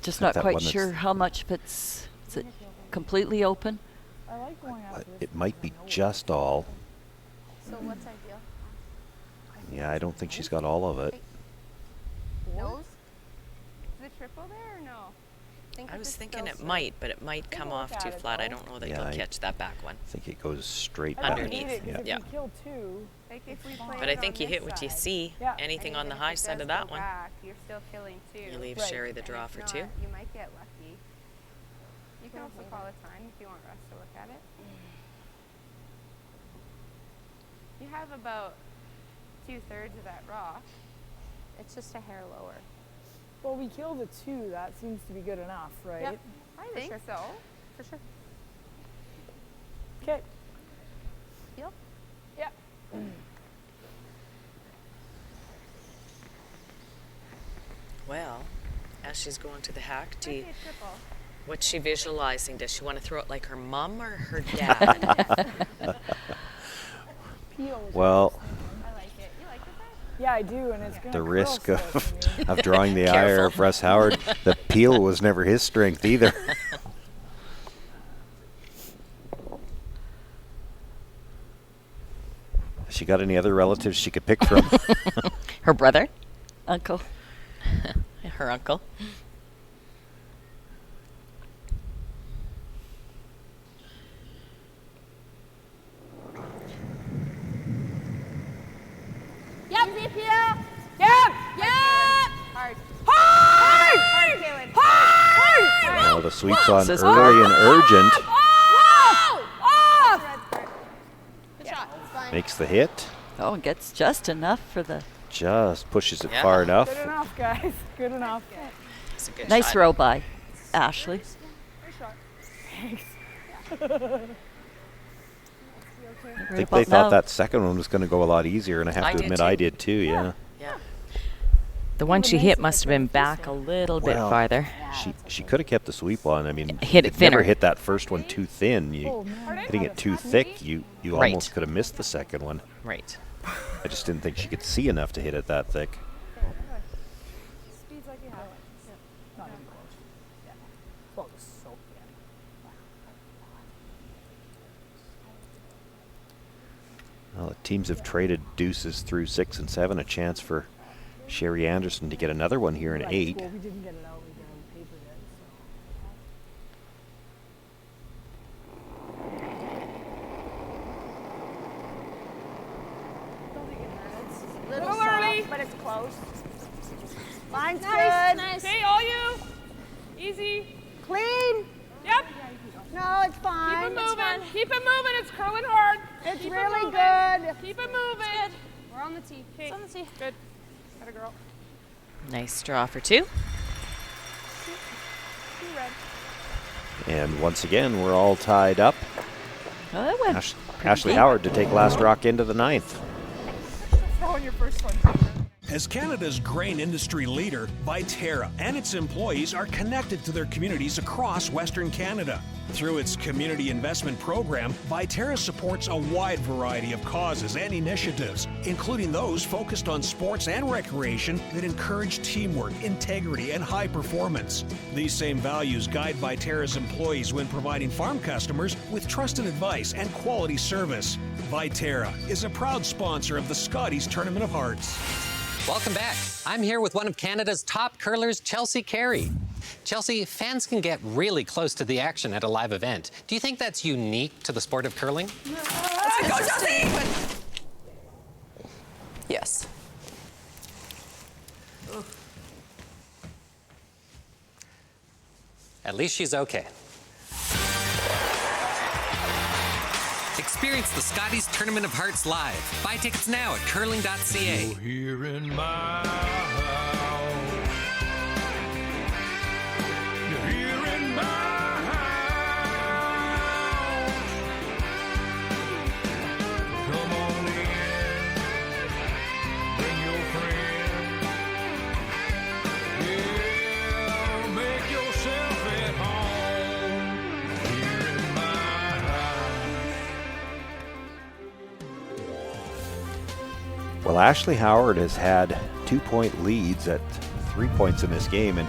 Just Like not that quite one that's- sure how much of it's is it completely open. I like going out It might be just all. So what's ideal? Yeah, I don't think she's got all of it. Nose? Is it triple there or no? I was thinking it might, but it might come off too flat. I don't know that Yeah, you'll I catch that back one. I think it goes straight back. Underneath. Yeah. If we kill 2, Like if we play But I it think on you this hit what you side, see. Yeah. Anything I on mean, the if high it side does of that go one, back, you're still killing 2. you leave Right. Sherry the And draw if for not, 2. You might get lucky. You can also call a time if you want Russ to look at it. You have about 2/3 of that rock. It's just a hair lower. well, we killed a 2. That seems to be good enough, right? Yep. I think so. For sure. Okay. Feel? Yep. Well, as she's going to the hack, Might be a triple. what's she visualizing? Does she want to throw it like her mom or her dad? Well, I like it. You like it, Dad? Yeah, I do, and it's going to the risk of drawing the ire of Russ Howard, the peel was never his strength either. Has she got any other relatives she could pick from? Her brother? Uncle. Her uncle? Yep, Zipia! Yep! Yep! Hard. Hard! Hard, Kaylin. Hard! Well, the sweep's on Says early and urgent. Whoa! Off! Good shot. It's fine. Makes the hit. Oh, gets just enough for the Just pushes it Yeah. far enough. Good enough, guys. Good enough. It's a good nice shot. throw by Ashley. Nice shot. Thanks. I think they thought that second one was going to go a lot easier, and I have to admit I did too, yeah. Yeah. The one she hit must have been back a little bit farther. She could have kept the sweep on. I mean, Hit it thinner. Never hit that first one too thin. Hitting it too thick, you Right. almost could have missed the second one. Right. I just didn't think she could see enough to hit it that thick. Speeds like you have it. Not even close. Yeah. Close. So, Well, the teams have traded deuces through 6 and 7, a chance for Sherry Anderson to get another one here in 8. Well, we didn't get it out. We got it on paper yet. Little Little soft, early. but it's close. Mine's Nice, good. nice. Okay, all you. Easy. Clean. Yep. No, it's fine. Keep it moving. Keep it moving. It's curling hard. It's Keep really it moving. good. Keep it moving. We're on the tee. Okay. It's on the tee. Good. Got a girl. Nice draw for 2. Two red. And once again, we're all tied up. Well, that went Ashley good. Howard to take last rock into the 9th. Throwing your first one. As Canada's grain industry leader, Viterra and its employees are connected to their communities across Western Canada. Through its community investment program, Viterra supports a wide variety of causes and initiatives, including those focused on sports and recreation that encourage teamwork, integrity, and high performance. These same values guide Viterra's employees when providing farm customers with trusted advice and quality service. Viterra is a proud sponsor of the Scotties Tournament of Hearts. Welcome back. I'm here with one of Canada's top curlers, Chelsea Carey. Chelsea, fans can get really close to the action at a live event. Do you think that's unique to the sport of curling? Go, Chelsea! Yes. At least she's okay. Experience the Scotties Tournament of Hearts live. Buy tickets now at curling.ca. You're here in my house. You're here in my house. Come on in. Bring your friend. Yeah, make yourself at home. Here in my house. Well, Ashley Howard has had 2-point leads at 3 points in this game, and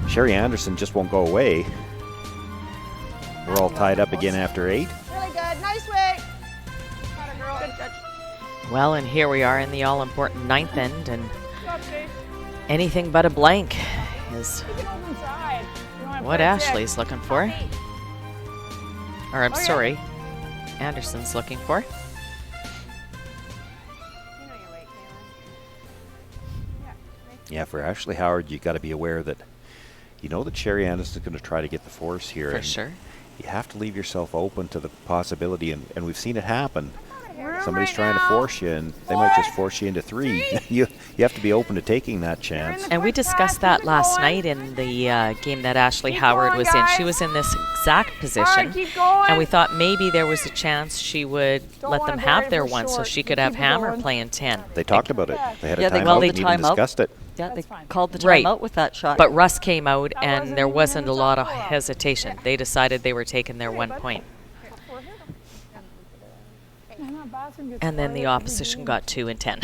Sherry Anderson just won't go away. We're all tied up again after 8. Really good. Nice way. Got a girl. Good judge. Well, and here we are in the all-important 9th end, and Stop, Jay. anything but a blank is You can open side. You wanna what play a Ashley's looking for. Or, I'm Okay. sorry, Anderson's looking for. You know your weight, Kaylin. Yeah, for Ashley Howard, you got to be aware that you know that Sherry Anderson's going to try to get the force here. For and sure. You have to leave yourself open to the possibility, and we've seen it happen. Room Somebody's right trying to now. force you, and they might just force you into 3. you have to be open to taking that chance. And we discussed that last night in the game that Ashley Howard going, was in. She guys. was in this exact position. keep going. And we thought maybe there was a chance she would Don't let wanna them bury have it their for one so short. she Keep could have it Hammer going. playing 10. They talked about it. They had a Yeah, they timeout called and the even timeout. discussed it. Yeah, they That's fine. called the Right. timeout with that shot. But Russ came out, That and wasn't there even wasn't in a the lot top of four. hesitation. They decided they were taking their 1 point. And then the opposition got 2 and 10.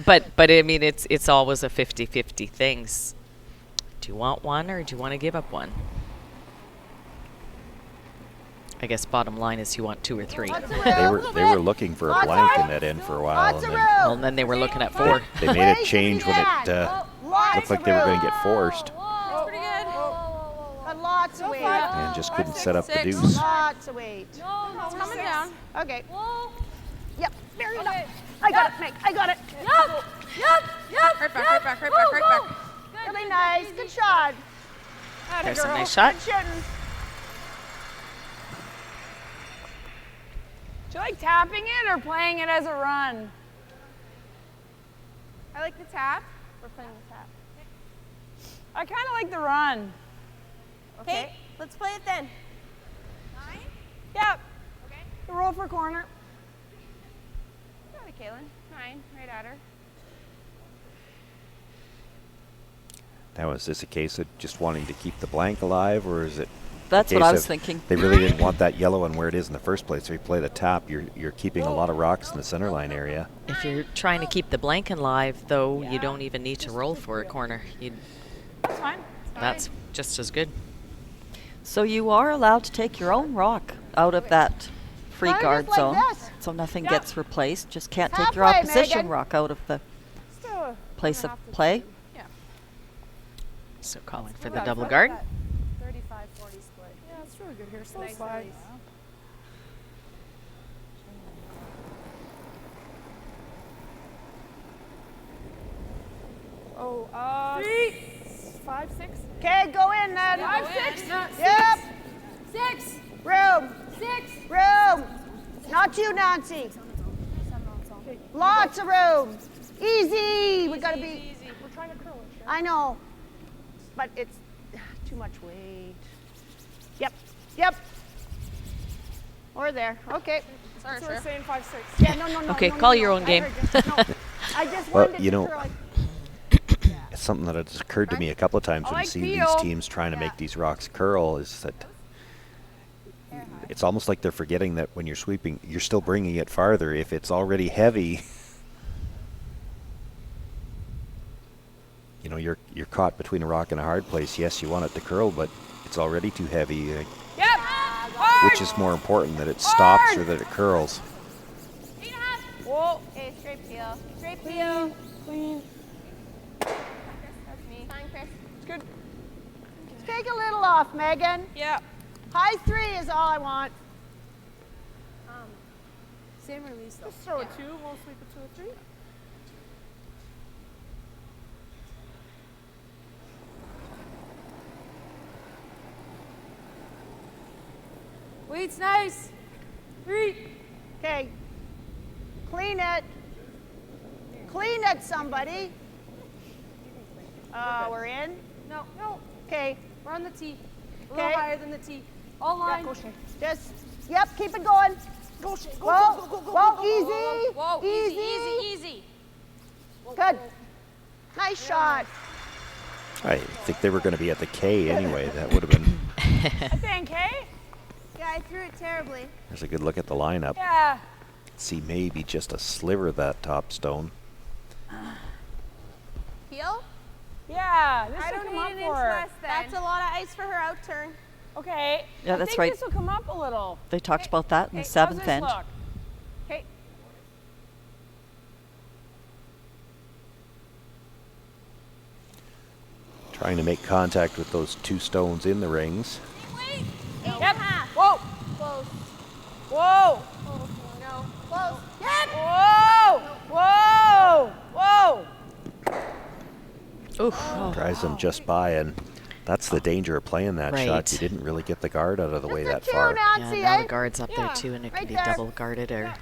but I mean, it's always a 50-50 thing. Do you want one or do you want to give up one? I guess bottom line is you want 2 or 3. They were looking for a blank in that end for a while, and then Well, and then they were looking at 4. they made a change when it looked like they were going to get forced, That's pretty good. Got lots of weight. and just couldn't set up the 6. deuce. Lots of weight. No, it's coming down. Okay. Whoa. Yep. Very enough. I got it, Meg. I got it. Yep. Right back, right back, right back, right back. Really nice. Good shot. There's a nice shot. Good shooting. Do you like tapping it or playing it as a run? I like the tap. We're playing the tap. I kind of like the run. Okay, let's play it then. 9? Yep. Okay. The roll for corner. Got it, Kaylin. 9, right at her. Now, is this a case of just wanting to keep the blank alive, or is it? That's what I was thinking. They really didn't want that yellow one where it is in the first place. If you play the tap, you're keeping a lot of rocks in the center line area. If you're trying to keep the blank alive, though, you don't even need to roll for a corner. That's fine. That's just as good. So you are allowed to take your own rock out of that free Try guard just like zone. this. So nothing Yep. gets replaced. Just can't It's take your halfway, opposition Megan. rock out of the place of play. So calling for the double guard. 35-40 split. Yeah, it's really good here. Slow Nice slide. release. Oh, 5, 6. Okay, go in then. 5, 6. Yep. 6. Room. 6. Room. Not you, Nancy. Lots of room. Easy. We gotta be. We're trying to curl it. I know, but it's too much weight. Yep. Yep. Or there. Okay. Sorry, so we're saying 5, 6. Yeah. No. Okay, no, call no, your no. own game. I just Well, wanted you to know, curl it. it's something that has occurred to me a couple of times when like seeing these Theo. teams trying to make these rocks curl, is that it's almost like they're forgetting that when you're sweeping, you're still bringing it farther. If it's already heavy, you know, you're caught between a rock and a hard place. Yes, you want it to curl, but it's already too heavy. Yep. Hard. Which is more important, that it stops or that it curls? Whoa. Okay, straight peel. Straight Clean. peel. Clean. That's me. Fine, Chris. It's good. Take a little off, Megan. Yeah. High 3 is all I want. Same release though. Just throw a 2. We'll sweep a 2 or 3. Weight's nice. 3. Okay. Clean it. Clean it, somebody. We're in. No, no. Okay. We're on the tee. A little Okay. higher than the tee. All line. Just, yep, keep it going. Go, Shay. Go, Whoa, go, go, go, whoa, go, go, easy. Whoa, Easy. easy. Good. Nice shot. I think they were going to be at the K anyway. That would have been. I think, hey? Yeah, I threw it terribly. There's a good look at the lineup. Yeah. See maybe just a sliver of that top stone. Peel? Yeah, this I will don't come need up an inch for her. less then. That's a lot of ice for her out turn. Okay. Yeah, I that's think right. This will come up a little. They talked about that in the How's seventh this end. look? Okay. Trying to make contact with those two stones in the rings. Yep. Whoa. Close. Whoa. No. Close. Yep. Whoa. Whoa. Whoa. Oof. Drives them just by, and that's the danger of playing that shot. Right. You didn't really get the guard out of the way that two, far. Nancy, Yeah, now eh? the guard's up there Yeah, too, and it right can be there. double guarded or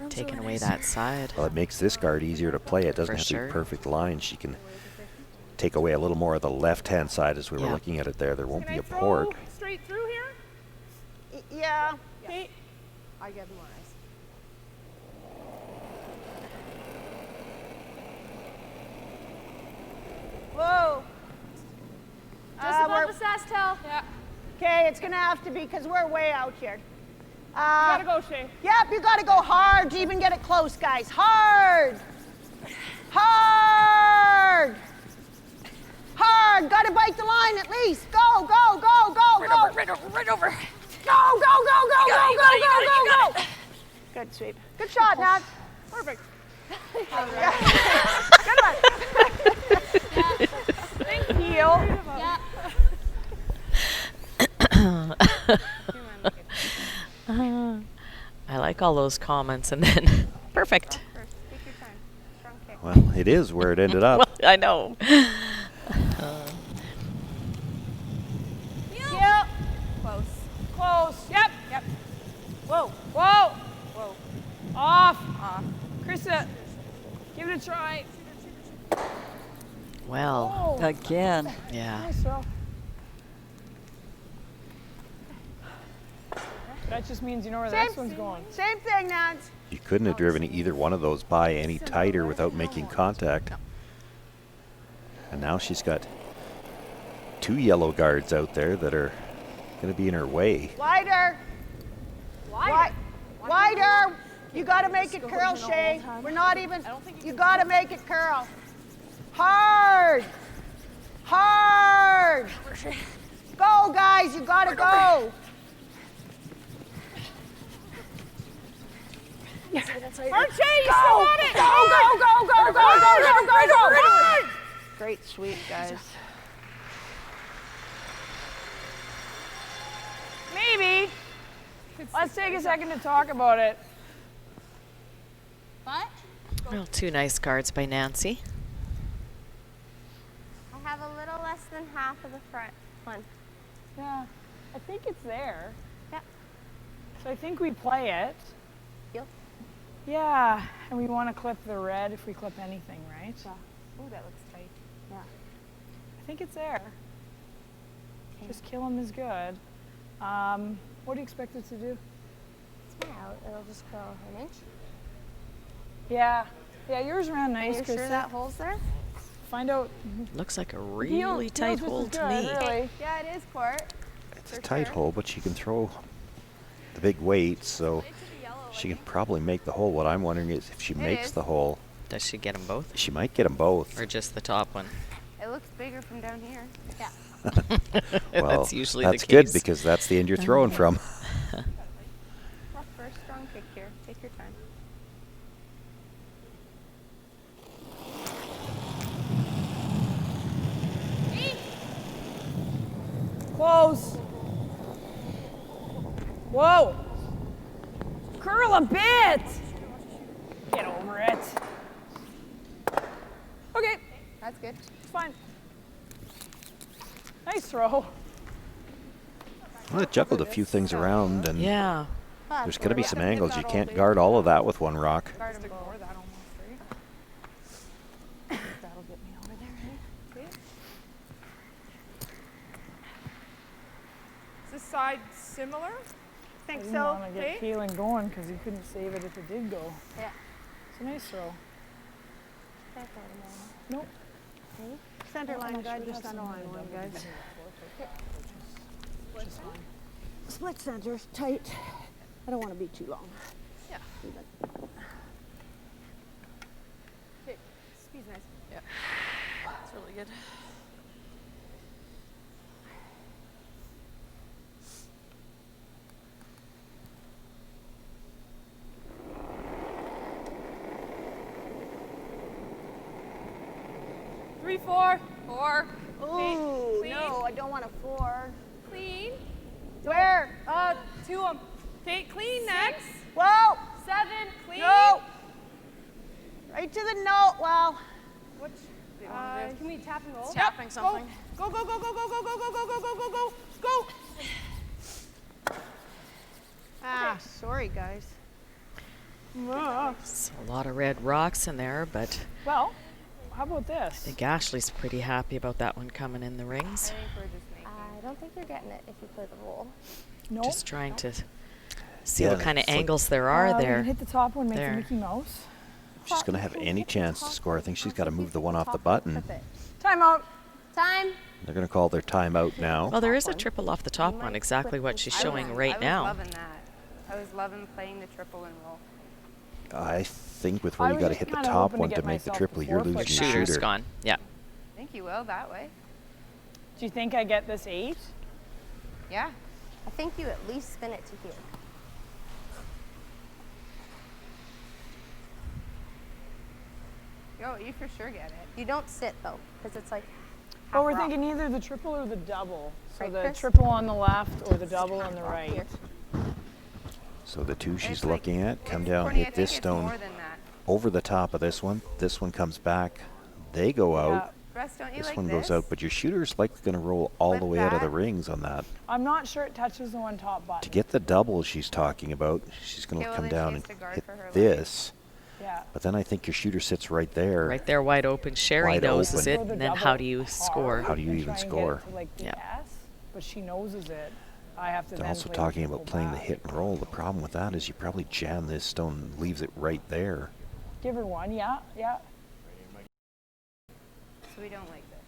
taken away that side. Well, it makes this guard easier to play. It doesn't For have to sure. be perfect line. She can take away a little more of the left-hand side as we were Yeah. looking at it there. There won't Can be I a throw port. straight through here? Yeah. Okay. I get more ice. Whoa. Just above we're- the Sastel. Yeah. Okay, it's gonna have to be because we're way out here. You gotta go, Shay. Yep, you gotta go hard to even get it close, guys. Hard. Hard. Hard. Gotta bite the line at least. Go, go, go, go, go. Right over. Go, go, go, go, go, go, go. Good sweep. Good shot, Nat. Perfect. Good one. Thank you. Yeah. I like all those comments, and then perfect. Take your time. Strong kick. Well, it is where it ended up. Well, I know. Yep. Close. Close. Yep. Yep. Whoa. Whoa. Whoa. Off. Off. Krista, give it a try. Well, Oh. Again. yeah. Nice throw. That just means you know where the next one's going. Same thing, Nance. You couldn't have driven either one of those by any tighter without making contact. And now she's got 2 yellow guards out there that are going to be in her way. Wider. Wider. You got to make it curl, Shay. We're not even. You got to make it curl. Hard. Hard. Go, guys. You got to go. Archie, you Go. still got it. Go. Great sweep, guys. Maybe. Let's take a second to talk about it. What? Well, 2 nice guards by Nancy. I have a little less than half of the front one. Yeah, I think it's there. Yeah. So I think we play it. Yep. Yeah, and we want to clip the red if we clip anything, right? Yeah. Oh, that looks tight. Yeah. I think it's there. Just kill him is good. What do you expect it to do? Smile. It'll just curl an inch. Yeah. Yeah, yours ran nice. Are you sure that hole's there? Find out. Looks like a really tight hole to me. Really. Yeah, it is, Court. It's a tight hole, but she can throw the big weight, so she can probably make the hole. What I'm wondering is if she makes the hole. Does she get them both? She might get them both. Or just the top one? It looks bigger from down here. Yeah. Well, that's usually the that's case. good because that's the end you're throwing from. Rough first strong kick here. Take your time. Close. Whoa. Curl a bit. Get over it. Okay. That's good. It's fine. Nice throw. Well, it juggled a few things around, and yeah, there's going to be some angles. You can't guard all of that with one rock. Guard them both. That almost, right? That'll get me over there, right? Okay. Is this side similar? I didn't want to get Keelan going because he couldn't save it if it did go. Yeah. It's a nice throw. Nope. Center line, guys. Just center line one, guys. Split center, tight. I don't want to be too long. Yeah. Okay, speed's nice. Yeah. It's really good. Three, four. Ooh, Clean. no, I don't want a 4. Clean. Where? 2 of them. Okay, clean next. Whoa! 7, clean. No! Right to the note, well. Which? Can we tap and roll? Tapping something. Go, go, go, go, go, go, go, go, go, go, go, go, go, go. Ah, sorry, guys. It's a lot of red rocks in there, but Well, how about this? I think Ashley's pretty happy about that one coming in the rings. I don't think you're getting it if you play the roll. No. Just trying to see Yeah, what kind of it's like- angles there are We there. can hit the top one, make There. the Mickey Mouse. If she's going to have any chance to score, I think she's got to move the one off the button. Time out. Time. They're going to call their timeout now. Well, there is a triple off the top one, exactly what she's showing right now. I was loving that. I was loving playing the triple and roll. I think with where I you was got to just hit the kinda top hoping to one get to make the myself triple, to you're forfeit losing Your your shooter's shooter. gone. Yeah. I think you will that way. Do you think I get this 8? Yeah. I think you at least spin it to here. Yo, you for sure get it. You don't sit though, because it's like. But we're half rock. thinking either the triple or the double. So Right, the Chris? triple on the left or the double on the right. Here. So the two she's It's like- looking at come down, Courtney, I hit think this it's stone more than that. over the top of this one. This one comes back. They go out. Russ, don't you This like one this? goes out, but your shooter's likely going to roll all the Flip way out of the that. rings on that. I'm not sure it touches the one top button. To get the double she's talking about, she's going Okay, to well, come then she down has and to guard hit for her leg. this. Yeah. But then I think your shooter sits right there. Right there, wide open. Sherry Wide noses open. it, Throw the and then double how do you hard score? How do you and even try and score? Get it to like the Yeah. S, but she noses it. I have to They're then also play talking triple about playing the back. hit and roll. The problem with that is you probably jam this stone and leaves it right there. Give her one, yeah, yeah. So we don't like this.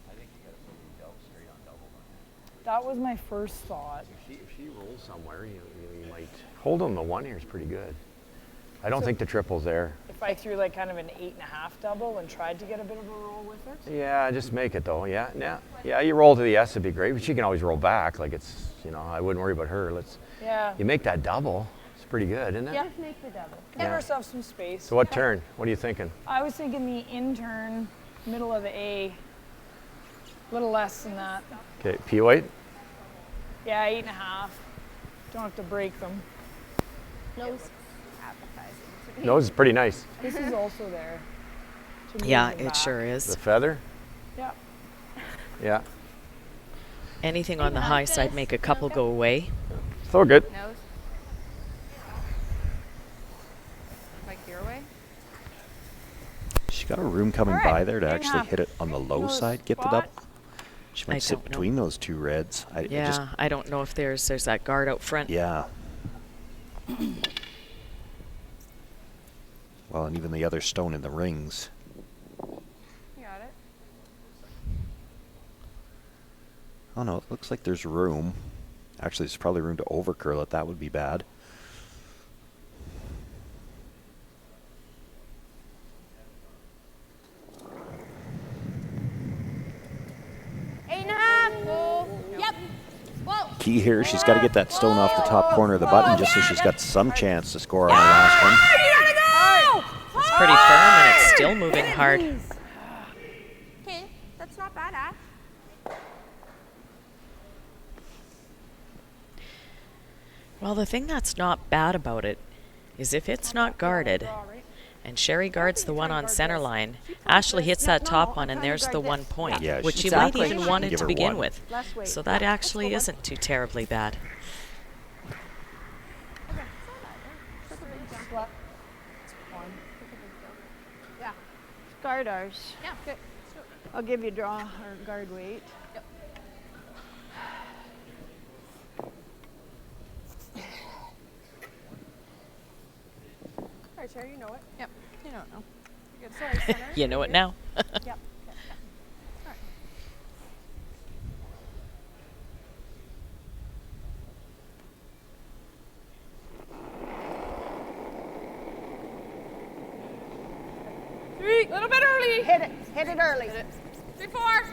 That was my first thought. If she rolls somewhere, you might hold on the one here is pretty good. I don't think the triple's there. If I threw like kind of an 8.5 double and tried to get a bit of a roll with it. Yeah, just make it though. Yeah. You roll to the S would be great, but she can always roll back. Like it's, I wouldn't worry about her. Yeah. You make that double. It's pretty good, isn't it? Yeah, make the double. Give herself some space. So what turn? What are you thinking? I was thinking the in turn, middle of the A. A little less than that. Okay, P weight? Yeah, 8.5. Don't have to break them. Nose. Nose is pretty nice. This is also there. Yeah, it sure is. The feather? Yeah. Yeah. Anything on the high side, make a couple go away. So good. Nose. Like your way? She got a room coming by there to actually hit it on the low side, get the double. She might sit between those two reds. I don't know if there's that guard out front. Yeah. Well, and even the other stone in the rings. You got it. Oh no, it looks like there's room. Actually, there's probably room to overcurl it. That would be bad. Key here, she's got to get that stone off the top corner of the button just so she's got some chance to score on the last one. It's pretty firm and it's still moving hard. Okay, that's not bad, Ash. Well, the thing that's not bad about it is if it's not guarded, and Sherry guards the one on center line, Ashley hits that top one, and there's the 1 point, Yeah, which she might even wanted to begin with. So that actually isn't too terribly bad. Yeah. Guard ours. Yeah. Okay. I'll give you draw or guard weight. Yep. All right, Sherry, you know it. Yep. You don't know. You're good. Sorry, center. You know it now. Yep. All right. Three, a little bit early. Hit it. Hit it early. 3, 4.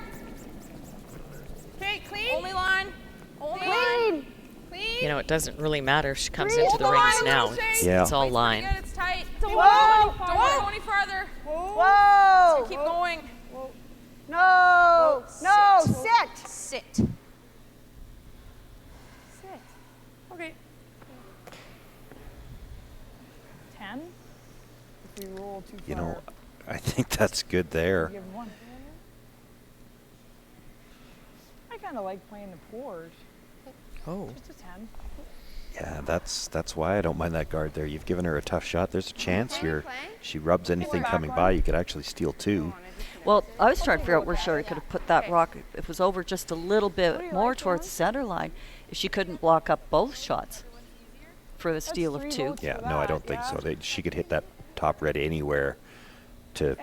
Okay, clean. Only line. Only line. Clean. You know, it doesn't really matter if she comes into the rings now. It's all line. It's tight. Whoa. Don't go any farther. Whoa. So keep going. No. No. Sit. Sit. Sit. Okay. 10. If we roll too far. I think that's good there. Give 1. I kind of like playing the fours. Oh. Just a 10. Yeah, that's why I don't mind that guard there. You've given her a tough shot. There's a chance here. She rubs anything coming by, you could actually steal 2. Well, I was trying to figure out where Sherry could have put that rock. If it was over just a little bit more towards the center line, if she couldn't block up both shots for the steal of 2. Yeah, no, I don't think so. She could hit that top red anywhere to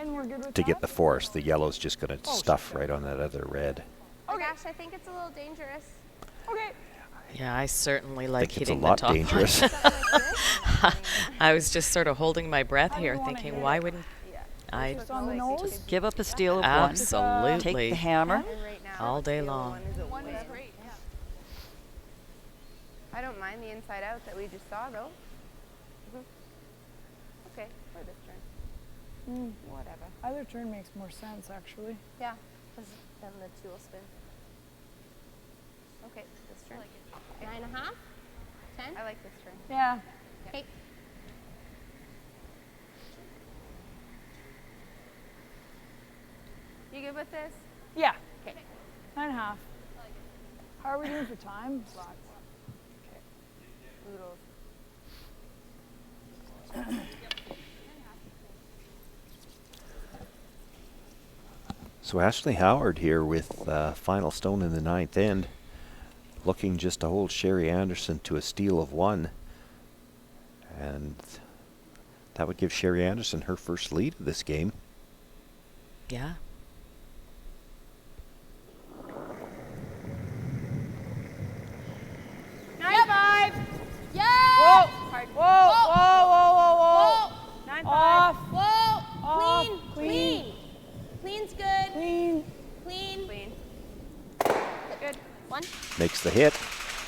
get the force. The yellow's just going to stuff right on that other red. Oh gosh, I think it's a little dangerous. Okay. Yeah, I certainly like it's hitting a lot the top dangerous. I was just sort of holding my breath here, thinking, why wouldn't I just give up a steal of 1? Absolutely. Take the hammer. All day long. One is great. Yeah. I don't mind the inside out that we just saw, though. Okay, for this turn. Whatever. Either turn makes more sense, actually. Yeah, because then the 2 will spin. Okay, this turn. 9.5? 10? I like this turn. Yeah. Okay. You good with this? Yeah. Okay. 9.5. How are we doing for time? Oodles. So Ashley Howard here with final stone in the 9th end, looking just to hold Sherry Anderson to a steal of 1. And that would give Sherry Anderson her first lead of this game. Yeah.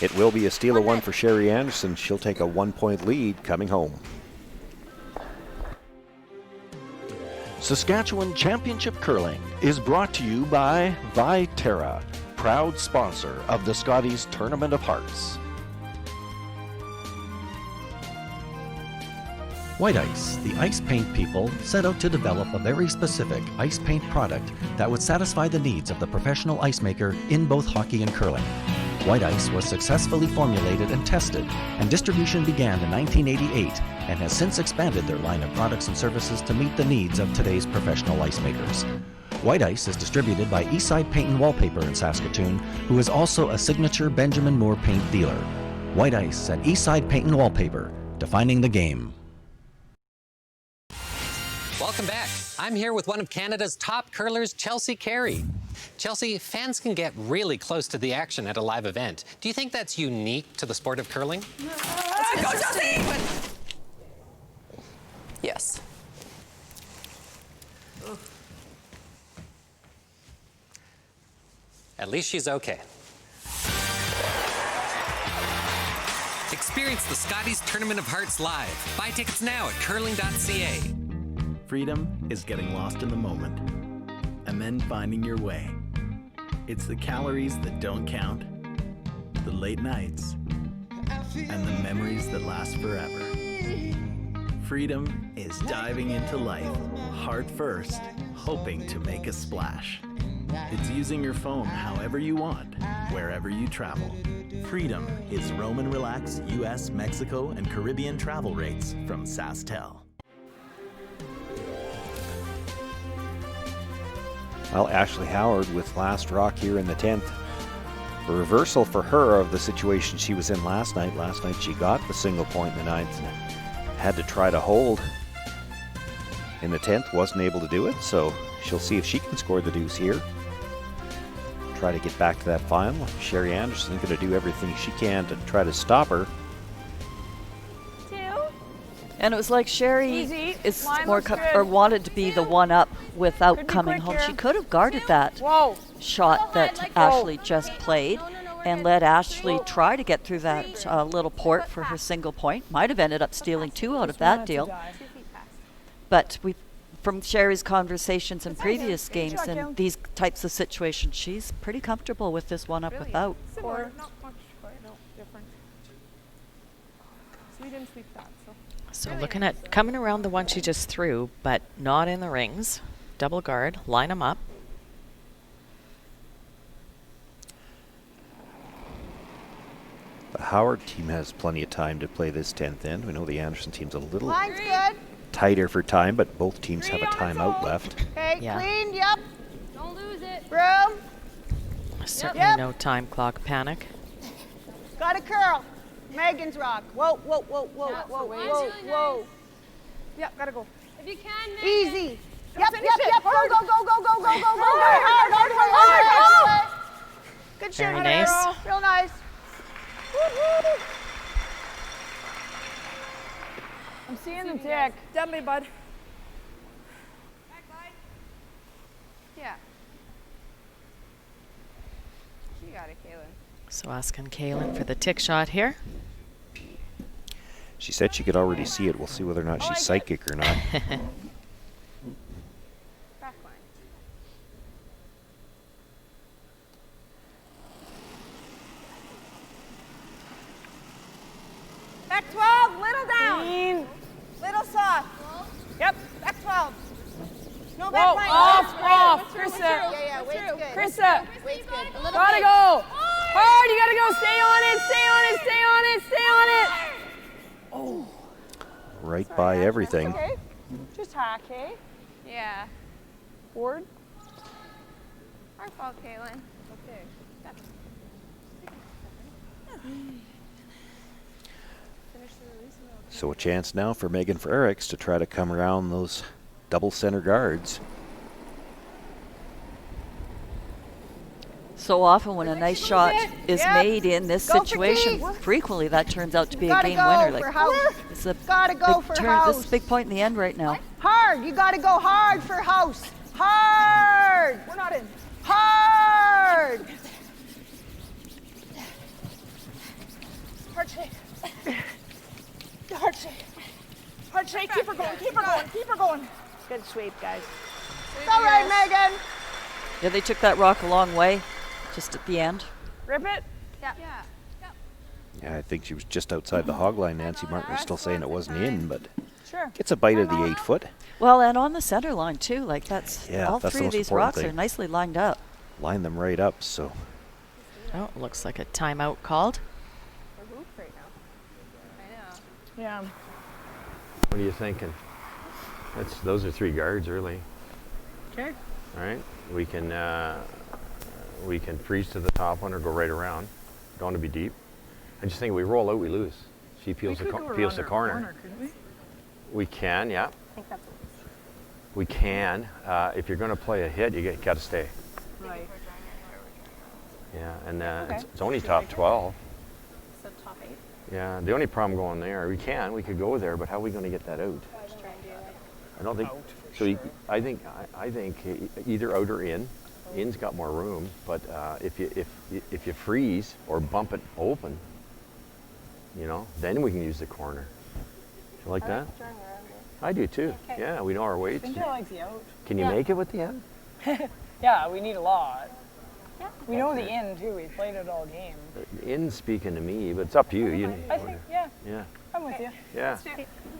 It will be a steal of one for Sherry Anderson. She'll take a 1-point lead coming home. Saskatchewan Championship Curling is brought to you by Viterra, proud sponsor of the Scotties Tournament of Hearts. White Ice, the ice paint people, set out to develop a very specific ice paint product that would satisfy the needs of the professional ice maker in both hockey and curling. White Ice was successfully formulated and tested, and distribution began in 1988 and has since expanded their line of products and services to meet the needs of today's professional ice makers. White Ice is distributed by Eastside Paint and Wallpaper in Saskatoon, who is also a signature Benjamin Moore paint dealer. White Ice and Eastside Paint and Wallpaper, defining the game. Welcome back. I'm here with one of Canada's top curlers, Chelsea Carey. Chelsea, fans can get really close to the action at a live event. Do you think that's unique to the sport of curling? Go, Chelsea! Yes. At least she's okay. Experience the Scotties Tournament of Hearts live. Buy tickets now at curling.ca. Freedom is getting lost in the moment and then finding your way. It's the calories that don't count, the late nights, and the memories that last forever. Freedom is diving into life, heart first, hoping to make a splash. It's using your phone however you want, wherever you travel. Freedom is Roam and Relax US, Mexico, and Caribbean travel rates from SaskTel. Well, Ashley Howard with last rock here in the 10th. A reversal for her of the situation she was in last night. Last night she got the single point in the 9th and had to try to hold in the 10th. Wasn't able to do it, so she'll see if she can score the deuce here. Try to get back to that final. Sherry Anderson going to do everything she can to try to stop her. And it was like Sherry is Line more looks good. or wanted to be the one up without coming home. She could have guarded that shot that Ashley just played and let Ashley try to get through that little port for her single point. Might have ended up stealing 2 out of that deal. But from Sherry's conversations in previous games and these types of situations, she's pretty comfortable with this one up without. Or not much, no, different. So we didn't sweep that, so. So looking at coming around the one she just threw, but not in the rings. Double guard, line them up. The Howard team has plenty of time to play this 10th end. We know the Anderson team's a little Line's good. tighter for time, but both teams have a timeout left. Okay, Yeah. clean, yep. Don't lose it. Broom. Certainly no time clock panic. Got a curl. Megan's rock. Whoa, whoa, whoa, whoa, Yeah, whoa, mine's whoa, really whoa. nice. Yeah, gotta go. If you can, Megan. Easy. Don't Yep, finish yep, it. yep. Go, Hard. go, go, go, go, go, go, go, go. Hard, Hard, hard. Good Very shit, nice. Arrow. Real nice. Woo-hoo. I'm seeing the dick. Deadly, bud. Yeah. You got it, Kaylin. So asking Kaylin for the tick shot here. She said she could already see it. We'll see whether or not she's psychic or not. Back line. Back 12, little down. Clean. Little soft. Yep. Back 12. No Whoa, back line. off, Weight's Krista. good. Yeah, weight's good. Krista. Weight's good. A little Gotta bit. go. Hard, you gotta go. Stay on it, stay on it, stay on it, stay on it. Oh. Right by everything. Okay. Just hack, hey? Yeah. Forward. Our fault, Kaylin. Okay. So a chance now for Megan Frericks to try to come around those double center guards. So often when a nice shot is Yep. made in this Go for situation, Keith. frequently that turns out to be a Gotta game go winner. for Like house. it's a Gotta go big for turn. house. This is a big point in the end right now. Hard. You gotta go hard for house. Hard. We're not in. Hard. Hard shake. Hard shake. Hard shake. Keep her going. Keep her going. Keep her going. Good sweep, guys. It's all right, Megan. Yeah, they took that rock a long way, just at the end. Rip it. Yeah. Yeah, I think she was just outside the hog line. Nancy Martin was still saying it wasn't in, but Sure. gets a bite of the 8 foot. Well, and on the center line too. Like that's Yeah, all that's the three of most these important rocks thing. are nicely lined up. Line them right up, so. Oh, looks like a timeout called. We're hooped right now. I know. Yeah. What are you thinking? Those are 3 guards early. Okay. All right. We can freeze to the top one or go right around. Don't want to be deep. I just think if we roll out, we lose. She peels the corner. Couldn't we? We can, yeah. I think that's what We can. If you're going to play a hit, you got to stay. Right. Yeah, and Okay. it's only top 12. So top 8. Yeah, the only problem going there, we could go there, but how are we going to get that out? Just try and do like I don't think. So I think either out or in. In's got more room, but if you freeze or bump it open, then we can use the corner. You like that? I do too. Okay. Yeah, we know our I weights. think I like the out. Can you make it with the end? Yeah, we need a lot. Yeah. We know the in too. We played it all game. In's speaking to me, but it's up to you. I think, yeah. Yeah. I'm with you. Yeah.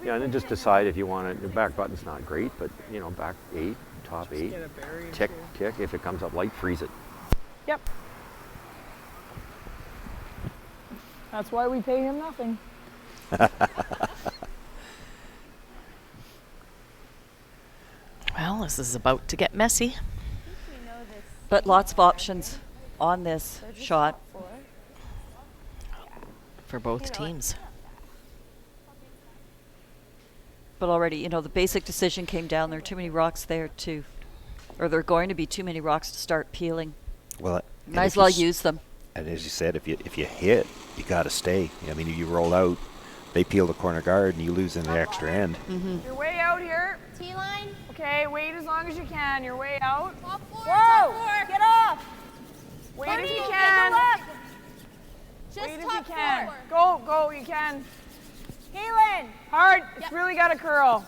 Yeah, and then just decide if you want it. The back button's not great, but back 8, top 8. get a berry or Tick. two. If it comes up light, freeze it. Yep. That's why we pay him nothing. Well, this is about to get messy. But lots of options on this shot. For both teams. But already, the basic decision came down. There are too many rocks there or there are going to be too many rocks to start peeling. Well, Might as well use them. And as you said, if you hit, you got to stay. I mean, if you roll out, they peel the corner guard, and you lose in the extra end. Mm-hmm. You're way out here. T-line. Okay, wait as long as you can. You're way out. Top 4. Whoa! Top 4. Get off. Wait Buddy, if you get can. the left. Just Wait if top you can. 4. Go, you can. Kaylin. Hard. It's really got to curl.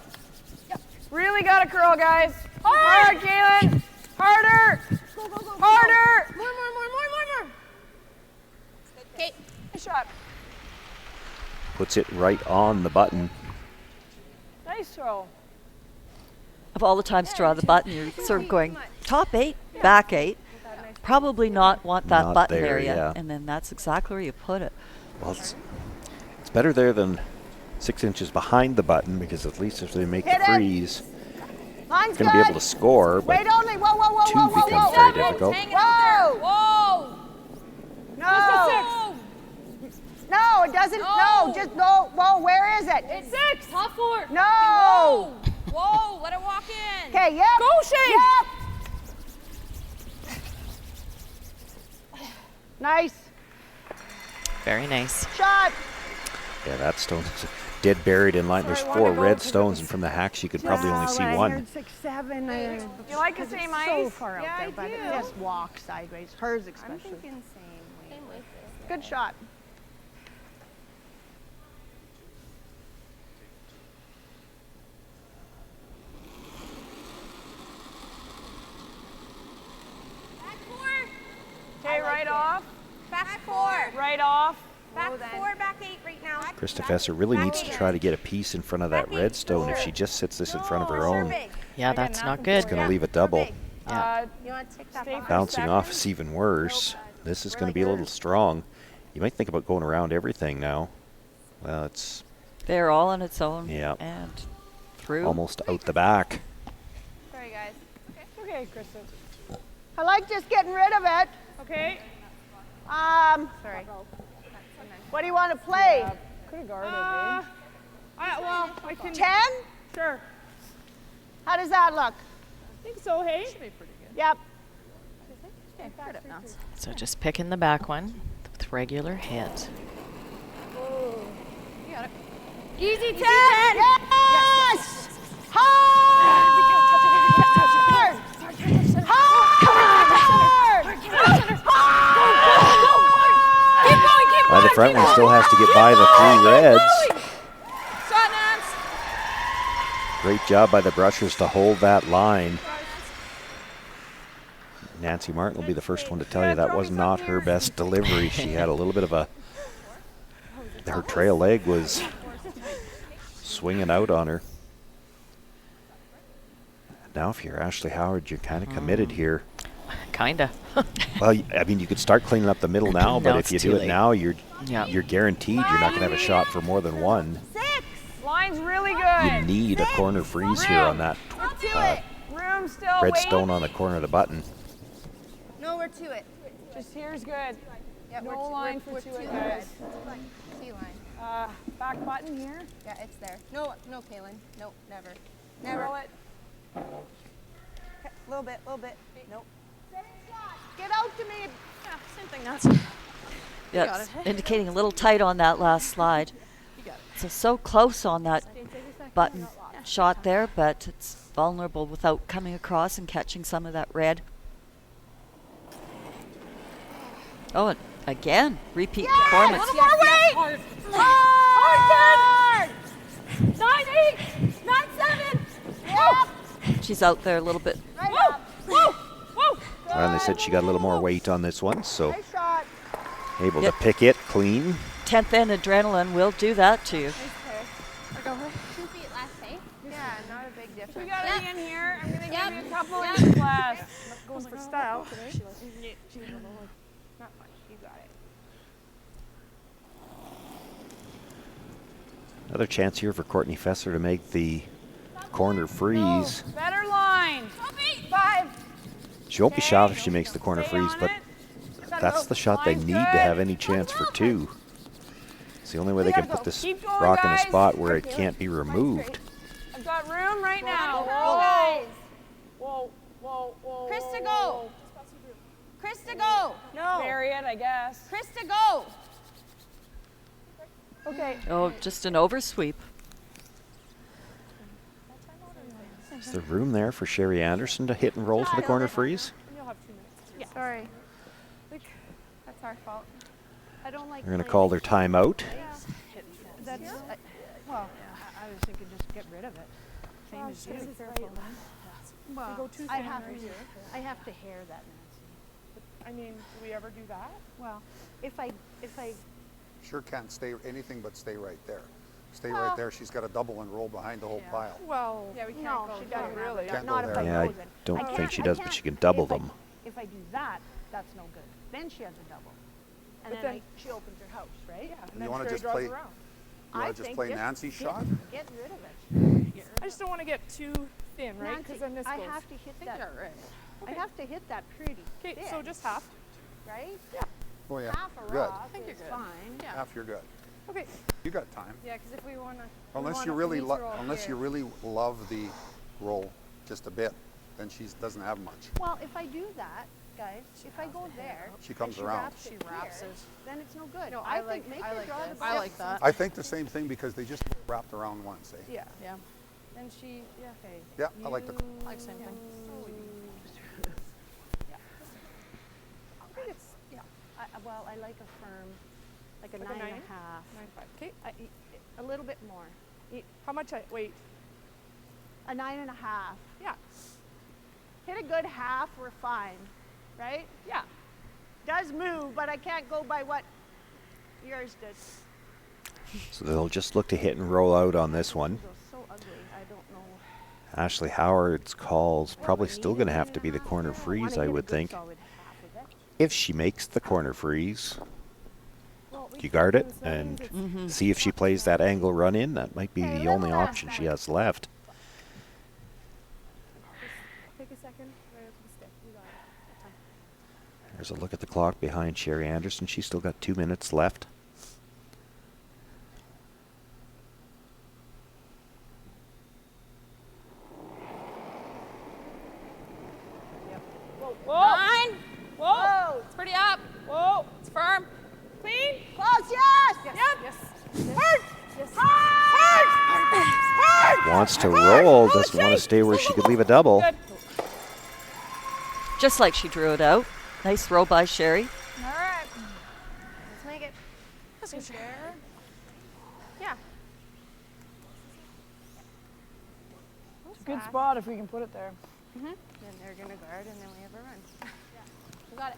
Really got to curl, guys. Hard, Kaylin. Harder. Go. Harder. More. Okay. Nice shot. Puts it right on the button. Nice throw. Of all the times to draw the button, you're sort of going top 8, back 8. Probably not want that Not button there, area. yeah. And then that's exactly where you put it. Well, it's better there than 6 inches behind the button, because at least if they make Hit the it. freeze, Line's going to be able to score. But Wait only. Whoa. 2 becomes very difficult. Whoa. No. No, it doesn't. No, just no. Whoa, where is it? It's 6. Top 4. No. Whoa. Let her walk in. Okay, yep. Go, Shane. Yep. Nice. Very nice. Shot. Yeah, that stone's dead buried in line. There's 4 red stones, and from the hacks you could probably only see I 1. heard 6, 7. You like the same ice? So far Yeah, out there, I but do. it just walks sideways. Hers especially. I'm thinking same weight. Good shot. Back 4. Okay, right off. Back 4. Right off. Back 4. Back 8 right now. Christopher really needs to try to get a piece in front of that red stone. If she just sits this in front of her own, Yeah, that's not good. it's going to leave a double. Yeah. You want to take that Bouncing off is even worse. This is going to be a little strong. You might think about going around everything now. Well, it's They're all on its own. Yeah. And through. almost out the back. Sorry, guys. Okay, Kristen. I like just getting rid of it. Okay. Sorry. What do you want to play? Could have guarded, eh? Well, I can. 10? Sure. How does that look? I think so, hey? Should be pretty good. Yep. Okay, put it now. So just picking the back one with regular hit. You got it. Easy 10. Yes! Hard! Hard! Keep going. By the front one still has to get by the 3 reds. Shot, Nance. Great job by the brushers to hold that line. Nancy Martin will be the first one to tell you that was not her best delivery. She had a little bit of her trail leg was swinging out on her. Now if you're Ashley Howard, you're kind of committed here. Kinda. Well, I mean, you could start cleaning up the middle now, but No, if you it's do too it late. now, you're Yeah. guaranteed you're not going to have a shot for more than one. Line's really You good. need a corner freeze here on that Room still. red wait. stone on the corner of the button. No, we're to it. Just here's good. Yeah, No we're line we're for to two it, guys. T line. Back button here. Yeah, it's there. No, no, Kaylin. No, never. Never. Throw it. Okay, little bit. Nope. Get out to me. Yeah, same thing. That's. Yeah, got it's it. indicating a little tight on that last slide. So close on that button shot there, but it's vulnerable without coming across and catching some of that red. Oh, and again, repeat performance. A little more weight. Hard. 9-8. 9-7. Yep. She's out there a little bit. Woo. Woo. Woo. And they said she got a little more weight on this one, so Nice shot. able Yep. to pick it clean. 10th end adrenaline will do that to you. I go her. 2 feet less, eh? Yeah, not a big difference. We got it in here. I'm gonna give Yep. you a couple Yep. inches less. Going for style today. Not much. You got it. Another chance here for Courtney Fesser to make the corner freeze. Better line. 5. She won't be shot if she makes the corner freeze, but that's the shot they need to have any chance for 2. It's the only way they can put this Keep going, rock in a guys. spot where it can't be removed. I've got room right now. Curl, guys. Whoa, whoa, whoa. Krista, whoa, go. Krista, go. No. Bury it, I guess. Krista, go. Okay. Oh, just an oversweep. Is there room there for Sherry Anderson to hit and roll to the corner freeze? You'll have 2 minutes. Yeah. Sorry. That's our fault. I don't like. They're going to call their timeout. That's. Well, I was thinking just get rid of it. Same as you. Well, I have to hair that, Nancy. I mean, do we ever do that? Well, if I. Sure can't stay anything but stay right there. Stay right there. She's got to double and roll behind the whole pile. Well, Yeah, we can't no, go she there. doesn't really. Can't Not go if there. I Yeah, I close it. don't I think she can't- does, I but she can't. can double If I- them. If I do that, that's no good. Then she has a double. And But then then- she opens her house, right? Yeah. You want to just play? You want to just play Nancy's shot? Get rid of it. I just don't want to get too thin, right? Because then this I goes. have to hit that. you're right. I have to hit that pretty Okay, thick, so just half. right? Oh yeah. Half a Good. rock think is you're good. fine. Yeah. Half you're good. Okay. You got time. Yeah, because if we want to. Unless you really love the roll just a bit, then she doesn't have much. Well, if I do that, guys, if I go there, She comes and around. She wraps it. Then it's no good. No, I I think like- make I her like draw this. the I ball. like that. I think the same thing because they just wrapped around once, eh? Yeah. Yeah. Then she. Yeah. Okay. Yeah, I like the. I like same thing. I think it's well, I like a firm, like a Like a 9.5. 9.5. Okay. A little bit more. How much? Wait. A 9.5. Yeah. Hit a good half, we're fine, right? Yeah. Does move, but I can't go by what yours did. So they'll just look to hit and roll out on this one. It goes so ugly, I don't know. Ashley Howard's call's probably still going to have to be the corner freeze, I would think. If she makes the corner freeze, you guard it and see if she plays that angle run in. That might be the only option she has left. Take a second. Right up the stick. You got it. There's a look at the clock behind Sherry Anderson. She's still got 2 minutes left. Whoa. 9. Whoa. It's pretty up. Whoa. It's firm. Clean. Close, yes. Yes. Yes. Hard. Yes. Hard. Hard. Wants to roll, doesn't want to stay where she could leave a double. Good. Just like she drew it out. Nice throw by Sherry. All right. Let's make it. think there. Yeah. It's a good spot if we can put it there. Mm-hmm. Then they're going to guard, and then we have a run. We got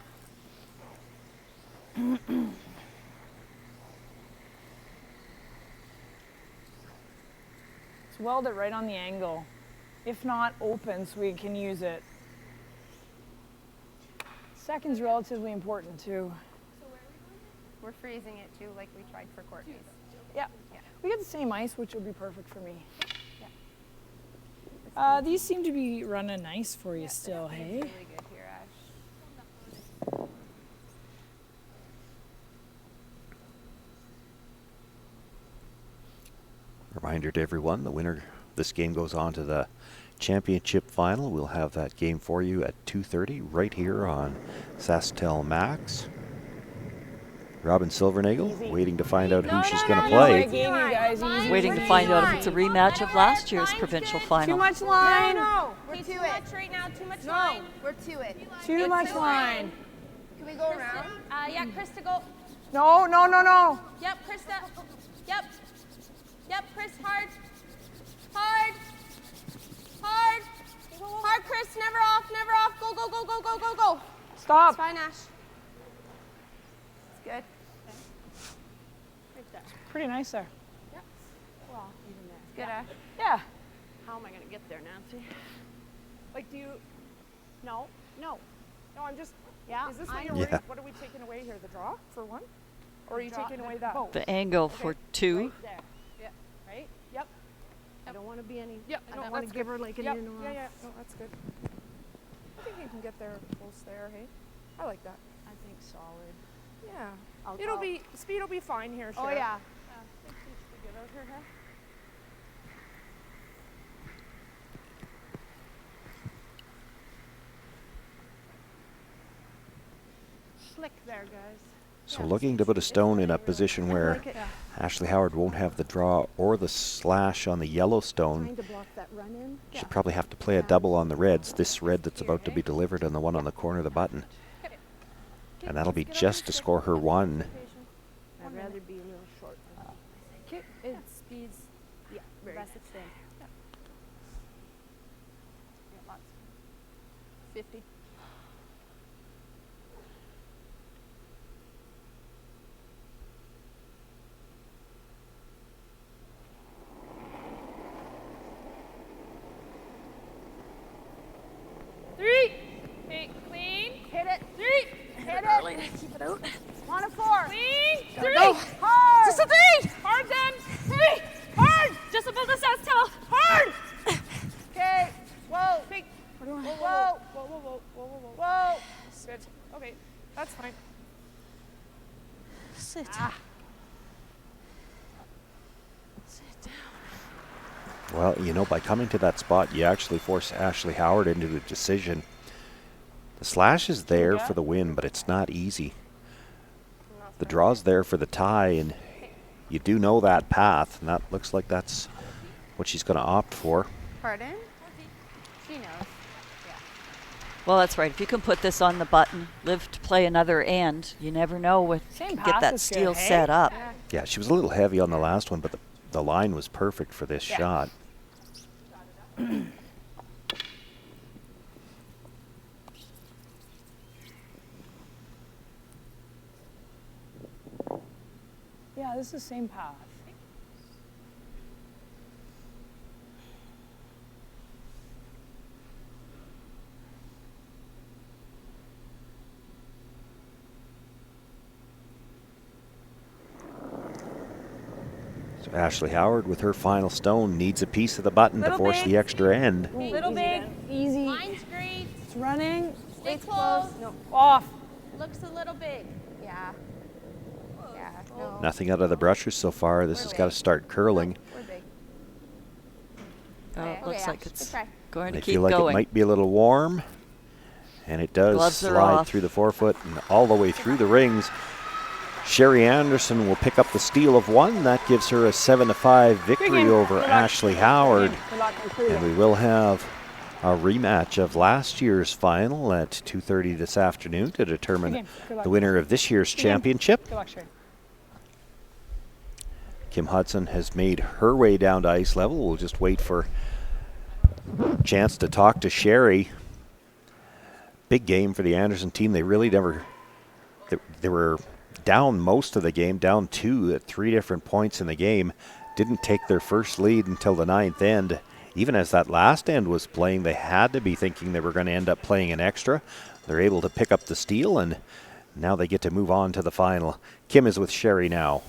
it. Let's weld it right on the angle. If not open, so we can use it. Second's relatively important too. We're freezing it too, like we tried for Courtney's. Yeah. We got the same ice, which will be perfect for me. Yeah. These seem to be running nice for you still, hey? Really good here, Ash. Reminder to everyone, the winner this game goes on to the championship final. We'll have that game for you at 2:30 right here on SaskTel Max. Robin Silvernagel waiting to find out who she's going to play. Waiting to find out if it's a rematch of last year's provincial final. Too much line. No, we're to it. Much right now, too much line. We're to it. Too much line. Can we go around? Yeah, Krista, go. No, no, no, no. Yep, Krista. Yep. Yep, Chris, hard. Hard. Hard. Hard, Chris, never off, never off. Go, go, go, go, go, go, go. Stop. It's fine, Ash. It's good. Right there. Pretty nice there. Yep. Well, even there. It's good, Ash. Yeah. How am I going to get there, Nancy? Like, do you? No, no. No, I'm just. Yeah. Is this what you're Yeah. worried? What are we taking away here? The draw for one? Or are you taking away that? The angle for two. Right there. Yeah. Right? Yep. I don't want to be any. Yep. I No, don't want that's to give good. her like an Yep. in or Yeah, off. yeah. No, that's good. I think you can get there close there, hey? I like that. I think solid. Yeah. I'll It'll go. be, speed will be fine here, Oh, Cher. yeah. I think she's pretty good out here, huh? Slick there, guys. So looking to put a stone in a position where like it. Yeah. Ashley Howard won't have the draw or the slash on the yellow stone. Trying to block that run in. She'll probably have to play a double on the reds, this red that's about to be delivered and the one on the corner of the button. And that'll be just to score her one. I'd rather be a little short. Kick. It speeds. Yeah, The very best good. it's been. Yeah, lots. 50. Three. Hey, clean. Hit it. Three. Hit Early. it. Keep it out. On a 4. Clean. Gotta Three. go. Hard. Just a 3. Hard then. Three. Hard. Just above the SaskTel. Hard. Okay. Whoa. Big. Whoa. Whoa, whoa, whoa, whoa, whoa, whoa. Whoa. Good. Okay, that's fine. Sit. Sit down. Well, you know, by coming to that spot, you actually force Ashley Howard into the decision. The slash is there for the win, but it's not easy. The draw's there for the tie, and you do know that path, and that looks like that's what she's going to opt for. Pardon? She knows. Well, that's right. If you can put this on the button, live to play another end, you never know what Same get pass that is steel good, hey? set up. Yeah, she was a little heavy on the last one, but the line was perfect for this shot. Yeah, this is the same path. So Ashley Howard, with her final stone, needs a piece of the button to Little force big. the extra end. Little big, easy. Line's great. It's running. Stay It's close. No, off. Looks a little big. Yeah. Yeah. No. Nothing out of the brushes so far. This has got to start curling. We're big. Oh, it Okay, looks Ash, like good it's try. going to I keep feel like going. it might be a little warm, and it does Gloves are slide off. through the forefoot and all the way through the rings. Sherry Anderson will pick up the steal of one. That gives her a 7-5 victory over Ashley Howard. And we will have a rematch of last year's final at 2:30 this afternoon to determine the winner of this year's championship. Good luck, Sherry. Kim Hudson has made her way down to ice level. We'll just wait for a chance to talk to Sherry. Big game for the Anderson team. They really never, they were down most of the game, down 2 at 3 different points in the game. Didn't take their first lead until the 9th end. Even as that last end was playing, they had to be thinking they were going to end up playing an extra. They're able to pick up the steal, and now they get to move on to the final. Kim is with Sherry now.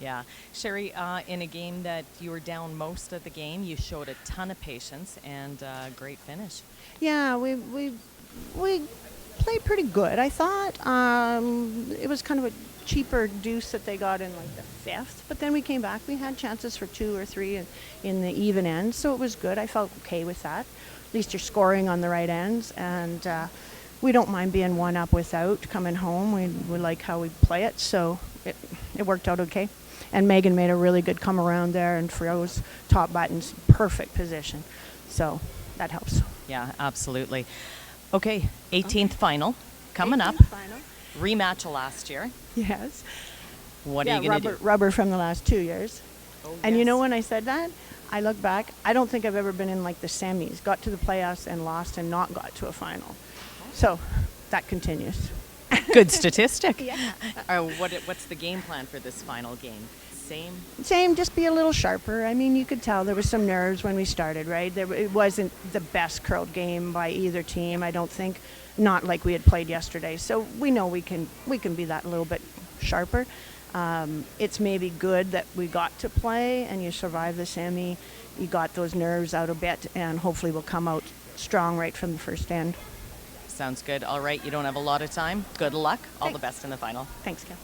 Yeah. Sherry, in a game that you were down most of the game, you showed a ton of patience and great finish. Yeah, we played pretty good, I thought. It was kind of a cheaper deuce that they got in like the 5th, but then we came back. We had chances for 2 or 3 in the even end, so it was good. I felt okay with that. At least you're scoring on the right ends, and we don't mind being one up without coming home. We like how we play it, so it worked out okay. And Megan made a really good come around there and froze top buttons, perfect position. So that helps. Yeah, absolutely. Okay, 18th final coming up. Final. Rematch of last year. Yes. What are you going to do? Rubber from the last 2 years. Oh, and yes. you know, when I said that, I look back, I don't think I've ever been in like the semis, got to the playoffs and lost and not got to a final. So that continues. Good statistic. Yeah. What's the game plan for this final game? Same, just be a little sharper. I mean, you could tell there was some nerves when we started, right? It wasn't the best curled game by either team, I don't think. Not like we had played yesterday. So we know we can be that a little bit sharper. It's maybe good that we got to play and you survived the semi. You got those nerves out a bit, and hopefully we'll come out strong right from the first end. Sounds good. All right, you don't have a lot of time. Good luck. All Thanks. the best in the final. Thanks, Kel.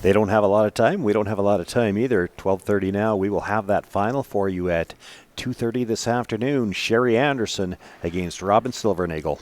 They don't have a lot of time. We don't have a lot of time either. 12:30 now. We will have that final for you at 2:30 this afternoon. Sherry Anderson against Robin Silvernagle.